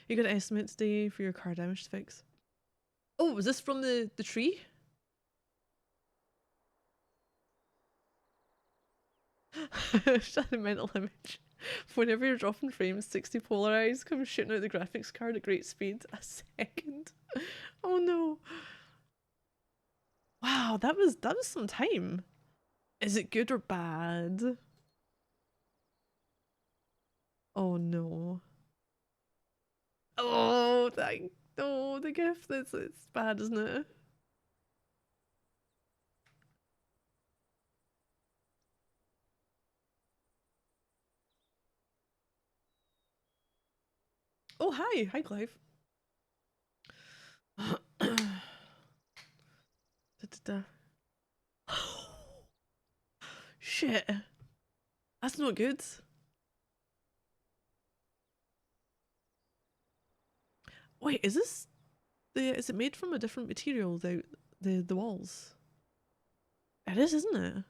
A: You got an estimate today for your car damage to fix. Oh, was this from the tree? Just a mental image. Whenever you're dropping frames, 60 polarized comes shooting out the graphics card at great speed. A second. Oh no. Wow, that was some time. Is it good or bad? Oh no. Oh, the gift. It's bad, isn't it? Oh, hi. Hi, Clive. Shit. That's not good. Wait, is it made from a different material, the walls? It is, isn't it?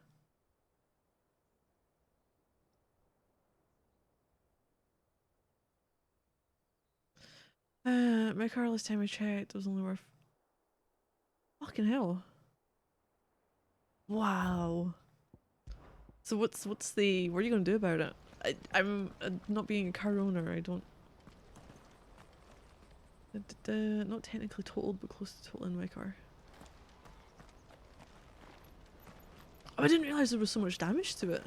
A: My car last time I checked was only worth fucking hell. Wow. So what are you gonna do about it? I'm not being a car owner, I don't not technically totaled, but close to totaling my car. Oh, I didn't realise there was so much damage to it.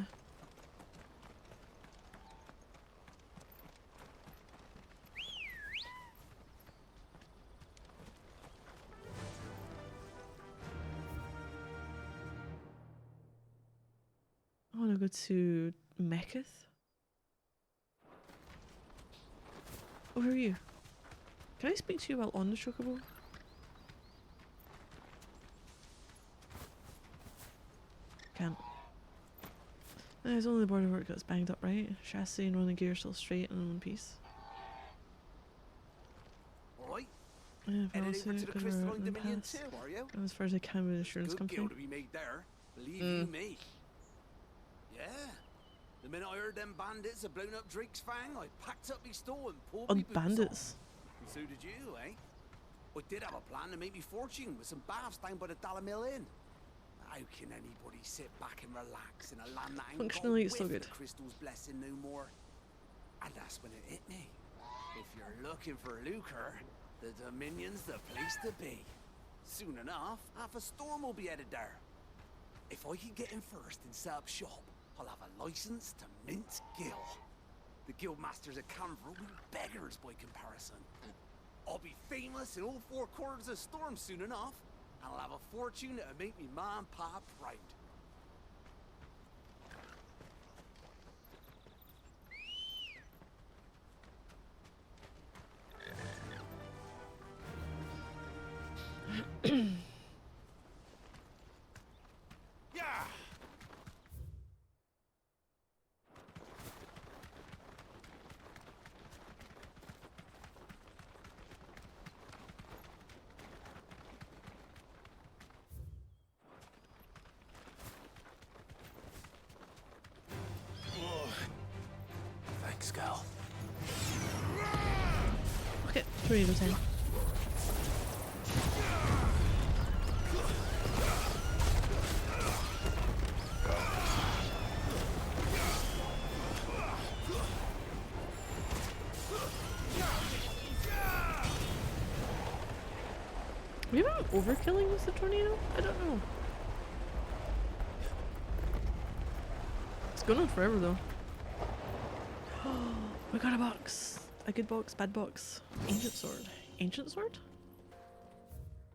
A: I want to go to Mekith. Oh, who are you? Can I speak to you while on the chocobo? Can't. It's only the border work that's banged up, right? Chassis and running gear still straight and in one piece.
F: Alright.
A: Yeah,
F: Headed over to the Crystalline Dominion too, are you?
A: As far as I can with insurance
F: Good
A: company.
F: deal to be made there, believe you me. Yeah. The minute I heard them bandits had blown up Drake's Fang, I packed up my store and pulled me boots
A: bandits.
F: on. And so did you, eh? I did have a plan to make me fortune with some baths down by the Dollar Mill Inn. How can anybody sit back and relax in a land that ain't
A: Functionally,
F: got
A: it's still
F: whiff
A: good.
F: of Crystal's blessing no more? And that's when it hit me. If you're looking for lucre, the Dominion's the place to be. Soon enough, half a storm will be headed there. If I can get in first and set up shop, I'll have a license to mint Gil. The guildmasters at Canver will be beggars by comparison. I'll be famous in all four quarters of Storm soon enough, and I'll have a fortune that'll make me ma and pa proud. Yeah.
B: Thanks, Gal.
A: Okay, 3 out of 10. Maybe I'm overkilling with the tornado? I don't know. It's going on forever though. We got a box. A good box, bad box. Ancient sword. Ancient sword?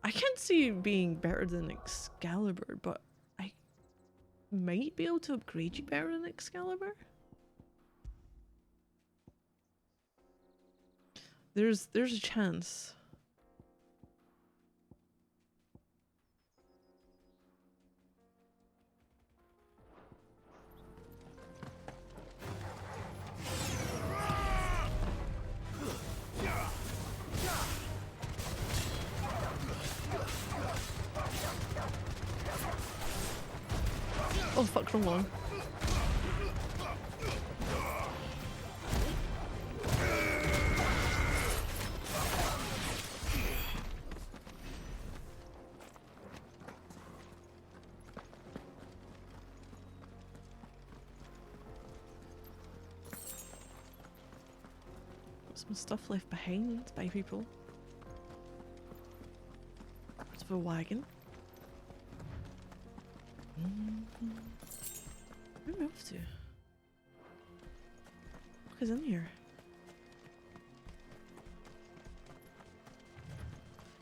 A: I can't see it being better than Excalibur, but I might be able to upgrade you better than Excalibur. There's a chance. Oh fuck, wrong one. Some stuff left behind by people. Bit of a wagon. Where am I off to? What is in here?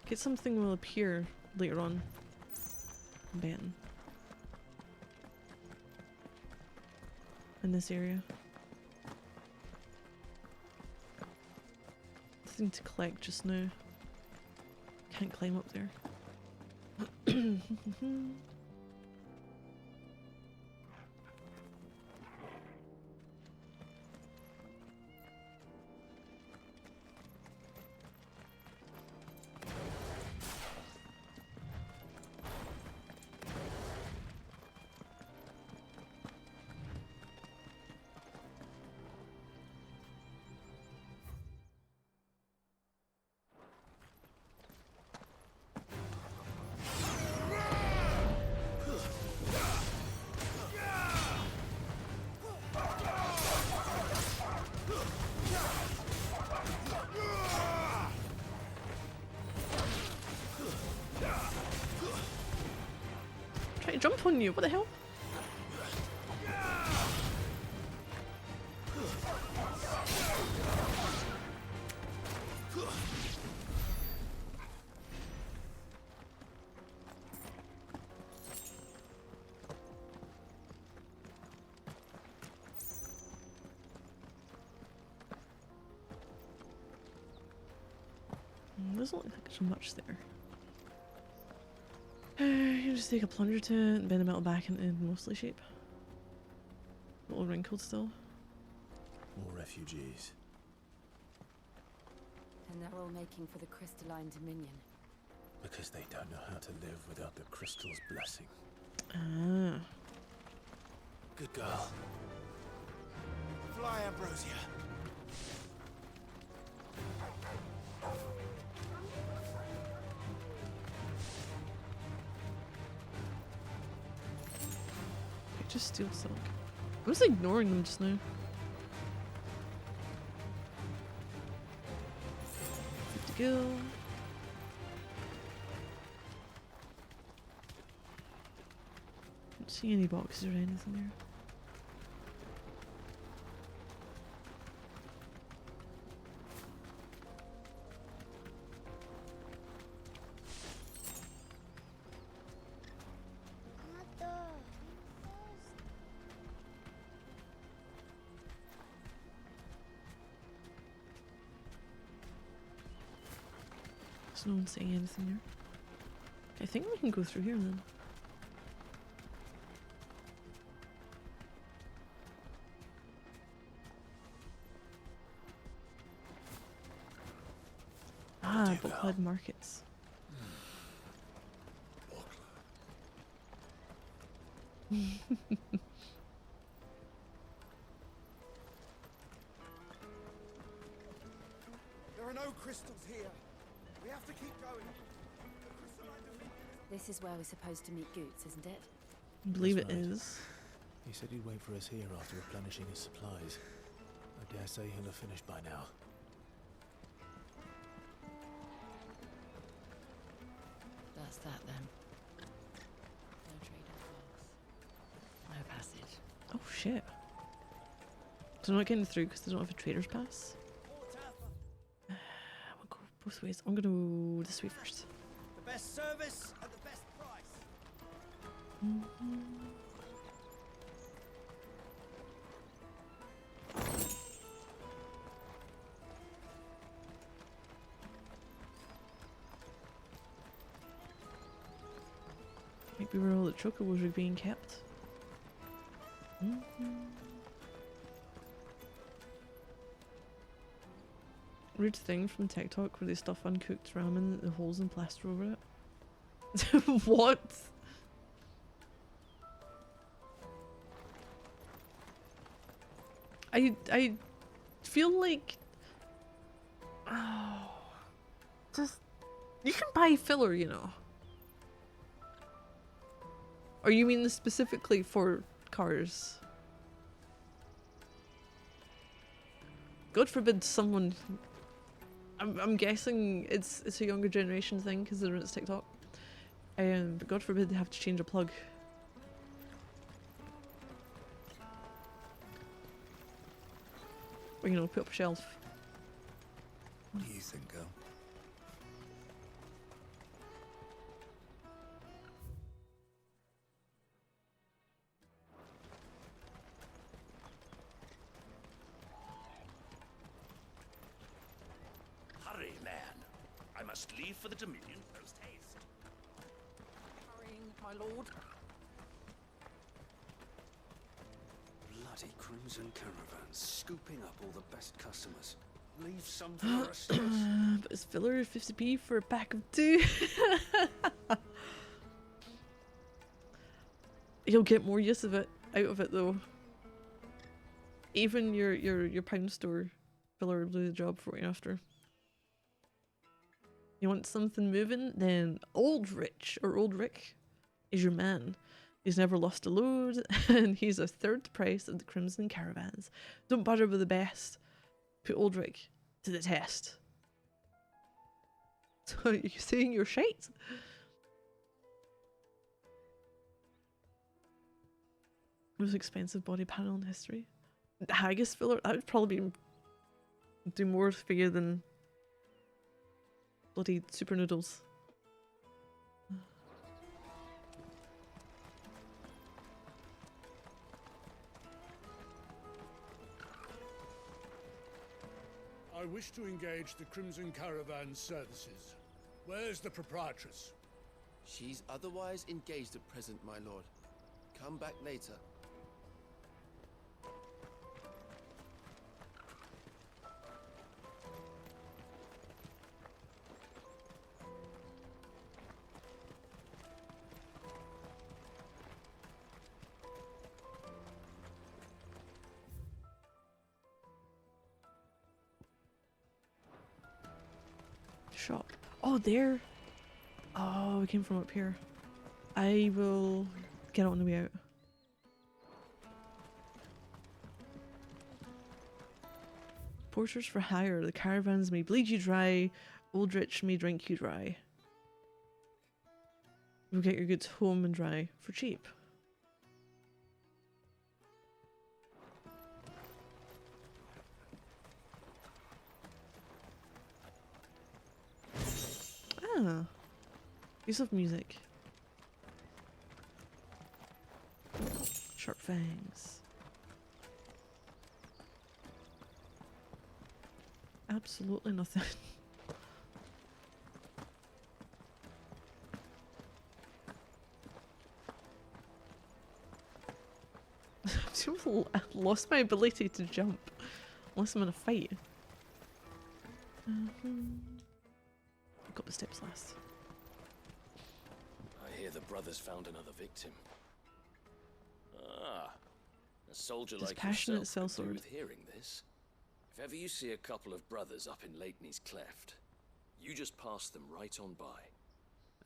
A: Get something will appear later on. I'm betting. In this area. Nothing to collect just now. Can't climb up there. Try to jump on you, what the hell? Doesn't look like there's much there. You just take a plunger to it and bend the metal back into mostly shape. A little wrinkled still.
B: More refugees.
P: And they're all making for the crystalline dominion.
B: Because they don't know how to live without the crystal's blessing.
A: Ah.
B: Good girl.
G: Fly, Ambrosia.
A: Just steal silk. I was ignoring them just now. Good to go. Don't see any boxes or anything there. There's no one saying anything there. I think we can go through here then. Ah, Booklet Markets.
G: There are no crystals here. We have to keep going.
P: This is where we're supposed to meet Goots, isn't it?
A: I believe
B: That's
A: it
B: right.
A: is.
B: He said he'd wait for us here after replenishing his supplies. I dare say he'll have finished by now.
P: What's that then? No trading pass. No passage.
A: Oh shit. So they're not getting through because they don't have a trader's pass. I'm gonna go both ways. I'm gonna go this way first.
L: The best service at the best price.
A: Might be where all the chocobos are being kept. Weird thing from TikTok where they stuff uncooked ramen, the holes in plaster over it. What? I feel like, oh, just, you can buy filler, you know. Or you mean specifically for cars? God forbid someone, I'm guessing it's a younger generation thing because it's TikTok. But God forbid they have to change a plug. Or, you know, put up a shelf.
G: What do you think, girl?
V: Hurry, man. I must leave for the Dominion post haste.
D: Hurrying, my lord.
T: Bloody Crimson Caravans, scooping up all the best customers. Leave some for the rest of us.
A: But it's filler 50p for a pack of 2. You'll get more use of it out of it though. Even your pound store filler will do the job for you after. You want something moving? Then Old Rich or Old Rick is your man. He's never lost a load and he's a third price of the Crimson Caravans. Don't bother with the best. Put Old Rick to the test. So you're saying you're shite? Most expensive body panel in history. The haggis filler, that would probably do more for you than bloody super noodles.
K: I wish to engage the Crimson Caravan services. Where's the proprietress?
R: She's otherwise engaged at present, my lord. Come back later.
A: Shop. Oh, there. Oh, we came from up here. I will get on the way out. Porters for hire. The caravans may bleed you dry. Old Rich may drink you dry. You'll get your goods home and dry for cheap. Ah, use of music. Sharp fangs. Absolutely nothing. I've lost my ability to jump unless I'm in a fight. Got the steps last.
V: I hear the brothers found another victim. Ah, a soldier like
A: Passionate
V: yourself could do
A: sellsword.
V: with hearing this. If ever you see a couple of brothers up in Lateney's Cleft, you just pass them right on by.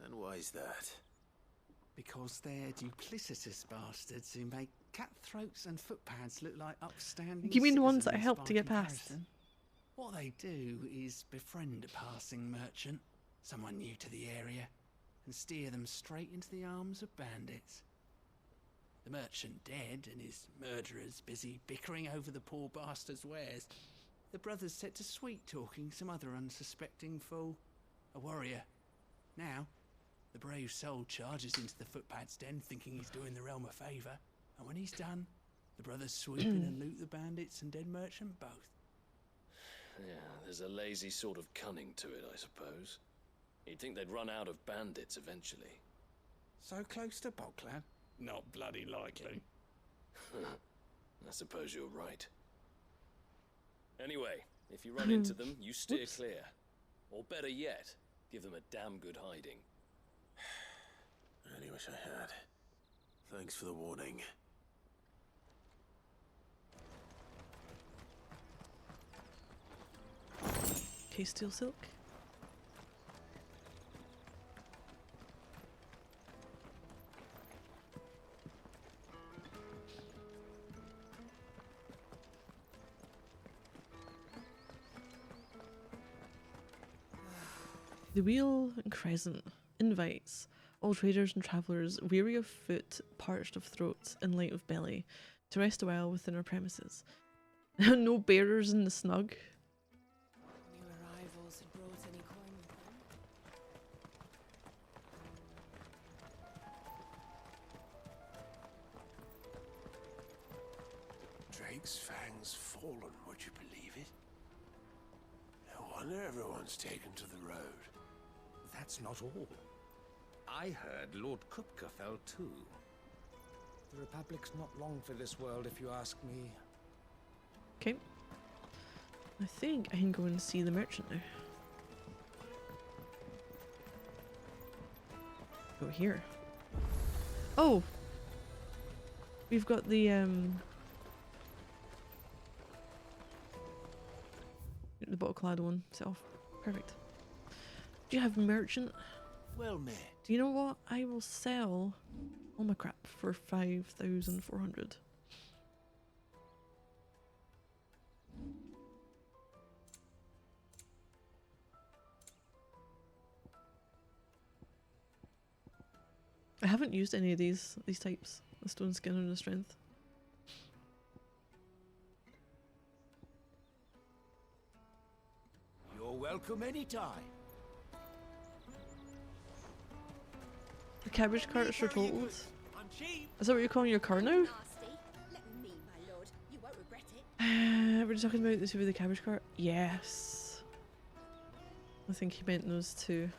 B: And why is that?
E: Because they're duplicitous bastards who make cutthroats and footpads look like upstanding.
A: You mean the ones that I
E: citizens
A: helped to
E: by
A: get past?
E: comparison. What they do is befriend a passing merchant, someone new to the area, and steer them straight into the arms of bandits. The merchant dead and his murderers busy bickering over the poor bastard's wares. The brothers set to sweet-talking some other unsuspecting fool, a warrior. Now, the brave soul charges into the footpad's den thinking he's doing the realm a favour, and when he's done, the brothers swoop in and loot the bandits and dead merchant both.
V: Yeah, there's a lazy sort of cunning to it, I suppose. You'd think they'd run out of bandits eventually.
E: So close to Boklad? Not bloody likely.
V: I suppose you're right. Anyway, if you run into them, you steer clear. Or better yet, give them a damn good hiding.
B: Really wish I had. Thanks for the warning.
A: Okay, steel silk. The Wheel and Crescent invites all traders and travellers weary of foot, parched of throat, and light of belly, to rest a while within our premises. No bearers in the snug.
P: New arrivals had brought any coin with them.
U: Drake's Fang's fallen, would you believe it? No wonder everyone's taken to the road.
G: That's not all. I heard Lord Kupka fell too. The Republic's not long for this world, if you ask me.
A: Okay. I think I can go and see the merchant now. Go here. Oh! We've got the bottle-clad one set off. Perfect. Do you have merchant?
G: Well met.
A: Do you know what? I will sell all my crap for 5,400. I haven't used any of these types. The stone skin and the strength.
G: You're welcome anytime.
A: The cabbage carts are totaled.
G: I'm cheap.
A: Is that what you're calling your car now?
H: Let me, my lord. You won't regret it.
A: We're talking about this with the cabbage cart? Yes. I think he meant those two.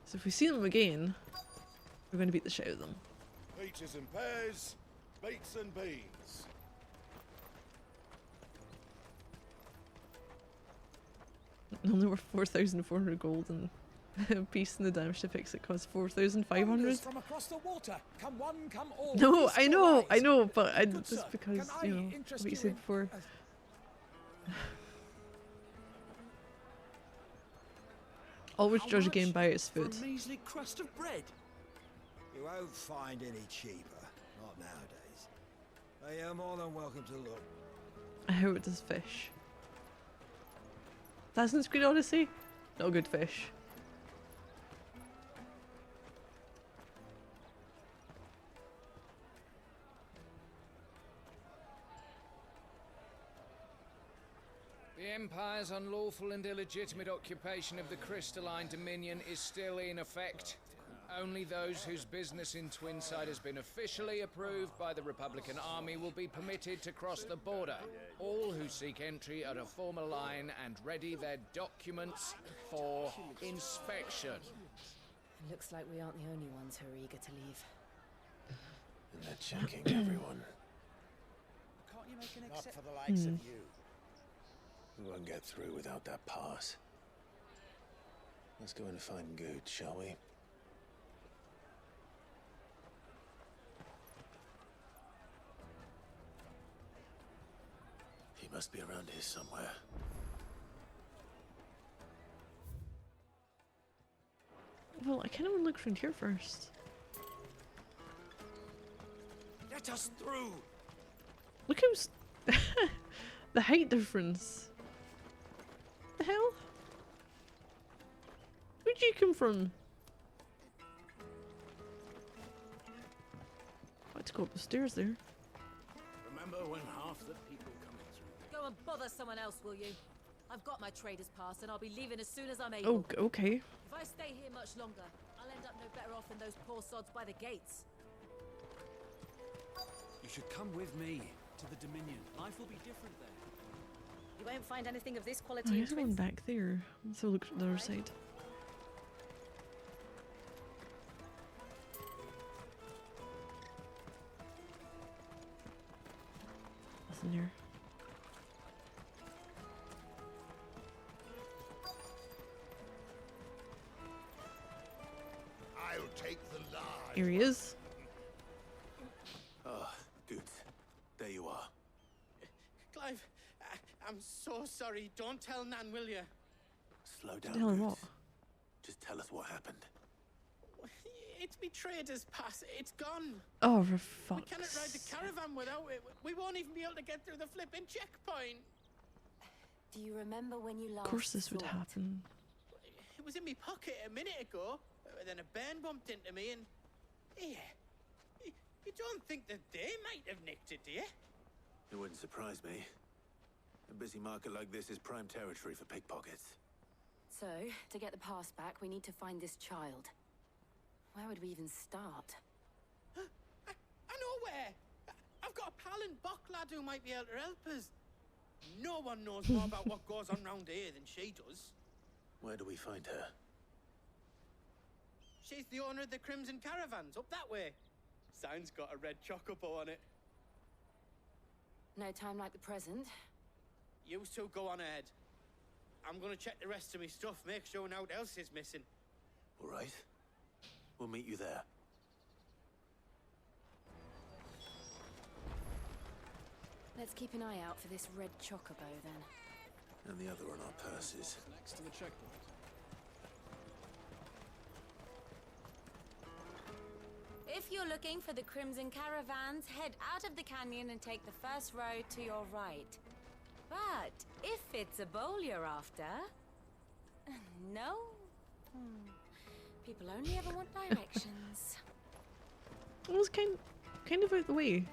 A: So if we see them again, we're going to beat the shit out of them.
C: Peaches and pears, beets and beans.
A: Only worth 4,400 gold, and a piece in the damage to fix it costs 4,500.
G: From across the water. Come one, come all.
A: No,
G: Feast
A: I
G: your
A: know,
G: eyes.
A: but
G: Good
A: just
G: sir,
A: because,
G: can
A: you
G: I
A: know,
G: interest
A: what you
G: you
A: said
G: in
A: before. Always
G: How
A: judge a game
G: much
A: by its
G: for
A: food.
G: a measly crust of bread?
L: You won't find any cheaper, not nowadays. But you're more than welcome to look.
A: I hope it does fish. Assassin's Creed Odyssey? Not a good fish.
I: The Empire's unlawful and illegitimate occupation of the crystalline dominion is still in effect. Only those whose business in Twinside has been officially approved by the Republican Army will be permitted to cross the border. All who seek entry are to form a line and ready their documents for inspection.
P: It looks like we aren't the only ones who are eager to leave.
B: And they're checking everyone.
L: Can't you make an exception? Not for the likes of you.
B: We won't get through without that pass. Let's go in and find Good, shall we? He must be around here somewhere.
A: Well, I kind of want to look around here first.
G: Let us through.
A: Look who's the height difference. The hell? Who Where'd you come from? I had to go up the stairs there.
V: Remember when half the people coming through?
M: Go and bother someone else, will you? I've got my trader's pass and I'll be leaving as soon as I'm able.
A: Oh, okay.
M: If I stay here much longer, I'll end up no better off than those poor sods by the gates.
T: You should come with me to the Dominion. Life will be different there.
M: You won't find anything of this
A: Oh,
M: quality in
A: there's one
M: Twins.
A: back there. Let's have a look at the other side. Nothing here.
C: I'll take the large.
A: Here he is.
B: Oh, good. There you are.
O: Clive, I'm so sorry. Don't tell Nan, will you?
B: Slow down,
A: Tell him
B: Goose.
A: what?
B: Just tell us what happened.
O: It's me trader's pass. It's gone.
A: Oh, for
O: We
A: fuck's
O: cannot ride the caravan without it. We won't even be able to get through the flipping checkpoint.
P: Do you remember when you last
A: Of course this would
P: saw it?
A: happen.
O: It was in my pocket a minute ago. Then a bairn bumped into me and... Yeah. You don't think that they might have nicked it, do you?
B: It wouldn't surprise me. A busy market like this is prime territory for pickpockets.
P: So, to get the pass back, we need to find this child. Where would we even start?
O: I know where. I've got a pal in Bocklad who might be able to help us. No one knows more about what goes on round here than she does.
B: Where do we find her?
O: She's the owner of the Crimson Caravans, up that way. Sign's got a red chocobo on it.
P: No time like the present.
O: You two go on ahead. I'm gonna check the rest of my stuff, make sure no else is missing.
B: All right. We'll meet you there.
P: Let's keep an eye out for this red chocobo then.
B: And the other on our purses.
T: Next to the checkpoint.
H: If you're looking for the Crimson Caravans, head out of the canyon and take the first road to your right. But if it's a bowl you're after... No? People only ever want directions.
A: It was kind of out the way.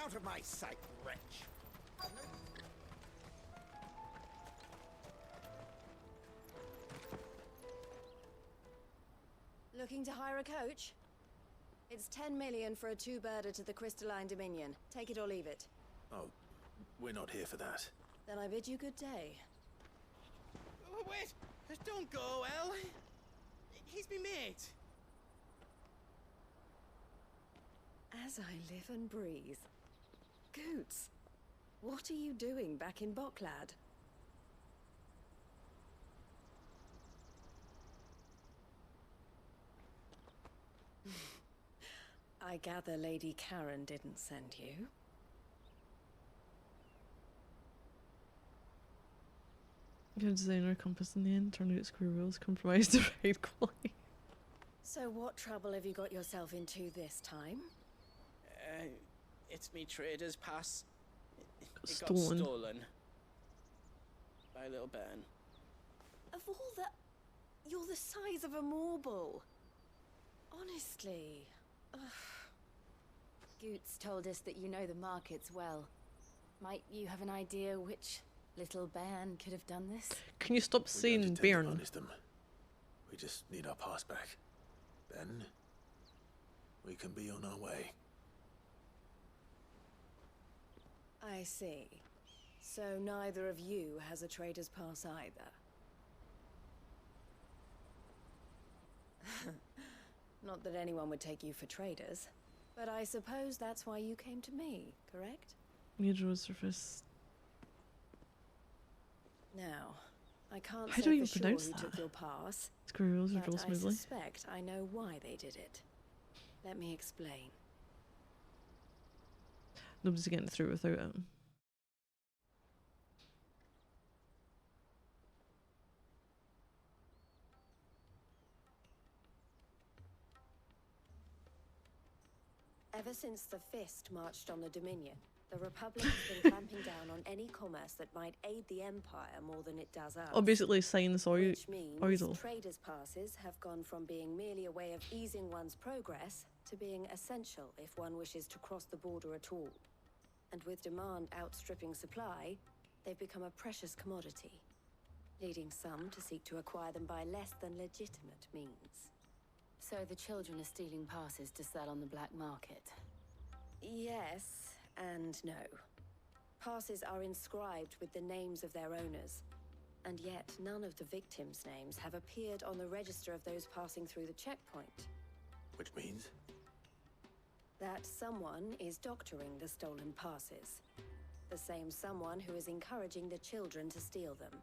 L: Out of my sight, wretch!
J: Looking to hire a coach? It's 10 million for a two-birder to the Crystalline Dominion. Take it or leave it.
B: Oh, we're not here for that.
J: Then I bid you good day.
O: Oh, wait! Don't go, El. He's me mate.
J: As I live and breathe. Goots, what are you doing back in Bocklad? I gather Lady Karen didn't send you.
A: Good designer compass in the end, turn out square wheels, compromise the ride quality.
J: So what trouble have you got yourself into this time?
O: It's me trader's pass. It
A: Stolen.
O: got stolen. By a little bairn.
J: Of all the... You're the size of a marble. Honestly. Ugh.
P: Goots told us that you know the markets well. Might you have an idea which little bairn could have done this?
A: Can you stop saying bairn?
B: We just need our pass back. Then we can be on our way.
J: I see. So neither of you has a trader's pass either. Not that anyone would take you for traders, but I suppose that's why you came to me, correct?
A: Major surface.
J: Now, I can't
A: How do
J: say
A: we even
J: for sure
A: pronounce
J: who
A: that?
J: took your pass,
A: Square wheels or
J: but
A: roll
J: I
A: smoothly.
J: suspect I know why they did it. Let me explain.
A: Nobody's getting through without it.
J: Ever since the Fist marched on the Dominion,
N: The Republic has been clamping down on any commerce that might aid the Empire more than it does us.
A: Oh, basically signs
N: Which means
A: oidel.
N: traders' passes have gone from being merely a way of easing one's progress to being essential if one wishes to cross the border at all. And with demand outstripping supply, they've become a precious commodity, leading some to seek to acquire them by less than legitimate means.
P: So the children are stealing passes to sell on the black market?
N: Yes and no. Passes are inscribed with the names of their owners, and yet none of the victims' names have appeared on the register of those passing through the checkpoint.
B: Which means?
N: That someone is doctoring the stolen passes. The same someone who is encouraging the children to steal them.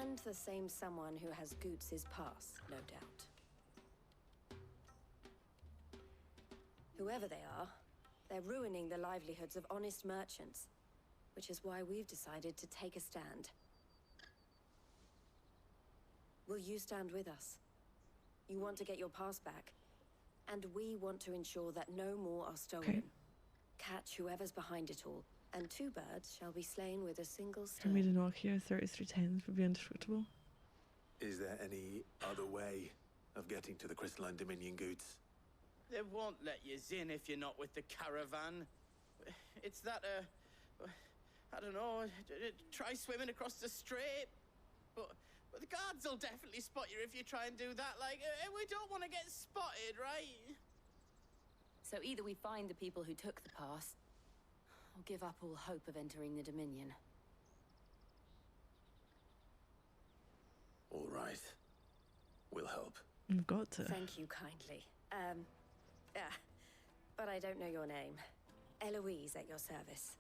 N: And the same someone who has Goots's pass, no doubt. Whoever they are, they're ruining the livelihoods of honest merchants, which is why we've decided to take a stand. Will you stand with us? You want to get your pass back, and we want to ensure that no more are stolen.
A: Okay.
N: Catch whoever's behind it all, and 2 birds shall be slain with a single stone.
A: For me to knock here 3310 would be indestructible.
B: Is there any other way of getting to the Crystalline Dominion goods?
O: They won't let you in if you're not with the caravan. It's that, I don't know, try swimming across the strait. But the guards will definitely spot you if you try and do that. Like, we don't want to get spotted, right?
P: So either we find the people who took the pass, or give up all hope of entering the Dominion.
B: All right. We'll help.
A: You've got to.
N: Thank you kindly. But I don't know your name. Eloise at your service.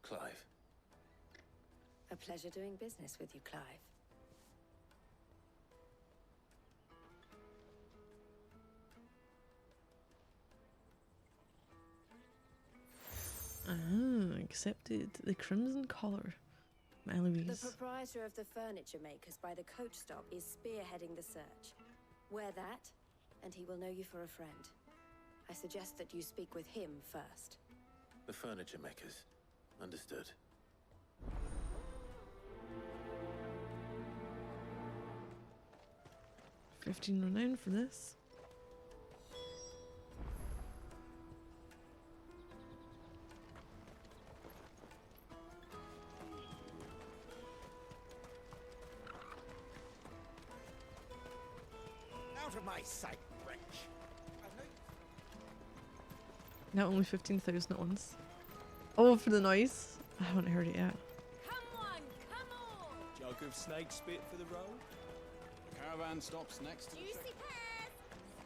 B: Clive.
N: A pleasure doing business with you, Clive.
A: Ah, accepted. The crimson collar. Eloise.
N: The proprietor of the furniture makers by the coach stop is spearheading the search. Wear that, and he will know you for a friend. I suggest that you speak with him first.
B: The furniture makers. Understood.
A: $15.09 for this.
L: Out of my sight, wretch.
A: Now only 15,000 at once. Oh, for the noise. I haven't heard it yet.
T: Jug of snake spit for the road. The caravan stops next to the
H: Juicy pears!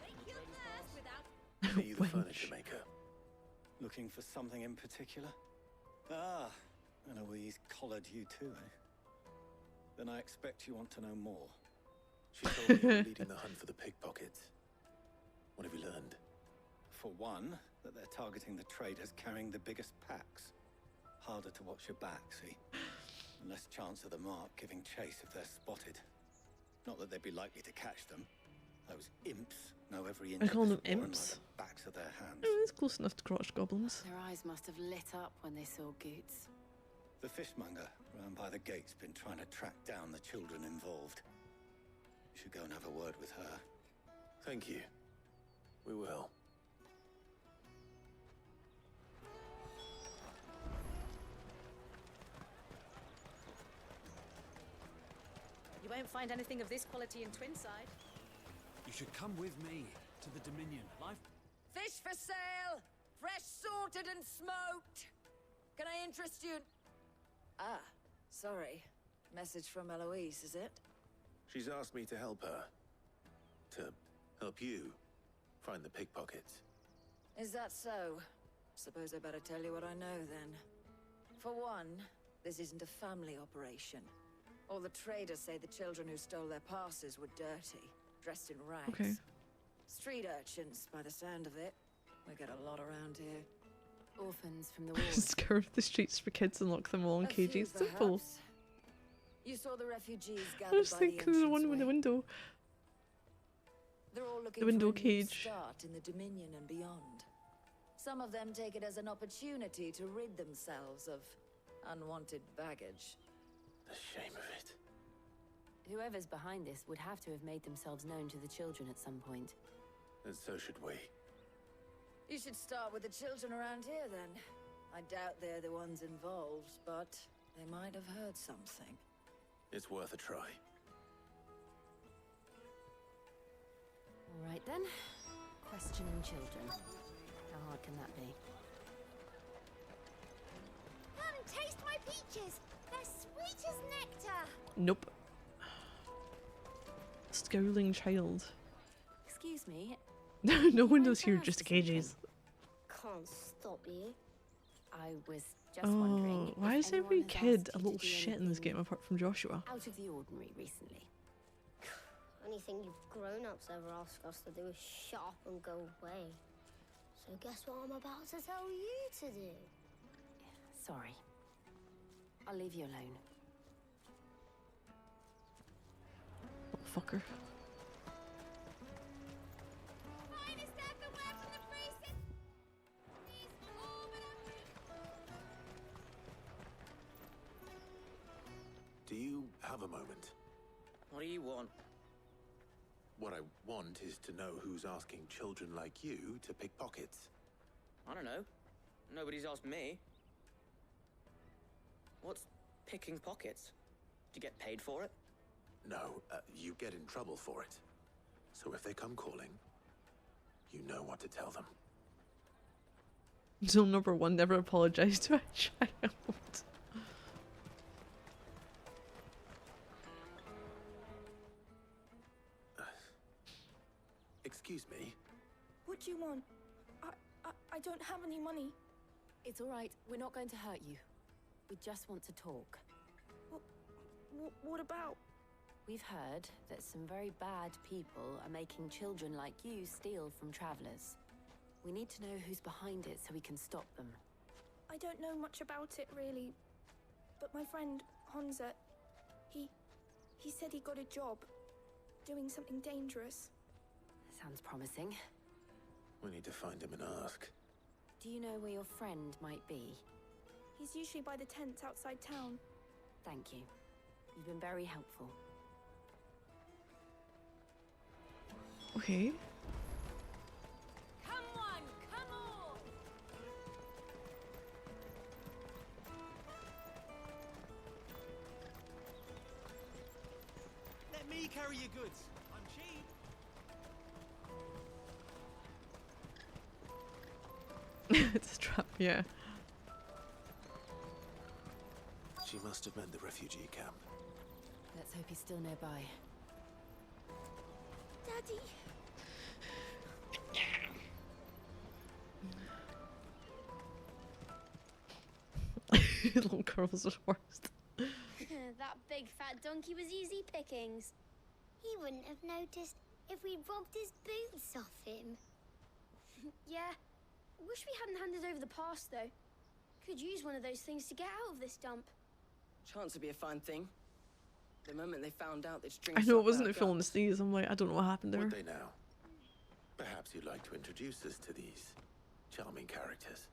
H: Make your purse without...
B: Are you the furniture maker?
Q: Looking for something in particular? Ah, Eloise collared you too, eh? Then I expect you want to know more.
B: She told me you were leading the hunt for the pickpockets. What have you learned?
Q: For one, that they're targeting the traders carrying the biggest packs. Harder to watch your back, see? And less chance of the mark giving chase if they're spotted. Not that they'd be likely to catch them. Those imps know every inch
A: I call
Q: of
A: them
Q: this warren
A: imps.
Q: like the backs of their hands.
A: Oh, it's close enough to crotch goblins.
P: Their eyes must have lit up when they saw Goots.
Q: The fishmonger round by the gate's been trying to track down the children involved. You should go and have a word with her.
B: Thank you. We will.
M: You won't find anything of this quality in Twinside.
S: You should come with me to the Dominion. Life.
W: Fish for sale! Fresh sorted and smoked! Can I interest you? Ah, sorry. Message from Eloise, is it?
B: She's asked me to help her. To help you find the pickpockets.
W: Is that so? Suppose I better tell you what I know then. For one, this isn't a family operation. All the traders say the children who stole their passes were dirty, dressed in rags.
A: Okay.
W: Street urchins, by the sound of it. We get a lot around here.
P: Orphans from the wars.
A: Scour the streets for kids and lock them all in
W: A few,
A: cages. Simple.
W: perhaps. You saw the refugees
A: I
W: gathered
A: was
W: by the
A: thinking of the one with the
W: entranceway.
A: window.
W: They're all looking
A: The window
W: for a new
A: cage.
W: start in the Dominion and beyond. Some of them take it as an opportunity to rid themselves of unwanted baggage.
B: The shame of it.
P: Whoever's behind this would have to have made themselves known to the children at some point.
B: And so should we.
W: You should start with the children around here, then. I doubt they're the ones involved, but they might have heard something.
B: It's worth a try.
P: All right then. Questioning children. How hard can that be?
D: Come, taste my peaches! They're sweet as nectar!
A: Nope. Scowling child.
P: Excuse me.
A: No windows here, just cages.
D: Can't stop you.
P: I was just wondering.
A: Why
P: if
A: is every
P: anyone has
A: kid
P: asked
A: a
P: you to
A: little
P: do
A: shit in this
P: anything
A: game apart from Joshua?
P: Out of the ordinary recently.
D: Anything you grown-ups ever ask us to do is shut up and go away. So guess what I'm about to tell you to do?
P: Sorry. I'll leave you alone.
A: Fucker.
B: Do you have a moment?
O: What do you want?
B: What I want is to know who's asking children like you to pick pockets.
O: I don't know. Nobody's asked me. What's picking pockets? Do you get paid for it?
B: No, you get in trouble for it. So if they come calling, you know what to tell them.
A: Rule number 1, never apologize to a child.
B: Excuse me?
F: What do you want? I don't have any money.
P: It's all right. We're not going to hurt you. We just want to talk.
F: What about?
P: We've heard that some very bad people are making children like you steal from travelers. We need to know who's behind it so we can stop them.
F: I don't know much about it, really. But my friend, Honza, he said he got a job doing something dangerous.
P: Sounds promising.
B: We need to find him and ask.
P: Do you know where your friend might be?
F: He's usually by the tents outside town.
P: Thank you. You've been very helpful.
A: Okay.
M: Come on, come on!
S: Let me carry your goods. I'm cheap.
A: It's a trap, yeah.
B: She must have meant the refugee camp.
P: Let's hope he's still nearby.
D: Daddy!
A: Little girls are worst.
D: That big fat donkey was easy pickings. He wouldn't have noticed if we robbed his boots off him.
K: Yeah. Wish we hadn't handed over the pass, though. Could use one of those things to get out of this dump.
O: Chance would be a fine thing. The moment they found out they'd string
A: I know it
O: us
A: wasn't
O: up
A: a film to sneeze. I'm like, I don't know what happened there.
B: Would they now? Perhaps you'd like to introduce us to these charming characters.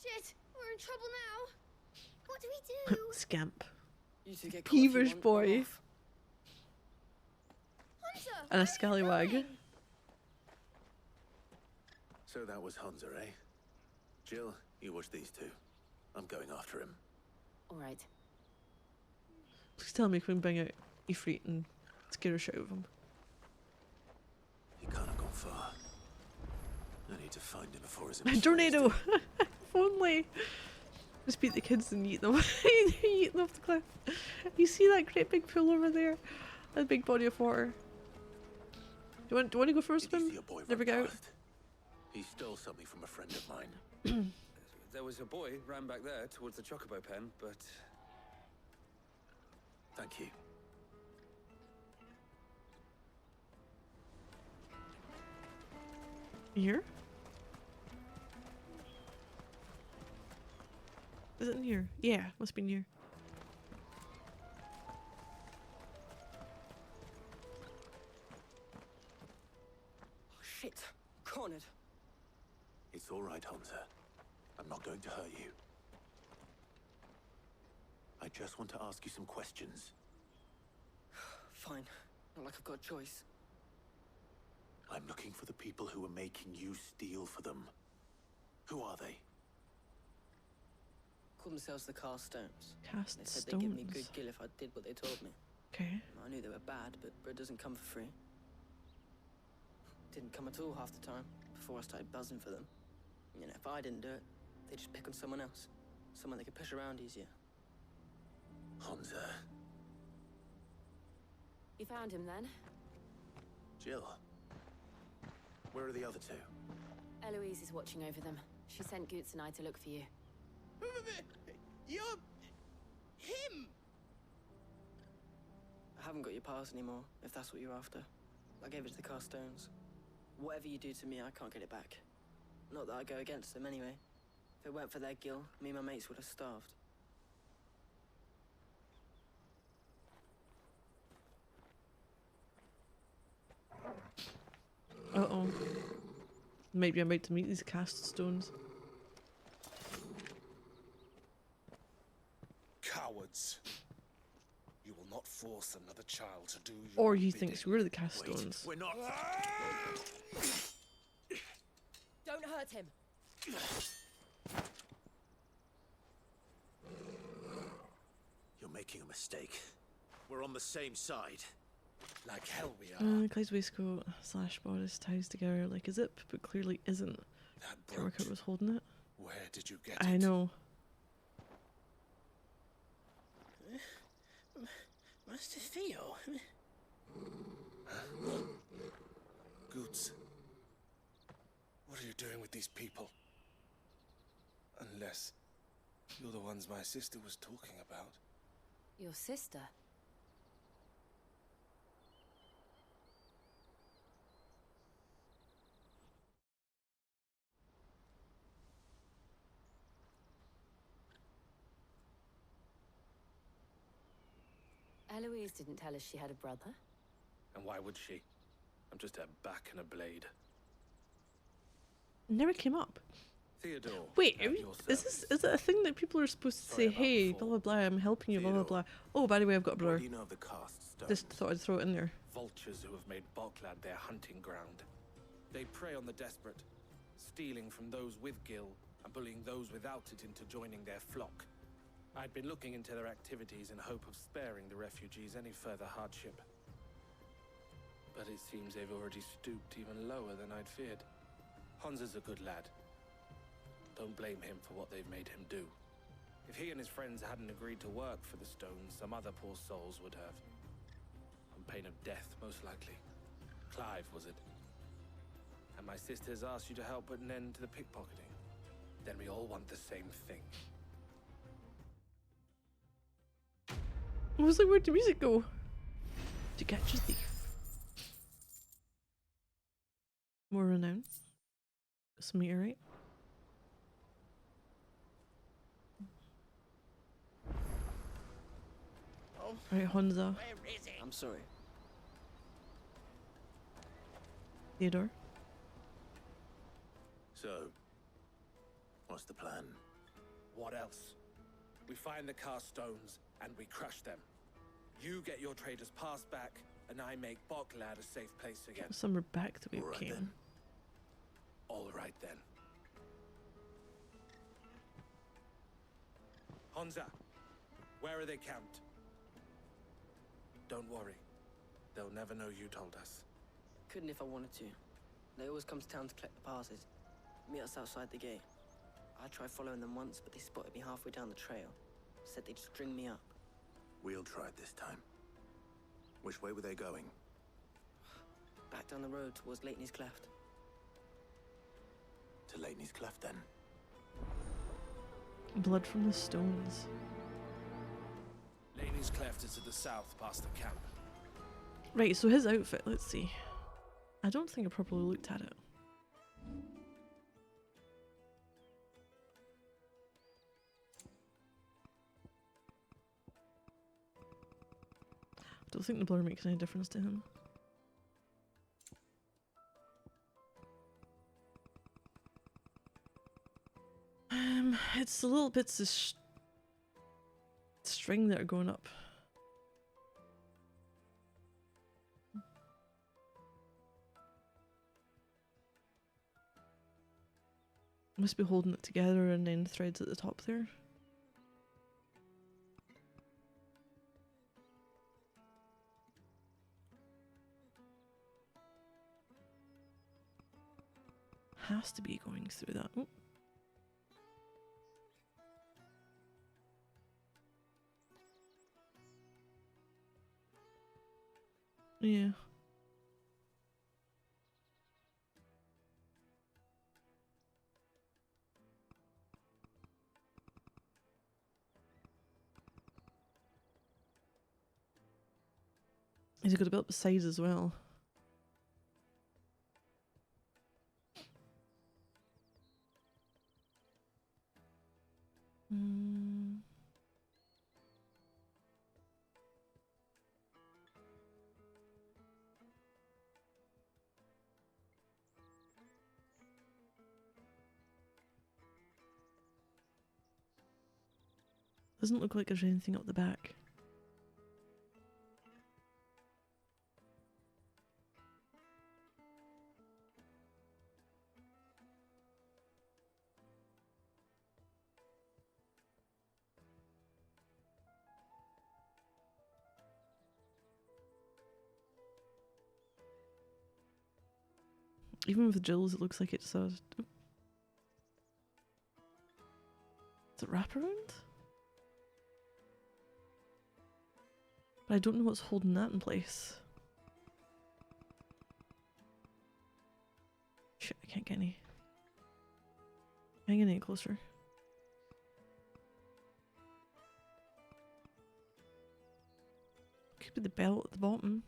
K: Shit, we're in trouble now. What do we do?
A: Scamp.
O: You two get
A: Peevish boy.
K: Hunter,
A: And a scallywag.
B: So that was Hunter, eh? Jill, you watch these two. I'm going after him.
P: All right.
A: Please tell me we can bring out Ifrit and scare a shit out of him.
B: He can't have gone far. I need to find him before his
A: A tornado! If only! Just beat the kids and yeet them. Yeet them off the cliff. You see that great big pool over there? That big body of water. Do you want to go for a swim? Never get out.
B: He stole something from a friend of mine.
S: There was a boy ran back there towards the Chocobo pen, but...
B: Thank you.
A: Here? Is it in here? Yeah, must be in here.
O: Oh, shit. Cornered.
B: It's all right, Hansa. I'm not going to hurt you. I just want to ask you some questions.
E: Fine. Not like I've got a choice.
B: I'm looking for the people who are making you steal for them. Who are they?
E: Call themselves the Cast Stones.
A: Cast
E: They said they'd give me
A: Stones.
E: good gill if I did what they told me.
A: Okay.
E: I knew they were bad, but bread doesn't come for free. Didn't come at all half the time, before I started buzzing for them. You know, if I didn't do it, they'd just pick on someone else. Someone they could push around easier.
B: Hansa.
P: You found him then?
B: Jill. Where are the other two?
P: Eloise is watching over them. She sent Goots and I to look for you.
O: You're... him!
E: I haven't got your pass anymore, if that's what you're after. I gave it to the Cast Stones. Whatever you do to me, I can't get it back. Not that I go against them anyway. If it weren't for their gill, me and my mates would have starved.
A: Uh-oh. Maybe I'm about to meet these Cast Stones.
R: Cowards. You will not force another child to do your
A: Or he
R: bidding.
A: thinks we're the Cast Stones.
B: We're not.
M: Don't hurt him.
B: You're making a mistake. We're on the same side.
R: Like hell we are.
A: Clyde's waistcoat / bodice ties together like a zip, but clearly isn't.
R: That
A: Can't work out what's holding it.
R: Where did you get
A: I
R: it?
A: know.
E: Master Theo?
R: Goots. What are you doing with these people? Unless you're the ones my sister was talking about.
P: Your sister? Eloise didn't tell us she had a brother.
R: And why would she? I'm just a back and a blade.
A: Never came up.
R: Theodore.
A: Wait,
R: at
A: are we,
R: your
A: is it a thing that people are supposed to say, hey, blah blah blah, I'm helping you, blah blah blah. Oh, by the way, I've got a brother.
B: What do you know of the Cast Stones?
A: Just thought I'd throw it in there.
R: Vultures who have made Boklad their hunting ground. They prey on the desperate, stealing from those with gill and bullying those without it into joining their flock. I'd been looking into their activities in hope of sparing the refugees any further hardship. But it seems they've already stooped even lower than I'd feared. Hansa's a good lad. Don't blame him for what they've made him do. If he and his friends hadn't agreed to work for the Stones, some other poor souls would have. On pain of death, most likely. Clive, was it? And my sisters asked you to help put an end to the pickpocketing. Then we all want the same thing.
A: I was like, where'd the music go? To catch a thief. More renown. Some meteorite. Right, Hansa.
E: I'm sorry.
A: Theodore.
B: So, what's the plan?
R: What else? We find the Cast Stones and we crush them. You get your trader's pass back, and I make Boklad a safe place again.
A: Get somewhere back the way
B: All
A: it
B: right,
A: came.
B: then.
R: All right then. Hansa, where are they camped? Don't worry. They'll never know you told us.
E: Couldn't if I wanted to. They always come to town to collect the passes. Meet us outside the gate. I tried following them once, but they spotted me halfway down the trail. Said they'd string me up.
B: We'll try it this time. Which way were they going?
E: Back down the road towards Leitney's Cleft.
B: To Leitney's Cleft, then.
A: Blood from the stones.
R: Laney's Cleft is to the south, past the camp.
A: Right, so his outfit, let's see. I don't think I properly looked at it. I don't think the blur makes any difference to him. It's the little bits of string that are going up. Must be holding it together and then threads at the top there. Has to be going through that. Oh. Yeah. He's got a bit up the sides as well. Doesn't look like there's anything up the back. Even with Jill's, it looks like it's a... Is it wraparound? But I don't know what's holding that in place. Shit, I can't get any. Can't get any closer. Could be the belt at the bottom.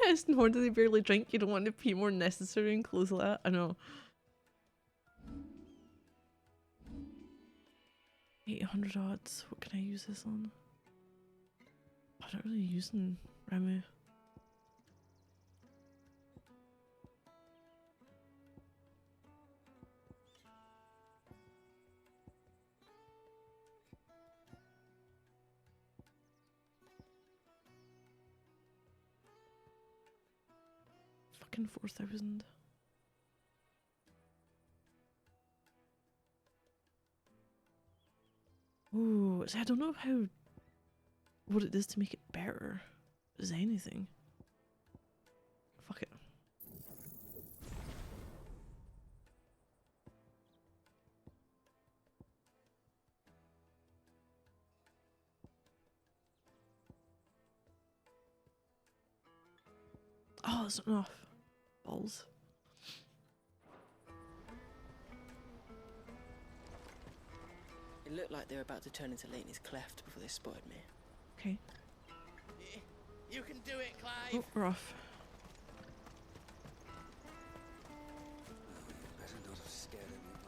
A: It's nor do they barely drink. You don't want to pee more necessary and close like that. I know. 800 odds. What can I use this on? I'm not really using Ramu. Fucking 4,000. Ooh, I don't know how what it does to make it better. Does anything? Fuck it. Oh, it's not enough. Balls.
E: It looked like they were about to turn into Lainey's cleft before they spotted me.
A: Okay.
O: You can do it, Clive.
A: Oh, we're off.
L: Better not have scared any of my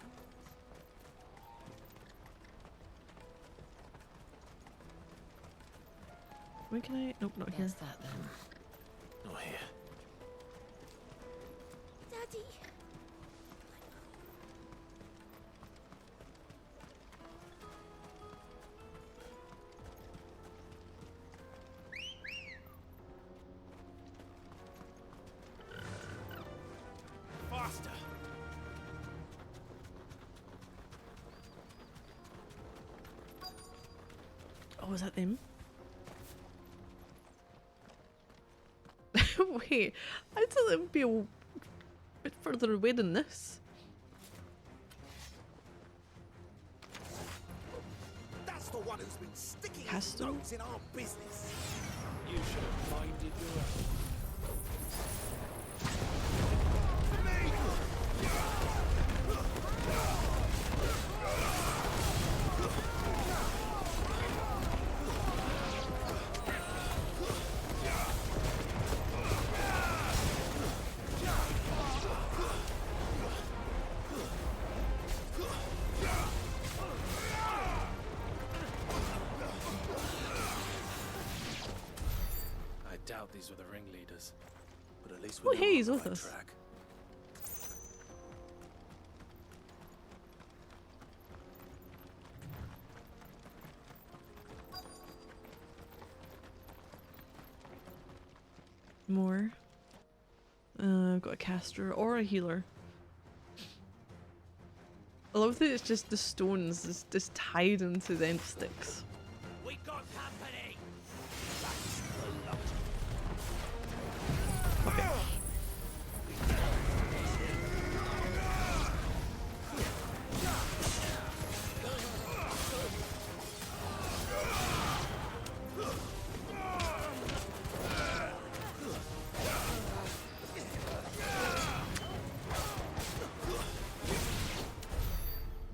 L: boys.
A: Where can I? Nope, not here.
P: Guess that then.
B: Not here.
K: Daddy.
O: Faster.
A: Oh, is that them? Wait, I thought it would be a bit further away than this.
O: That's the one who's been sticking his
A: Castle?
O: nose in our business.
R: You should have minded your own. doubt these were the ringleaders.
B: But at least
A: Oh,
B: we know
A: hey,
B: we're
A: he's
B: on the
A: with
B: right
A: us.
B: track.
A: More. I've got a caster or a healer. I love that it's just the stones is just tied into the end sticks.
G: We got company.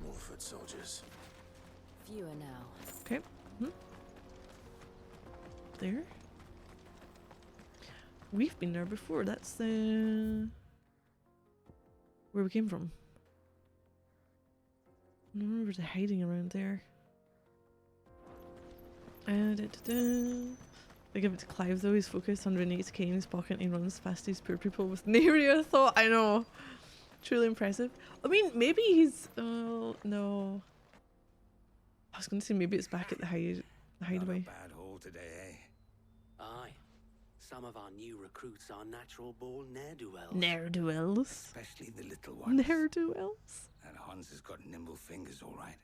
B: More foot soldiers.
P: Fewer now.
A: Okay. There. We've been there before. That's the where we came from. I don't remember the hiding around there. They give it to Clive though. He's focused, 180k in his pocket, and he runs fast as poor people with nary a thought. I know. Truly impressive. I mean, maybe he's. Oh no. I was going to say maybe it's back at the hideaway.
G: Bad haul today, eh? Aye. Some of our new recruits are natural born ne'er-do-wells.
A: Ne'er-do-wells.
G: Especially the little ones.
A: Ne'er-do-wells.
G: And Hans has got nimble fingers, all right.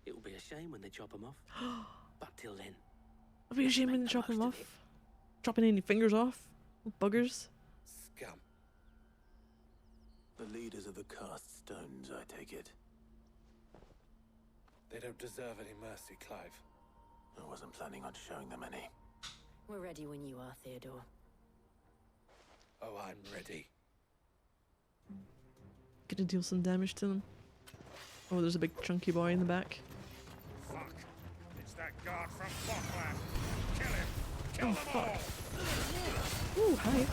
G: It will be a shame when they chop them off. But till then.
A: It'll be a shame when they chop him off. Chopping any fingers off. Buggers.
G: Scum.
B: The leaders of the cast stones, I take it.
R: They don't deserve any mercy, Clive.
B: I wasn't planning on showing them any.
P: We're ready when you are, Theodore.
R: Oh, I'm ready.
A: Gonna deal some damage to them. Oh, there's a big chunky boy in the back.
G: Fuck. It's that guard from Falkland. Kill him. Kill them all.
A: Ooh, hi.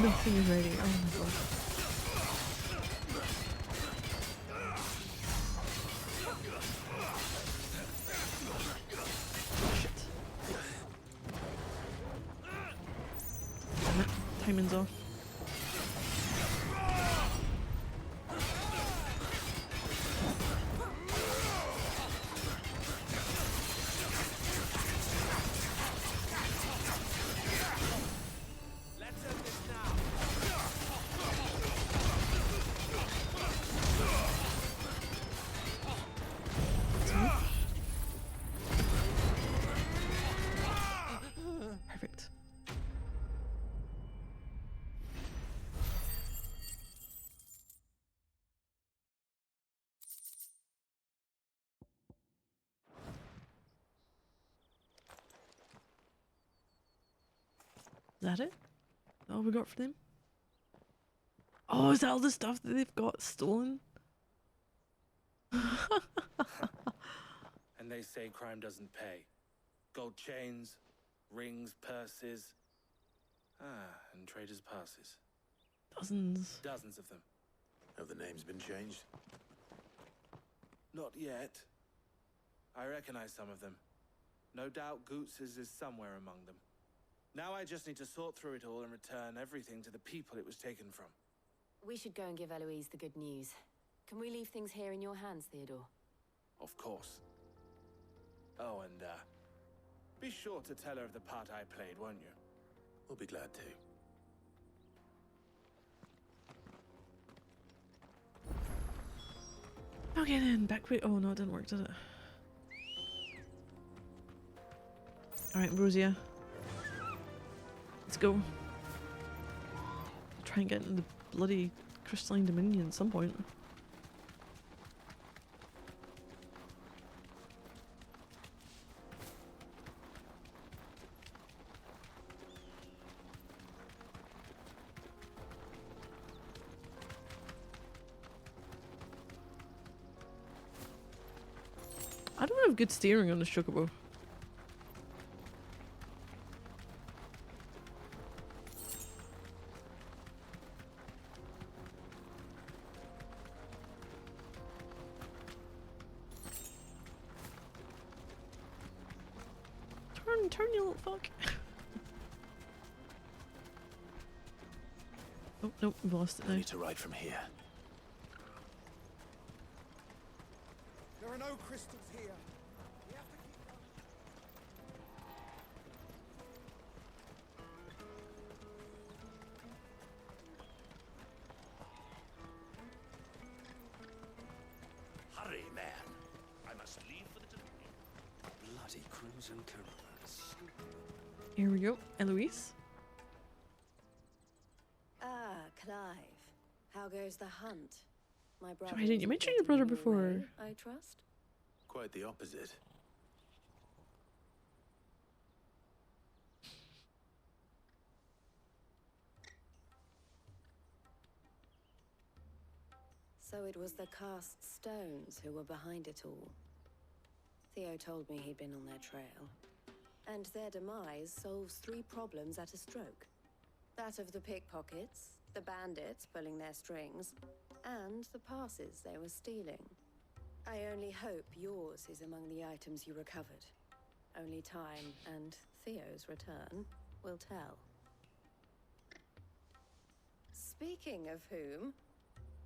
A: Nothing is ready. Oh my god. Shit. Damn it. Timing's off. Perfect. Is that it? All we got for them? Oh, is that all the stuff that they've got stolen?
R: And they say crime doesn't pay. Gold chains, rings, purses. And traders' passes.
A: Dozens.
R: Dozens of them.
B: Have the names been changed?
R: Not yet. I recognize some of them. No doubt Goots's is somewhere among them. Now I just need to sort through it all and return everything to the people it was taken from.
P: We should go and give Eloise the good news. Can we leave things here in your hands, Theodore?
R: Of course. Oh, and, Be sure to tell her of the part I played, won't you?
B: We'll be glad to.
A: Okay then, back way. Oh no, it didn't work, did it? Alright, Rosia. Let's go. Try and get into the bloody crystalline dominion at some point. I don't have good steering on this chocobo. Turn, you little fuck. Oh, nope, we've lost it now.
B: I need to ride from here.
G: There are no crystals here. We have to keep going.
I: Hurry, man. I must leave for the Dominion. Bloody crimson caravans.
A: Here we go, Eloise.
N: Ah, Clive. How goes the hunt? My brother.
A: Why didn't you mention your brother before?
N: I trust.
B: Quite the opposite.
N: So it was the cast stones who were behind it all. Theo told me he'd been on their trail. And their demise solves 3 problems at a stroke. That of the pickpockets, the bandits pulling their strings, and the passes they were stealing. I only hope yours is among the items you recovered. Only time and Theo's return will tell. Speaking of whom,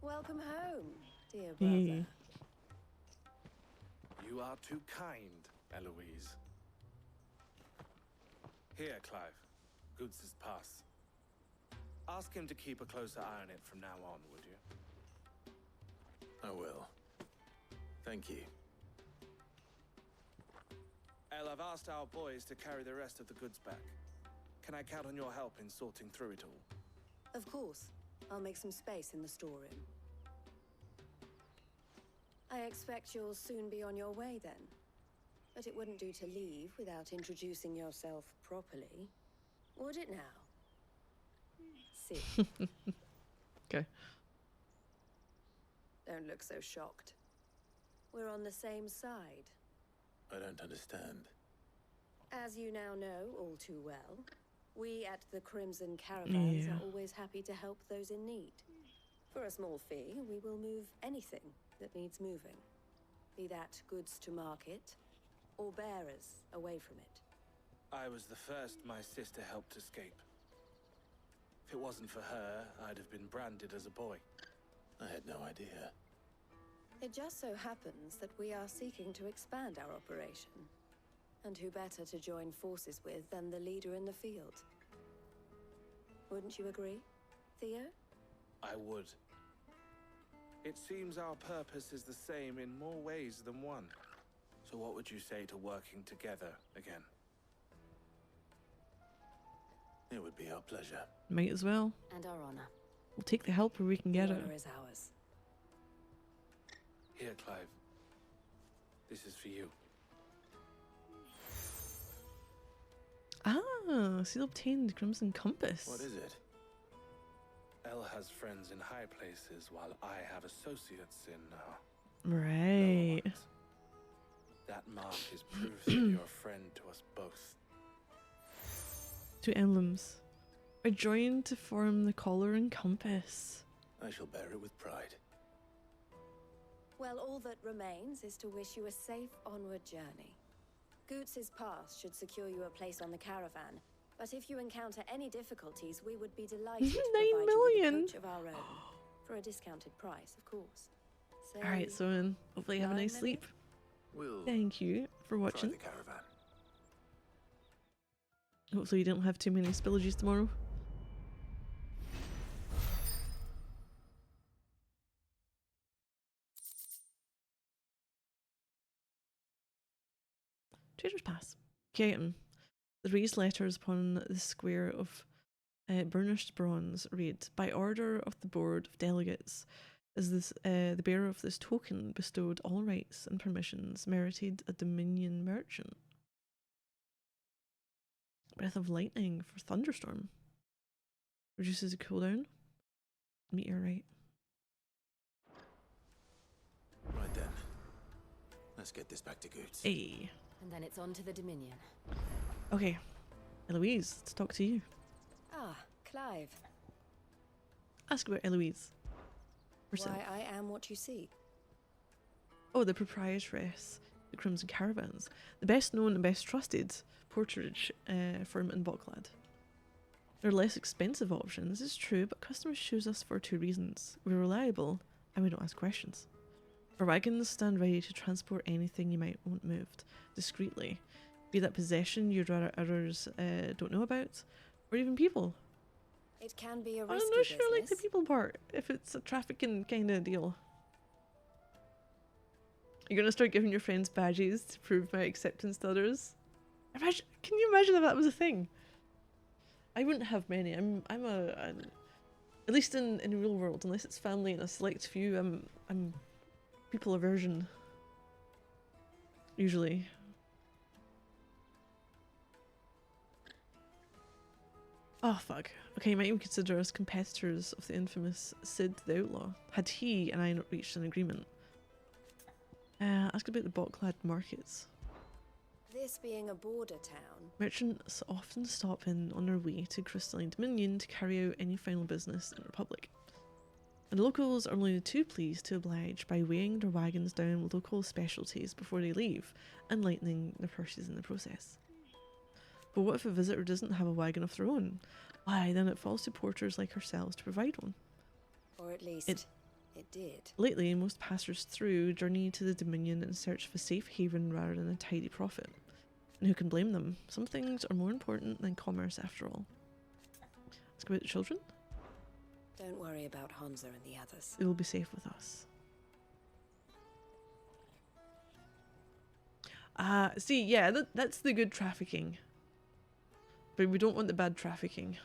N: welcome home, dear brother.
R: You are too kind, Eloise. Here, Clive. Goods' pass. Ask him to keep a closer eye on it from now on, would you?
B: I will. Thank you.
R: El, I've asked our boys to carry the rest of the goods back. Can I count on your help in sorting through it all?
N: Of course. I'll make some space in the storeroom. I expect you'll soon be on your way then. But it wouldn't do to leave without introducing yourself properly. Would it now? See.
A: Okay.
N: Don't look so shocked. We're on the same side.
B: I don't understand.
N: As you now know all too well, we at the Crimson Caravans are always happy to help those in need. For a small fee, we will move anything that needs moving. Be that goods to market, or bearers away from it.
R: I was the first my sister helped escape. If it wasn't for her, I'd have been branded as a boy.
B: I had no idea.
N: It just so happens that we are seeking to expand our operation. And who better to join forces with than the leader in the field? Wouldn't you agree, Theo?
R: I would. It seems our purpose is the same in more ways than one. So what would you say to working together again?
B: It would be our pleasure.
A: Might as well.
N: And our honor.
A: We'll take the help where we can get
N: The
A: it.
N: honor is ours.
R: Here, Clive. This is for you.
A: Ah, seal obtained Crimson Compass.
B: What is it?
R: El has friends in high places, while I have associates in
A: Right.
R: That mark is proof that you're a friend to us both.
A: 2 emblems are joined to form the collar and compass.
B: I shall bear it with pride.
N: Well, all that remains is to wish you a safe onward journey. Goots' pass should secure you a place on the caravan, but if you encounter any difficulties, we would be delighted to
A: 9
N: provide you with
A: million.
N: a coach of our own. For a discounted price, of course. So,
A: Alright, so hopefully you have a
N: 9
A: nice
N: million?
A: sleep.
B: We'll
A: Thank you for watching.
B: try the caravan.
A: Hopefully you don't have too many spillages tomorrow. Trader's Pass. Key item. The raised letters upon the square of burnished bronze read, "By order of the Board of Delegates, is this the bearer of this token bestowed all rights and permissions merited a Dominion merchant." Breath of Lightning for Thunderstorm. Reduces the cooldown. Meteorite.
B: Right then. Let's get this back to Goots.
A: Hey.
P: And then it's on to the Dominion.
A: Okay. Eloise, let's talk to you.
N: Ah, Clive.
A: Ask about Eloise. Herself.
N: Why I am what you see.
A: Oh, the proprietress, the Crimson Caravans. The best known and best trusted porterage firm in Boklad. There are less expensive options, it's true, but customers choose us for two reasons. We're reliable, and we don't ask questions. Our wagons stand ready to transport anything you might want moved, discreetly. Be that possession you'd rather others don't know about, or even people.
N: It can be a
A: I'm
N: risky
A: not sure like the
N: business.
A: people part, if it's a trafficking kind of deal. You're gonna start giving your friends badges to prove my acceptance to others? Imagine, can you imagine if that was a thing? I wouldn't have many. I'm at least in the real world, unless it's family and a select few, I'm people aversion. Usually. Oh fuck. Okay, you might even consider us competitors of the infamous Sid the Outlaw, had he and I not reached an agreement. Ask about the Boklad markets.
N: This being a border town,
A: Merchants often stop in on their way to Crystalline Dominion to carry out any final business in the Republic. And locals are only too pleased to oblige by weighing their wagons down with local specialties before they leave, and lightening their purses in the process. But what if a visitor doesn't have a wagon of their own? Why, then it falls to porters like ourselves to provide one.
N: or at least
A: It-
N: it did.
A: Lately, most passers through journey to the Dominion in search of a safe haven rather than a tidy profit. And who can blame them? Some things are more important than commerce after all. Ask about the children?
N: Don't worry about Hansa and the others.
A: They will be safe with us. See, yeah, that's the good trafficking. But we don't want the bad trafficking.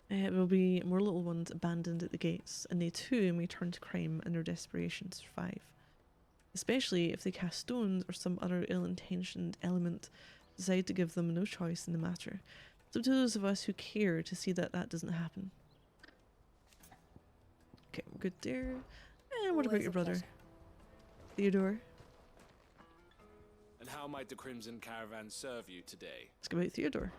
A: There will be more little ones abandoned at the gates, and they too may turn to crime in their desperation to survive. Especially if the cast stones or some other ill-intentioned element decide to give them no choice in the matter. So to those of us who care to see that that doesn't happen. Okay, we're good there. And what about
N: Always
A: your
N: a
A: brother?
N: pleasure.
A: Theodore?
R: And how might the Crimson Caravan serve you today?
A: Ask about Theodore.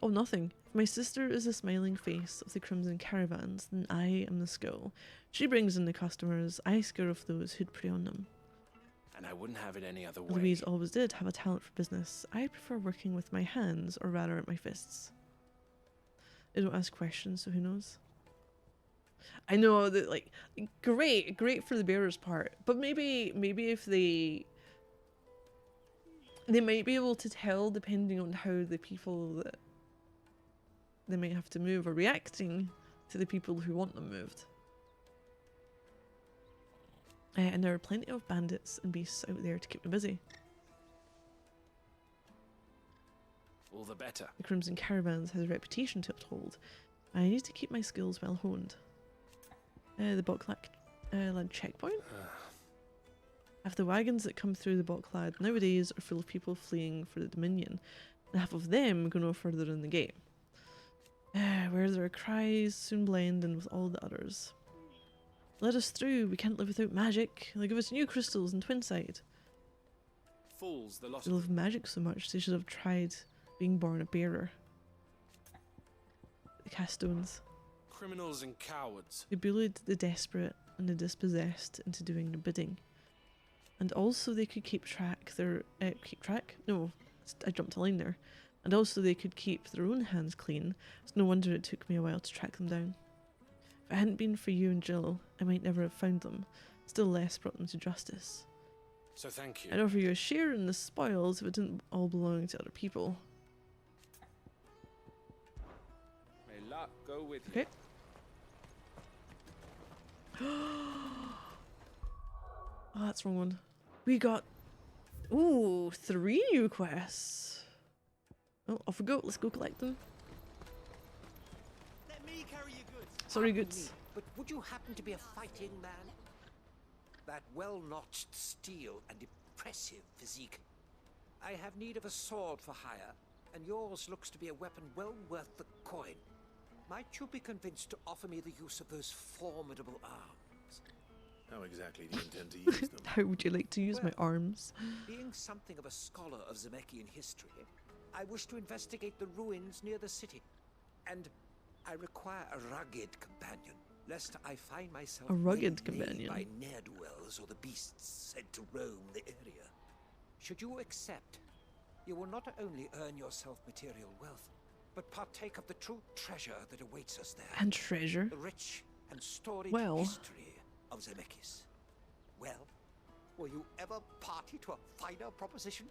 A: Oh, nothing. If my sister is the smiling face of the Crimson Caravans, then I am the skull. She brings in the customers, I scare off those who'd prey on them.
R: And I wouldn't have it any other way.
A: Louise always did have a talent for business. I prefer working with my hands, or rather my fists. I don't ask questions, so who knows? I know that, like, great for the bearer's part, but maybe if they might be able to tell, depending on how the people that they might have to move are reacting to the people who want them moved. And there are plenty of bandits and beasts out there to keep them busy.
R: All the better.
A: The Crimson Caravans has a reputation to uphold. I need to keep my skills well honed. The Boklad checkpoint? Half the wagons that come through the Boklad nowadays are full of people fleeing for the Dominion, and half of them go no further than the gate. Where their cries soon blend in with all the others. Let us through, we can't live without magic. They'll give us new crystals and Twinside.
R: Fools, the lost.
A: They love magic so much they should have tried being born a bearer. The cast stones.
R: Criminals and cowards.
A: They bullied the desperate and the dispossessed into doing their bidding. And also they could keep track No, I jumped a line there. And also they could keep their own hands clean. It's no wonder it took me a while to track them down. If it hadn't been for you and Jill, I might never have found them, still less brought them to justice.
R: So thank you.
A: I'd offer you a share in the spoils if it didn't all belong to other people.
R: May luck go with you.
A: Okay. Oh, that's the wrong one. We got, ooh, 3 new quests. Oh, off we go. Let's go collect them.
C: Let me carry your goods.
A: Sorry,
C: Pardon
A: goods.
C: me, but would you happen to be a fighting man? That well-notched steel and impressive physique. I have need of a sword for hire, and yours looks to be a weapon well worth the coin. Might you be convinced to offer me the use of those formidable arms?
B: How exactly do you intend to use them?
A: How would you like to use my arms?
C: Being something of a scholar of Zemeckis history, I wish to investigate the ruins near the city. And I require a rugged companion, lest I find myself
A: A rugged
C: waylaid
A: companion.
C: by ne'er-do-wells or the beasts said to roam the area. Should you accept, you will not only earn yourself material wealth, but partake of the true treasure that awaits us there.
A: And treasure?
C: The rich and storied
A: Well.
C: history of Zemeckis. Well, were you ever party to a finer proposition?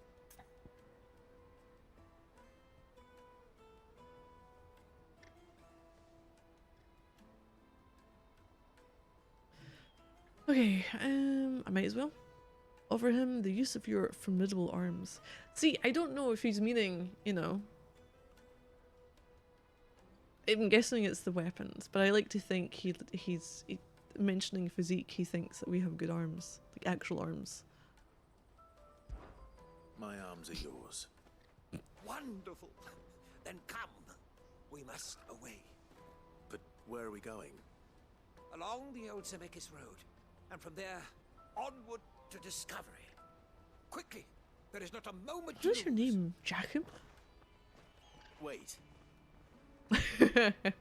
A: Okay, I might as well offer him the use of your formidable arms. See, I don't know if he's meaning, you know, I'm guessing it's the weapons, but I like to think he's mentioning physique. He thinks that we have good arms, like actual arms.
B: My arms are yours.
C: Wonderful. Then come. We must away.
B: But where are we going?
C: Along the old Zemeckis Road, and from there, onward to discovery. Quickly. There is not a moment to
A: What's your
C: lose.
A: name? Jacob?
B: Wait.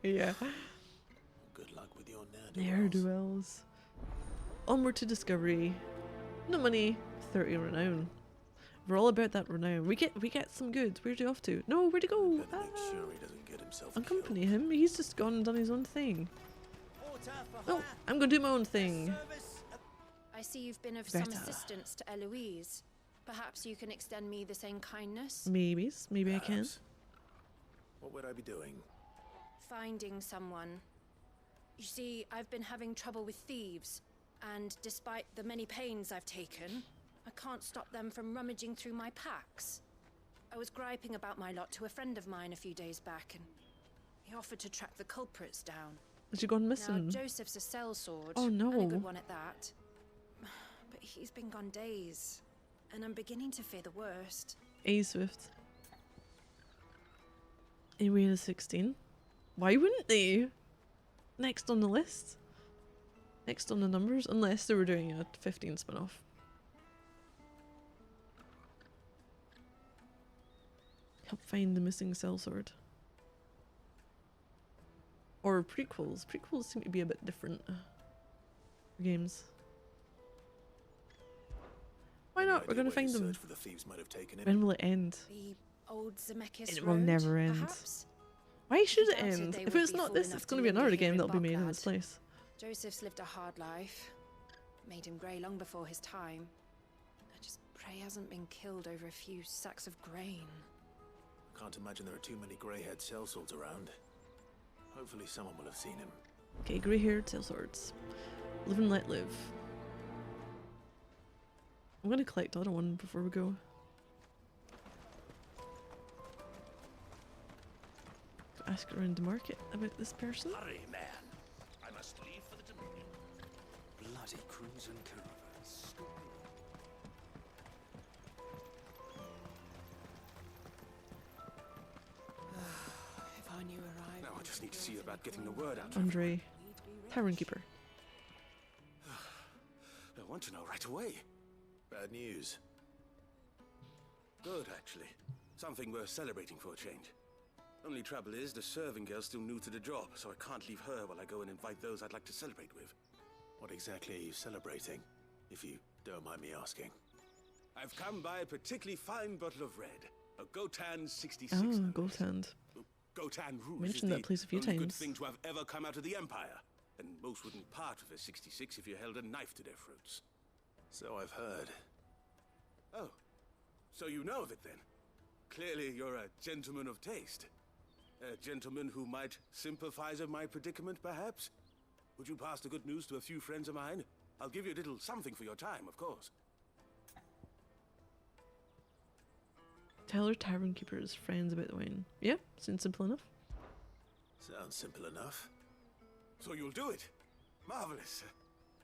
A: Yeah.
B: Good luck with your
A: Ne'er-do-wells. Onward to discovery. No money, 30 renown. We're all about that renown. We get some goods. Where's he off to? No, where'd he go?
B: Make sure he doesn't get himself
A: Accompany him. He's just gone and done his own thing. Oh, I'm gonna do my own thing.
F: I see you've been of some
A: Better.
F: assistance to Eloise. Perhaps you can extend me the same kindness?
A: Maybe I can.
B: What would I be doing?
F: Finding someone. You see, I've been having trouble with thieves, and despite the many pains I've taken, I can't stop them from rummaging through my packs. I was griping about my lot to a friend of mine a few days back, and he offered to track the culprits down.
A: Has she gone missing?
F: Now, Joseph's a sellsword.
A: Oh, no.
F: And a good one at that. But he's been gone days, and I'm beginning to fear the worst.
A: A Swift. Anyway, the 16. Why wouldn't they? Next on the list. Next on the numbers, unless they were doing a 15 spin-off. Help find the missing sellsword. Or prequels. Prequels seem to be a bit different for games. Why not? We're gonna find them.
B: Search for the thieves might have taken him.
A: When will it end?
F: The old Zemeckis
A: It will
F: Road,
A: never end.
F: perhaps?
A: Why should it
F: Doubted
A: end?
F: they
A: If
F: would
A: it's
F: be
A: not
F: fool
A: this,
F: enough
A: it's
F: to
A: going to be
F: linger
A: another
F: here
A: game
F: in
A: that'll be made in
F: Bocklad.
A: its place.
F: Joseph's lived a hard life. Made him grey long before his time. I just pray he hasn't been killed over a few sacks of grain.
B: Can't imagine there are too many grey-haired sellswords around. Hopefully someone will have seen him.
A: Okay, grey-haired sellswords. Live and let live. I'm going to collect the other one before we go. Ask around the market about this person.
I: Hurry, man. I must leave for the Dominion. Bloody crimson caravans.
E: If I knew where I
R: Now I just need to see about getting the word out.
A: Andre. Tavern Keeper.
R: I want to know right away.
B: Bad news.
R: Good, actually. Something worth celebrating for a change. Only trouble is, the serving girl's still new to the job, so I can't leave her while I go and invite those I'd like to celebrate with.
B: What exactly are you celebrating, if you don't mind me asking?
R: I've come by a particularly fine bottle of red. A Gotan 66.
A: Oh, Gothand.
R: Gotan Rouge
A: Mentioned
R: is
A: that place a few
R: only good
A: times.
R: thing to have ever come out of the Empire. And most wouldn't part with a 66 if you held a knife to their throats.
B: So I've heard.
J: Oh, so you know of it then? Clearly you're a gentleman of taste. A gentleman who might sympathize with my predicament, perhaps? Would you pass the good news to a few friends of mine? I'll give you a little something for your time, of course.
A: Tell our tavern keeper's friends about the wine. Yeah, sounds simple enough.
B: Sounds simple enough.
J: So you'll do it? Marvelous.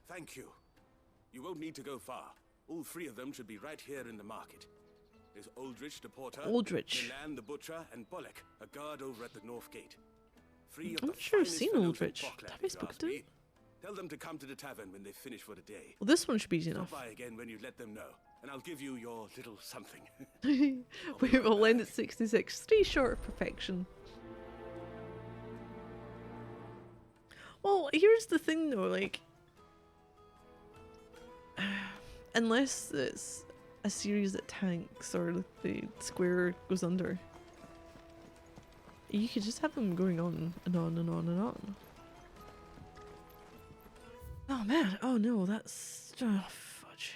J: Thank you. You won't need to go far. All three of them should be right here in the market. There's Aldrich the porter,
A: Aldrich.
J: Milan the butcher, and Bollock, a guard over at the north gate. Three of
A: I'm
J: the
A: not sure I've
J: finest
A: seen
J: fellows in
A: Aldrich.
J: Bockland,
A: Have I
J: if you
A: spoken
J: ask
A: to
J: me.
A: him?
J: Tell them to come to the tavern when they finish for the day.
A: Well, this one should be easy
J: Stop
A: enough.
J: by again when you let them know, and I'll give you your little something.
A: We will end at 66. 3 short of perfection. Well, here's the thing though, like, unless it's a series that tanks or the square goes under, you could just have them going on and on and on and on. Oh man, oh no, that's... oh fudge.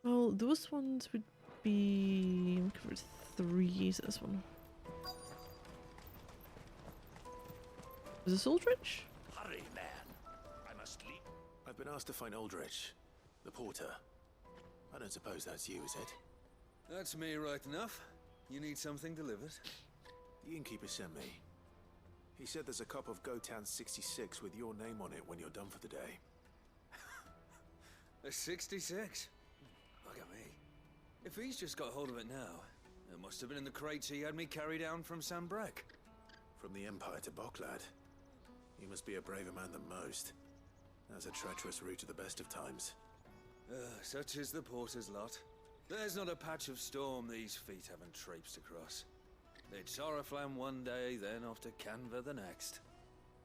A: Well, those ones would be... I'm looking for 3, is this one? Is this Aldrich?
B: Hurry, man. I must leave. I've been asked to find Aldrich, the porter. I don't suppose that's you, is it?
S: That's me right enough. You need something delivered?
B: The innkeeper sent me. He said there's a cup of Gotan 66 with your name on it when you're done for the day.
S: A 66? Look at me. If he's just got hold of it now, it must have been in the crates he had me carry down from Sanbrek.
B: From the Empire to Boklad. You must be a braver man than most. That's a treacherous route at the best of times.
S: Such is the porter's lot. There's not a patch of storm these feet haven't traipsed across. It's Oriflamme one day, then off to Canva the next.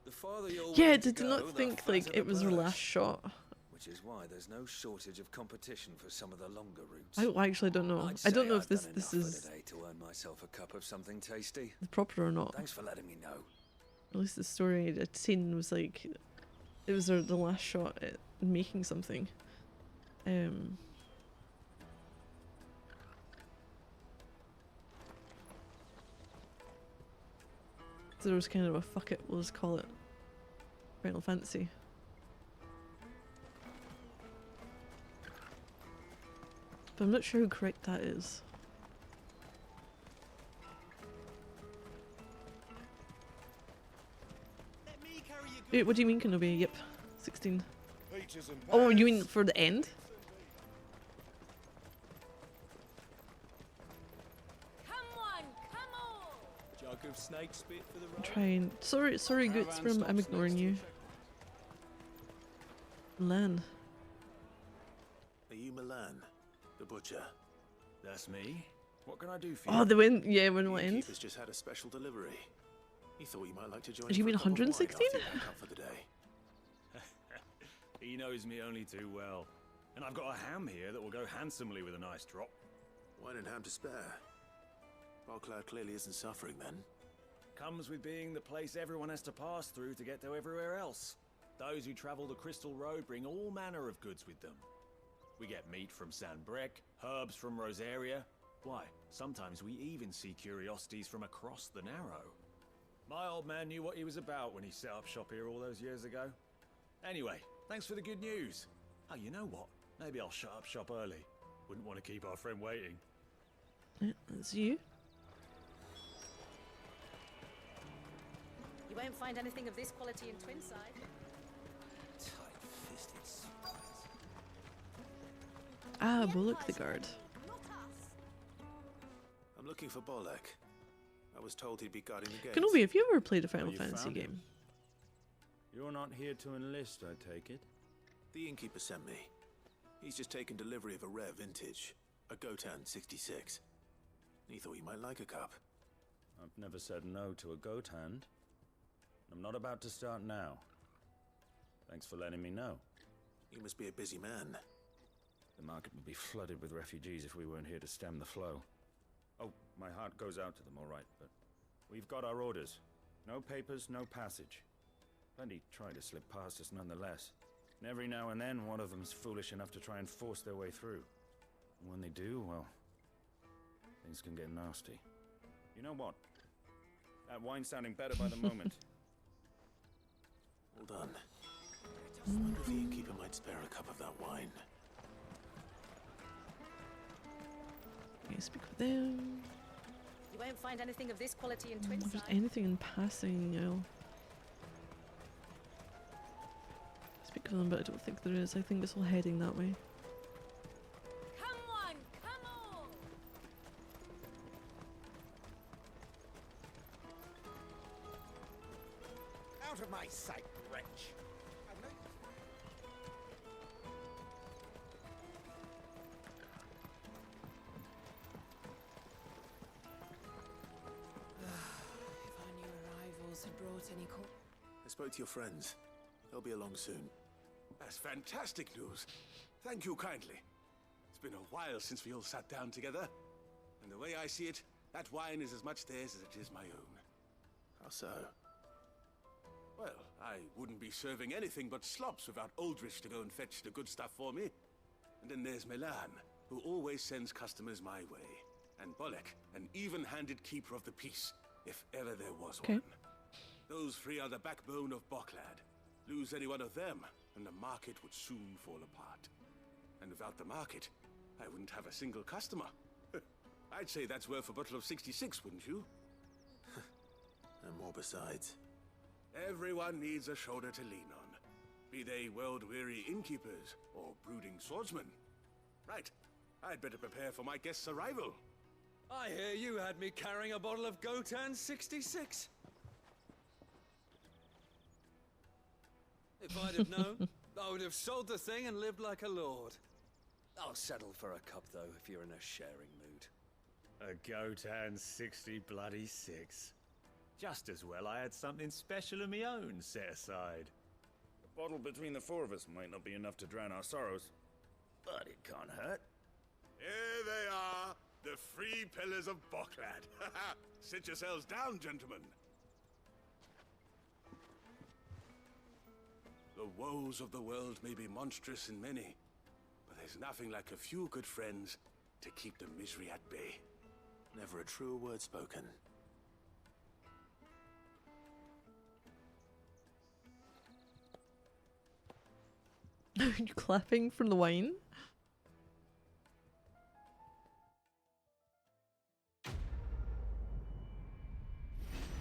S: The farther you're
A: Yeah,
S: willing to
A: did
S: go,
A: not
S: the
A: think
S: fatter
A: like
S: the
A: it was her
S: perks.
A: last shot.
S: Which is why there's no shortage of competition for some of the longer routes.
A: I actually don't know.
S: I'd
A: I don't
S: say
A: know if
S: I've
A: this
S: done
A: this
S: enough for
A: is
S: today to earn myself a cup of something tasty.
A: the proper or not.
S: Thanks for letting me know.
A: At least the story I'd seen was like it was the last shot at making something. So there was kind of a fuck it, we'll just call it Final Fantasy. But I'm not sure how correct that is. Wait, what do you mean, Kenobi? Yep, 16. Oh, you mean for the end?
T: Jug of snake spit for the
A: I'm
T: road.
A: trying. Sorry, Goots, I'm ignoring you. Milan.
B: Are you Milan, the butcher?
U: That's me. What can I do for you?
A: Oh, the wind. Yeah, when will
B: The
A: end?
B: innkeeper's just had a special delivery. He thought you might like to join.
A: Do you mean 116?
B: For the day.
U: He knows me only too well. And I've got a ham here that will go handsomely with a nice drop.
B: Wine and ham to spare. Boklad clearly isn't suffering then.
U: Comes with being the place everyone has to pass through to get to everywhere else. Those who travel the Crystal Road bring all manner of goods with them. We get meat from Sanbrek, herbs from Rosaria. Why, sometimes we even see curiosities from across the Narrow. My old man knew what he was about when he set up shop here all those years ago. Anyway, thanks for the good news. Oh, you know what? Maybe I'll shut up shop early. Wouldn't want to keep our friend waiting.
A: Yeah, that's you.
M: You won't find anything of this quality in Twinside.
I: Tight-fisted spies.
A: Ah, Bullock the guard.
B: I'm looking for Bollock. I was told he'd be guarding the gates.
A: Kenobi, have you ever played a Final
U: you
A: Fantasy
U: found him?
A: game?
U: You're not here to enlist, I take it?
B: The innkeeper sent me. He's just taken delivery of a rare vintage, a Gotan 66. He thought you might like a cup.
U: I've never said no to a goat hand. I'm not about to start now. Thanks for letting me know.
B: You must be a busy man.
U: The market would be flooded with refugees if we weren't here to stem the flow. Oh, my heart goes out to them, all right, but we've got our orders. No papers, no passage. Plenty try to slip past us nonetheless. And every now and then, one of them's foolish enough to try and force their way through. And when they do, well, things can get nasty. You know what? That wine's sounding better by the moment.
B: Hold on. I wonder if the innkeeper might spare a cup of that wine.
A: Okay, speak with them.
M: You won't find anything of this quality in
A: If
M: Twinside.
A: there's anything in passing, I'll speak with them, but I don't think there is. I think it's all heading that way.
M: Come on, come on!
C: Out of my sight, wretch!
M: If our new arrivals had brought any
B: I spoke to your friends. They'll be along soon.
J: That's fantastic news. Thank you kindly. It's been a while since we all sat down together. And the way I see it, that wine is as much theirs as it is my own.
B: How so?
J: Well, I wouldn't be serving anything but slops without Aldrich to go and fetch the good stuff for me. And then there's Milan, who always sends customers my way. And Bolek, an even-handed keeper of the peace, if ever there was one. Those three are the backbone of Boklad. Lose any one of them, and the market would soon fall apart. And without the market, I wouldn't have a single customer. I'd say that's worth a bottle of 66, wouldn't you?
B: And more besides.
J: Everyone needs a shoulder to lean on. Be they world-weary innkeepers or brooding swordsmen. Right, I'd better prepare for my guest's arrival.
S: I hear you had me carrying a bottle of Gotan 66. If I'd have known, I would have sold the thing and lived like a lord. I'll settle for a cup, though, if you're in a sharing mood.
U: A Gotan 60 bloody 6. Just as well I had something special of my own set aside. A bottle between the four of us might not be enough to drown our sorrows, but it can't hurt.
J: Here they are, the three pillars of Boklad. Sit yourselves down, gentlemen. The woes of the world may be monstrous in many, but there's nothing like a few good friends to keep the misery at bay.
B: Never a truer word spoken.
A: Are you clapping for the wine?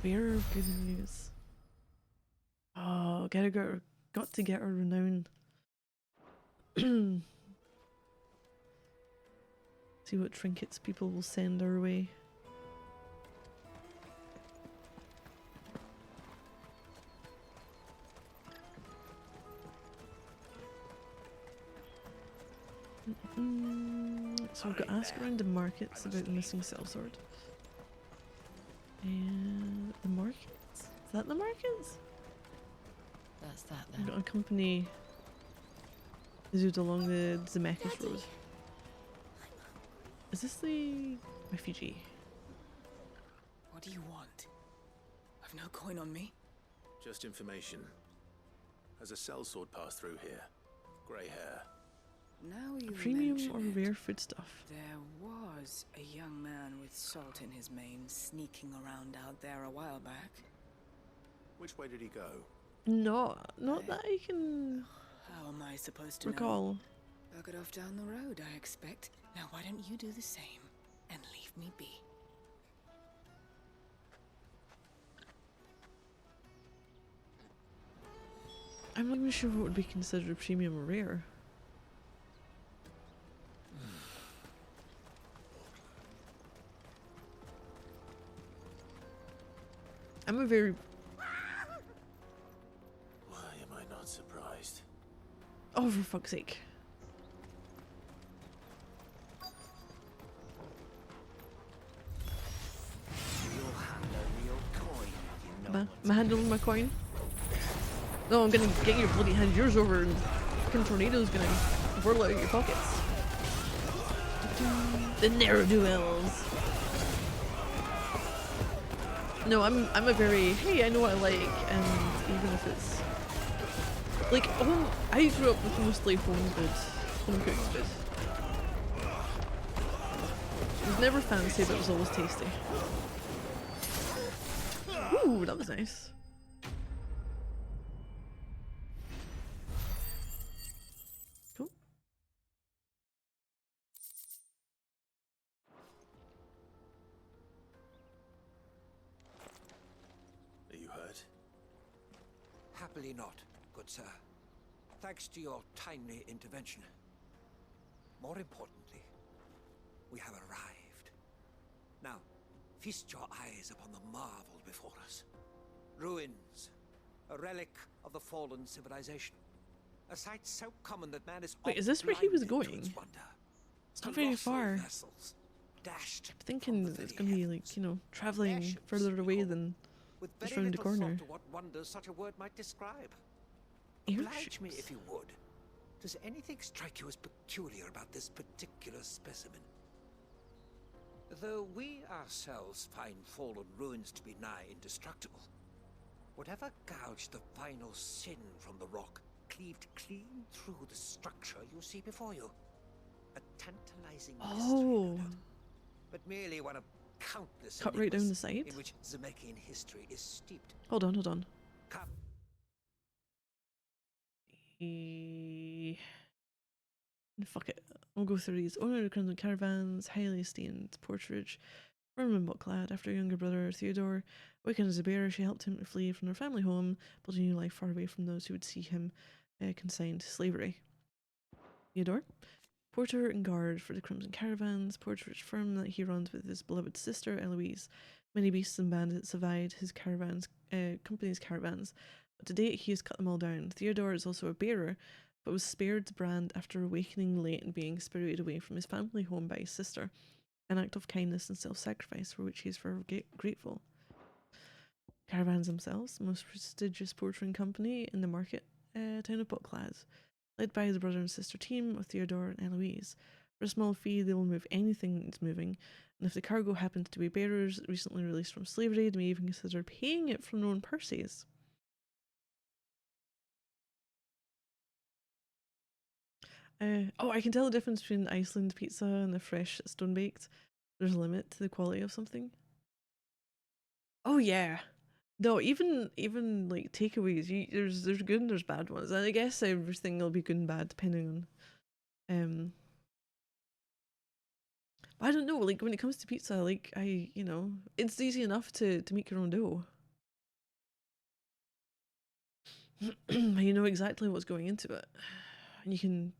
A: Bearer of good news. Oh, got to get her renown. See what trinkets people will send our way. So we've got to ask around the markets about the missing sellsword. And the markets? Is that the markets?
P: That's that
A: We've
P: then.
A: got to accompany Zood along the Zemeckis Road. Is this the refugee?
H: What do you want? I've no coin on me.
B: Just information. Has a sellsword passed through here? Grey hair.
H: Now you
A: Premium
H: mention
A: or
H: it,
A: rare foodstuff?
H: there was a young man with salt in his mane sneaking around out there a while back.
B: Which way did he go?
A: Not that I can
H: How am I supposed to
A: recall.
H: know? Buggered off down the road, I expect. Now why don't you do the same and leave me be?
A: I'm not even sure what would be considered premium or rare. I'm a very...
B: Why am I not surprised?
A: Oh, for fuck's sake.
C: You'll hand over your coin, you know.
A: My hand over my coin. No, I'm gonna get your bloody hand yours over and fucking tornado's gonna whirl out of your pockets. The ne'er-do-wells. No, I'm a very, hey, I know what I like, and even if it's Like, I grew up with mostly home cooked food. It was never fancy, but it was always tasty. Ooh, that was nice. Cool.
B: Are you hurt?
C: Happily not, good sir. Thanks to your timely intervention. More importantly, we have arrived. Now, feast your eyes upon the marvel before us. Ruins, a relic of the fallen civilization. A sight so common that man is
A: Wait, is this where he was going?
C: Wonder.
A: It's not very far.
C: Vessels, dashed
A: I'm thinking it's gonna be like, you know, traveling further away than
C: with
A: just
C: very
A: round the
C: little
A: corner.
C: thought to what wonders such a word might describe.
A: Airships.
C: Oblige me if you would. Does anything strike you as peculiar about this particular specimen? Though we ourselves find fallen ruins to be nigh indestructible, whatever gouged the final sin from the rock cleaved clean through the structure you see before you. A tantalizing mystery, no doubt, but merely one of countless
A: Cut right down the side?
C: in which Zemeckis history is steeped.
A: Hold on.
C: Come.
A: Fuck it. We'll go through these. Owner of the Crimson Caravans, highly esteemed porterage, firm and butt-clad. After her younger brother Theodore awakened as a bear, she helped him to flee from their family home, build a new life far away from those who would see him consigned to slavery. Theodore, porter and guard for the Crimson Caravans, porterage firm that he runs with his beloved sister Eloise. Many beasts and bandits survived his company's caravans, but to date he has cut them all down. Theodore is also a bearer, but was spared the brand after awakening late and being spirited away from his family home by his sister, an act of kindness and self-sacrifice for which he is forever grateful. Caravans themselves, the most prestigious portering company in the market town of Buckclad, led by the brother and sister team of Theodore and Eloise. For a small fee, they will move anything that needs moving, and if the cargo happens to be bearers recently released from slavery, they may even consider paying it from their own purses. I can tell the difference between Iceland pizza and the fresh stone baked. There's a limit to the quality of something. Oh yeah, no, even like takeaways. There's good and there's bad ones, and I guess everything will be good and bad depending on. I don't know. Like when it comes to pizza, like it's easy enough to make your own dough. You know exactly what's going into it, and you can.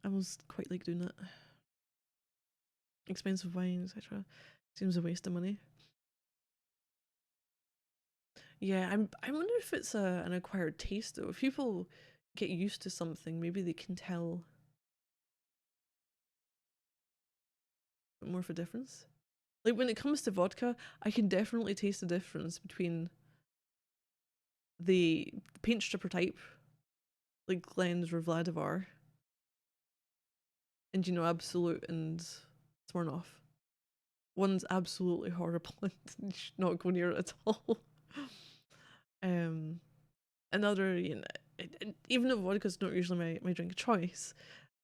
A: I always quite like doing that. Expensive wine, etc. Seems a waste of money. Yeah, I wonder if it's an acquired taste though. If people get used to something, maybe they can tell more of a difference. Like when it comes to vodka, I can definitely taste the difference between the paint stripper type, like Glen's or Vladivar, and Absolute and Smirnoff. One's absolutely horrible and you should not go near it at all. Another, even though vodka's not usually my drink of choice,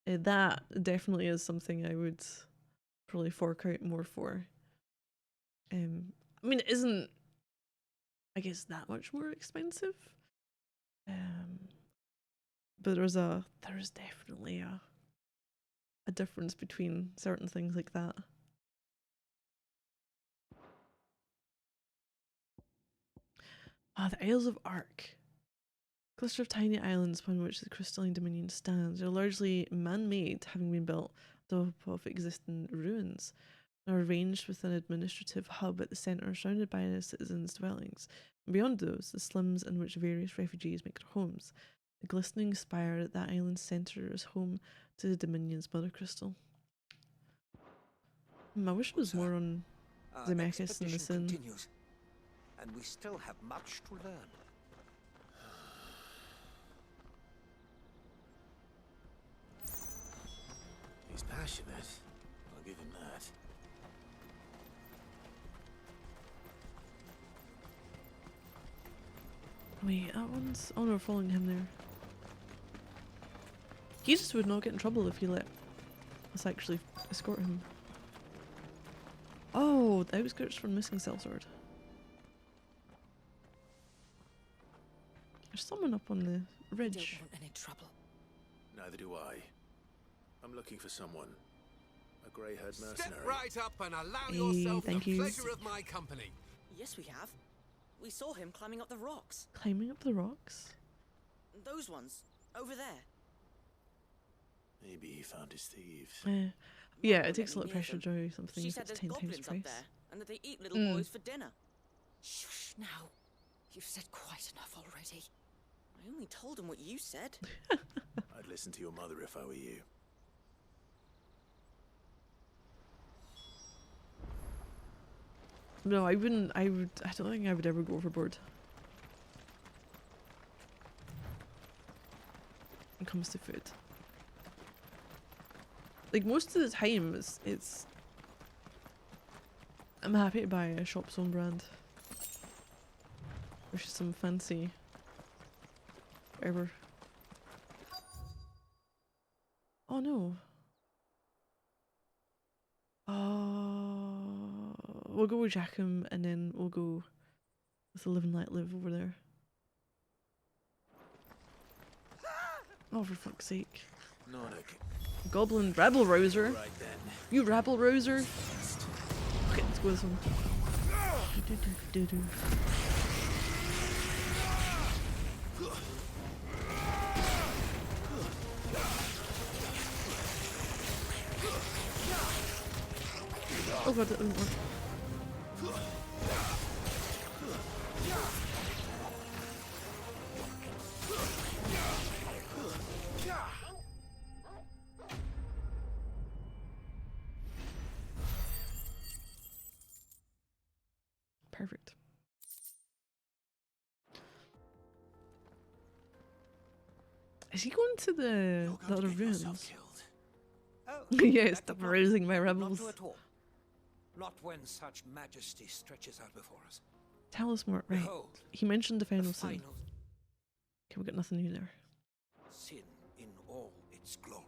A: that definitely is something I would probably fork out more for. I mean, it isn't, I guess, that much more expensive. But there's definitely a difference between certain things like that. The Isles of Ark. Cluster of tiny islands upon which the crystalline dominion stands are largely man-made, having been built on top of existing ruins, and are arranged with an administrative hub at the centre surrounded by the citizens' dwellings, and beyond those, the slums in which various refugees make their homes. The glistening spire at that island's centre is home to the Dominion's mother crystal. I wish it was more on Zemeckis and the Sin.
C: Continues, and we still have much to learn.
B: He's passionate. I'll give him that.
A: Wait, that one's... Oh no, we're following him there. He just would not get in trouble if he let us actually escort him. Oh, the outskirts from missing sellsword. There's someone up on the ridge.
M: Don't want any trouble.
B: Neither do I. I'm looking for someone. A grey-haired mercenary.
Q: Step right up and allow
A: Hey,
Q: yourself the
A: thank you.
Q: pleasure of my company.
E: Yes, we have. We saw him climbing up the rocks.
A: Climbing up the rocks?
E: Those ones, over there.
B: Maybe he found his thieves.
A: Yeah, it takes a lot of pressure to do something
E: She
A: if
E: said
A: it's
E: there's
A: 10 times
E: goblins
A: price.
E: up there, and that they eat little boys for dinner.
M: Shush now. You've said quite enough already.
E: I only told him what you said.
B: I'd listen to your mother if I were you.
A: No, I wouldn't. I don't think I would ever go overboard. When it comes to food. Like, most of the time, it's I'm happy to buy a shop's own brand. Versus some fancy whatever. Oh no. We'll go with Jackham and then we'll go with the Live and Let Live over there. Oh, for fuck's sake. Goblin rabble rouser.
B: Right then.
A: You rabble rouser. Okay, let's go with this one. Oh god, that didn't work. Perfect. Is he going to the other ruins?
C: Oh,
A: Yes,
C: that
A: stop
C: would not-
A: rousing my
C: Not
A: rebels.
C: to at all. Not when such majesty stretches out before us.
A: Tell us more. Right.
C: Behold,
A: He mentioned the final
C: the
A: sin.
C: final
A: Okay, we got nothing new there.
C: sin in all its glory.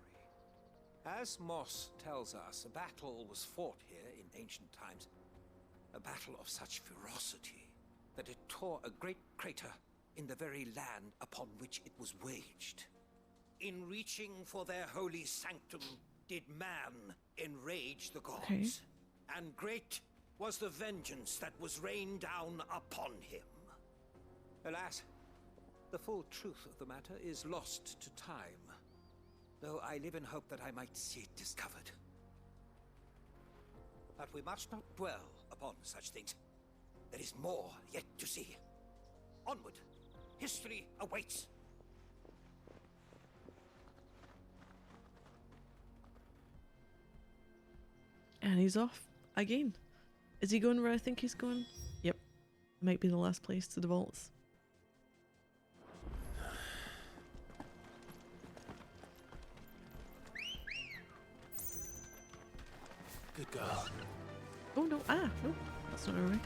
C: As Moss tells us, a battle was fought here in ancient times. A battle of such ferocity that it tore a great crater in the very land upon which it was waged. In reaching for their holy sanctum, did man enrage the gods.
A: Okay.
C: And great was the vengeance that was rained down upon him. Alas, the full truth of the matter is lost to time, though I live in hope that I might see it discovered. But we must not dwell upon such things. There is more yet to see. Onward, history awaits.
A: And he's off again. Is he going where I think he's going? Yep. Might be the last place to the vaults.
B: Good girl.
A: Oh no, no, that's not our way.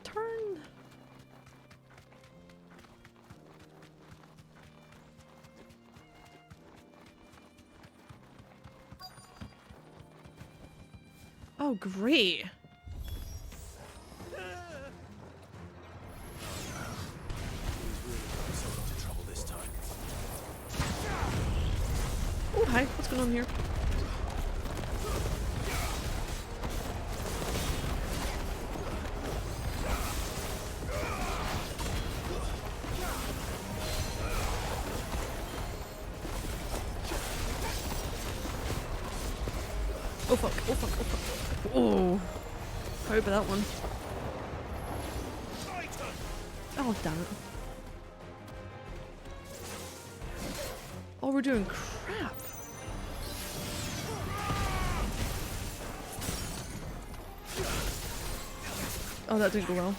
A: Turn! Oh, great! Oh, hi, what's going on here? Oh fuck, oh fuck, oh fuck. Oh. Sorry about that one. Oh, damn it. Oh, we're doing crap. Oh, that didn't go well.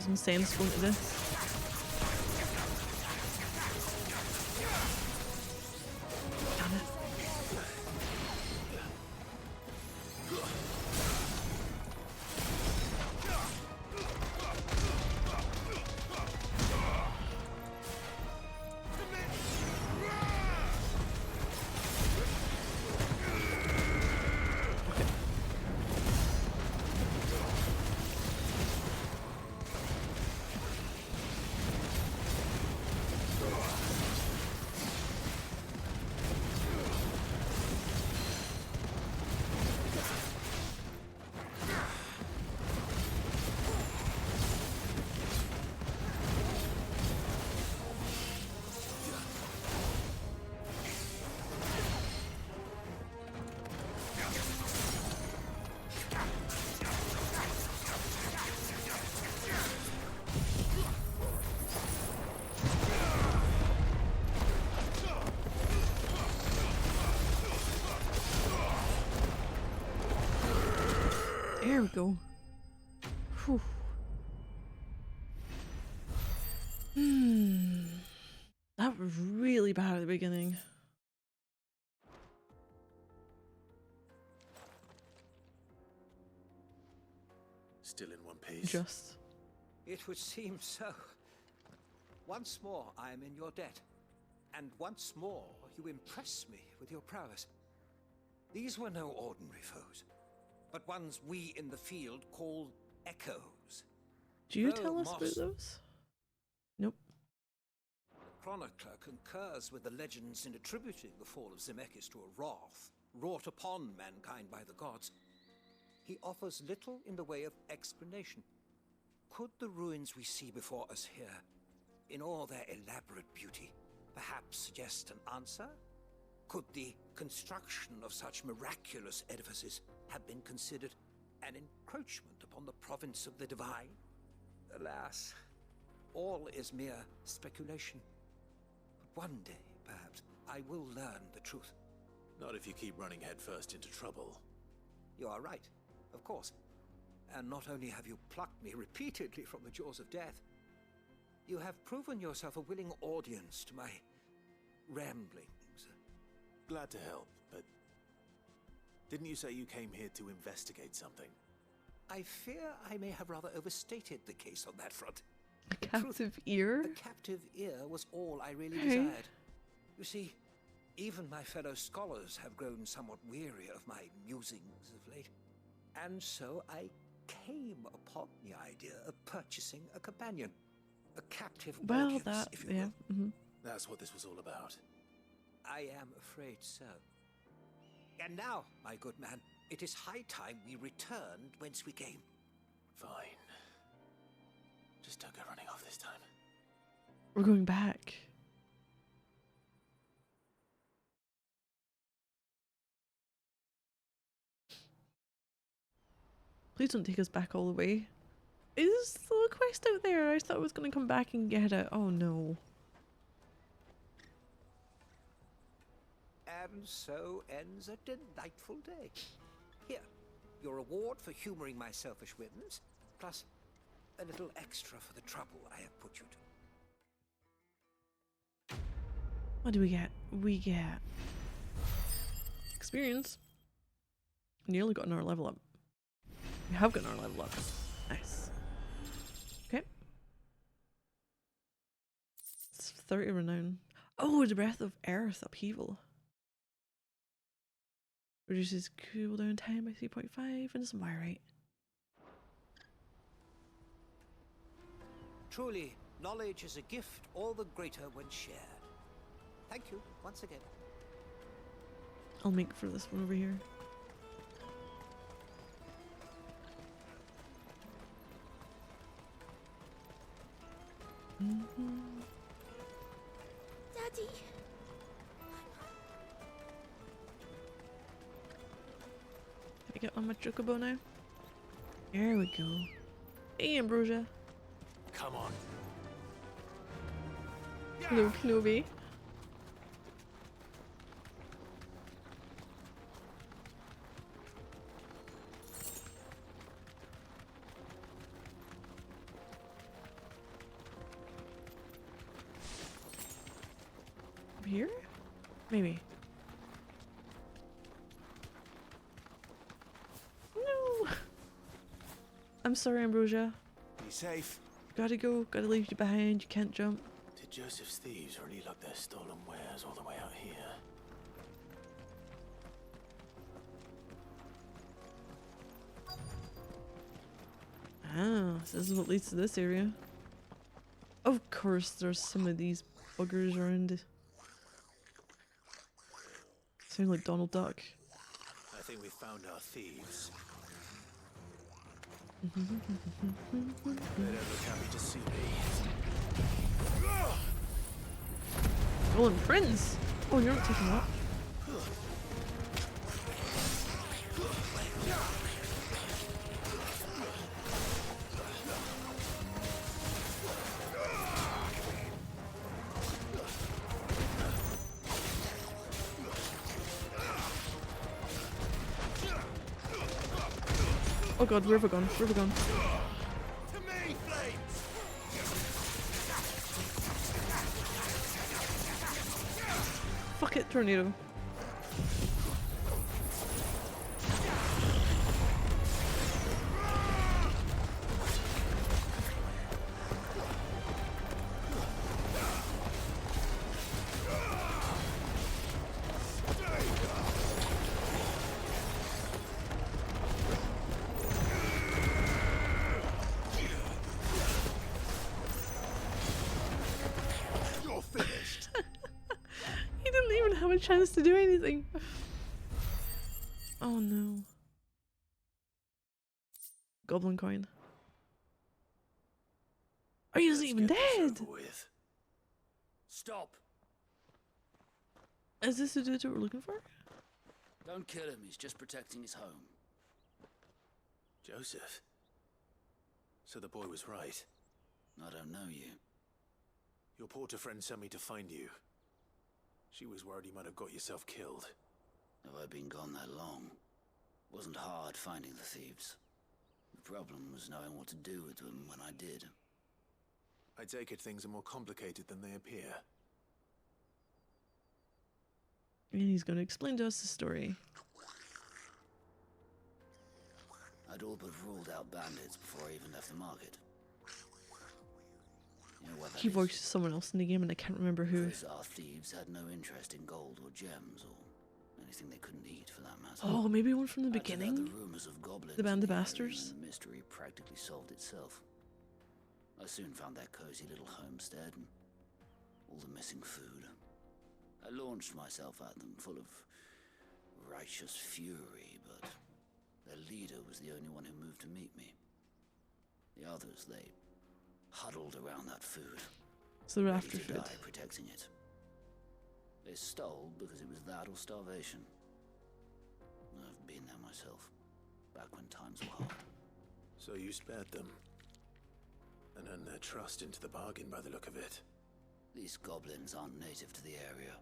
A: got some sense going to this. Damn it. There we go. Whew. That was really bad at the beginning.
B: Still in one piece.
A: Just.
C: It would seem so. Once more I am in your debt. And once more you impress me with your prowess. These were no ordinary foes, but ones we in the field call echoes.
A: Do you
C: Though
A: tell us
C: Moss-
A: about those? Nope.
C: The chronicler concurs with the legends in attributing the fall of Zemeckis to a wrath wrought upon mankind by the gods. He offers little in the way of explanation. Could the ruins we see before us here, in all their elaborate beauty, perhaps suggest an answer? Could the construction of such miraculous edifices have been considered an encroachment upon the province of the divine? Alas, all is mere speculation. But one day, perhaps, I will learn the truth.
B: Not if you keep running headfirst into trouble.
C: You are right, of course. And not only have you plucked me repeatedly from the jaws of death, you have proven yourself a willing audience to my ramblings.
B: Glad to help, but didn't you say you came here to investigate something?
C: I fear I may have rather overstated the case on that front.
A: A captive ear?
C: A captive ear was all I really
A: Hey.
C: desired. You see, even my fellow scholars have grown somewhat weary of my musings of late. And so I came upon the idea of purchasing a companion. A captive
A: Well,
C: audience,
A: that,
C: if you
A: yeah.
C: will.
B: That's what this was all about.
C: I am afraid so. And now, my good man, it is high time we returned whence we came.
B: Fine. Just don't go running off this time.
A: We're going back. Please don't take us back all the way. Is there a quest out there? I thought I was going to come back and get it. Oh no.
C: And so ends a delightful day. Here, your reward for humoring my selfish whims, plus a little extra for the trouble I have put you to.
A: What do we get? We get experience. Nearly got another level up. We have got another level up. Nice. Okay. It's 30 renown. Oh, the Breath of Earth upheaval. Reduces cooldown time by 3.5 and some wire rate.
C: Truly, knowledge is a gift all the greater when shared. Thank you once again.
A: I'll make for this one over here.
K: Daddy.
A: Can I get on my chocobo now? There we go. Hey, Ambrosia.
B: Come on.
A: Hello, Kenobi. Maybe. No! I'm sorry, Ambrosia.
B: Be safe.
A: Gotta go, gotta leave you behind, you can't jump.
B: Did Joseph's thieves really lug their stolen wares all the way out here?
A: Ah, so this is what leads to this area. Of course, there's some of these buggers around. Sound like Donald Duck.
B: I think we found our thieves. They don't look happy to see me.
A: Golden Prince! Oh, you're not taking that. Oh god, where have I gone? Where have I gone? Fuck it, tornado. A chance to do anything. Oh no. Goblin coin. Oh, he isn't even dead.
I: Stop.
A: Is this the dude that we're looking for?
I: Don't kill him, he's just protecting his home.
B: Joseph? So the boy was right.
I: I don't know you.
B: Your porter friend sent me to find you. She was worried you might have got yourself killed.
I: Have I been gone that long? Wasn't hard finding the thieves. The problem was knowing what to do with them when I did.
B: I take it things are more complicated than they appear.
A: And he's going to explain to us the story.
I: I'd all but ruled out bandits before I even left the market. You know what that
A: He
I: is?
A: voiced someone else in the game and I can't remember who.
I: Because our thieves had no interest in gold or gems or anything they couldn't eat for that matter.
A: Oh, maybe one from the
I: Add to that
A: beginning?
I: the rumors of goblins
A: The Band
I: in
A: of
I: area,
A: Bastards?
I: and the mystery practically solved itself. I soon found their cozy little homestead and all the missing food. I launched myself at them full of righteous fury, but their leader was the only one who moved to meet me. The others, they huddled around that food.
A: So they're
I: ready
A: after
I: to
A: food.
I: die protecting it. They stole because it was that or starvation. I've been there myself, back when times were hard.
B: So you spared them. And earned their trust into the bargain by the look of it.
I: These goblins aren't native to the area.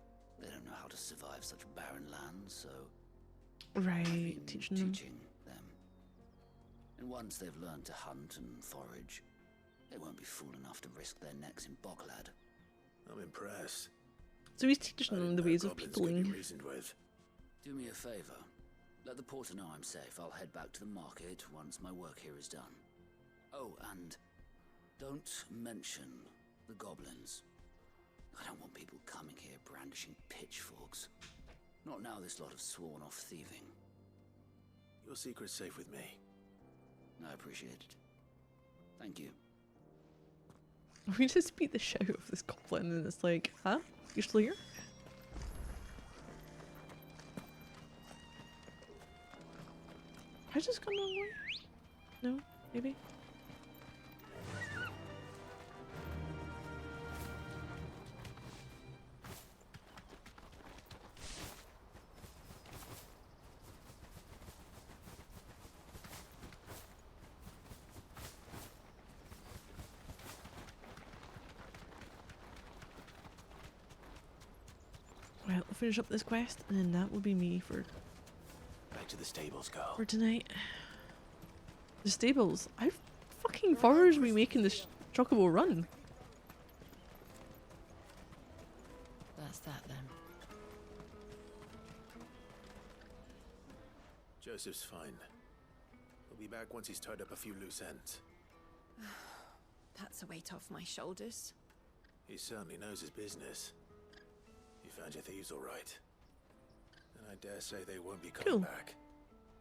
I: They don't know how to survive such barren lands, so...
A: Right, teaching them.
I: them. And once they've learned to hunt and forage, they won't be fool enough to risk their necks in Boglad.
B: I'm impressed.
A: So he's teaching them the ways of
B: Goblins could be
A: peopling.
B: reasoned with.
I: Do me a favor. Let the porter know I'm safe. I'll head back to the market once my work here is done. Oh, and don't mention the goblins. I don't want people coming here brandishing pitchforks. Not now this lot have sworn off thieving.
B: Your secret's safe with me.
I: I appreciate it. Thank you.
A: We just beat the shit out of this goblin and it's like, huh? You're still here? I just gone the wrong way? No? Maybe? Well, I'll finish up this quest and then that will be me for
B: Back to the stables, girl.
A: for tonight. The stables. How fucking far are we making this chocobo run?
P: That's that then.
B: Joseph's fine. He'll be back once he's tied up a few loose ends.
F: That's a weight off my shoulders.
B: He certainly knows his business. You found your thieves all right. And I dare say they won't be coming back.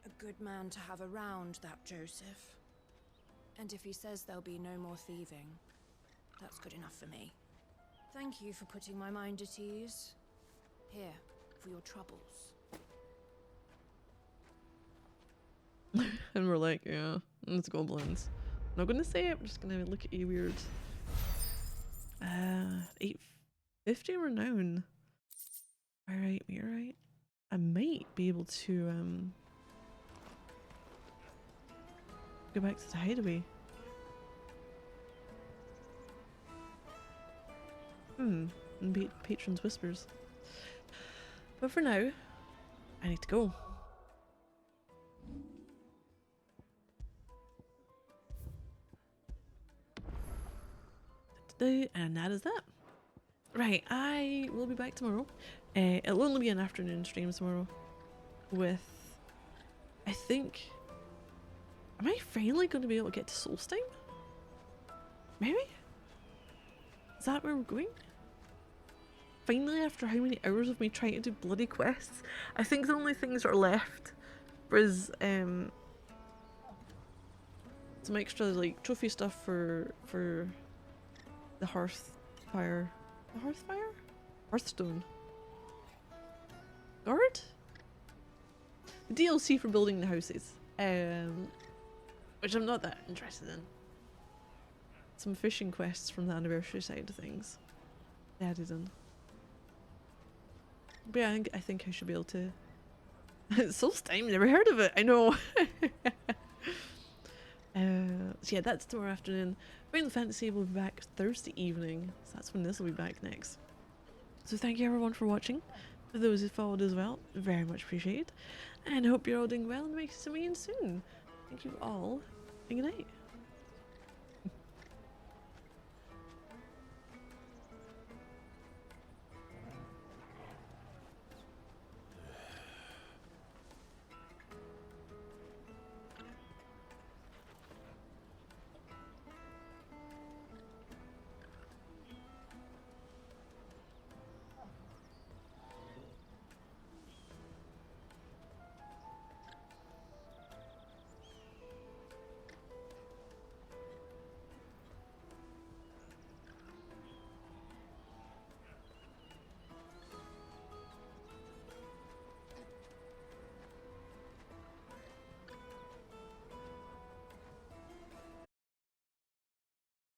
F: A good man to have around, that Joseph. And if he says there'll be no more thieving, that's good enough for me. Thank you for putting my mind at ease. Here, for your troubles.
A: And we're like, yeah, it's goblins. I'm not gonna say it, I'm just gonna look at you weird. 850 renown. Alright, alright. I might be able to go back to the hideaway. And beat Patron's Whispers. But for now, I need to go. And that is that. Right, I will be back tomorrow. It'll only be an afternoon stream tomorrow. With, I think, am I finally going to be able to get to Solstheim? Maybe? Is that where we're going? Finally, after how many hours of me trying to do bloody quests, I think the only things that are left is some extra like trophy stuff for the Hearthstone guard? The DLC for building the houses, which I'm not that interested in. Some fishing quests from the anniversary side of things added in. But yeah, I think I should be able to. Solstheim, never heard of it. I know. So yeah, that's tomorrow afternoon. Final Fantasy will be back Thursday evening, so that's when this will be back next. So thank you everyone for watching. For those who followed as well, very much appreciated. And I hope you're all doing well and make some again soon. Thank you all, and good night.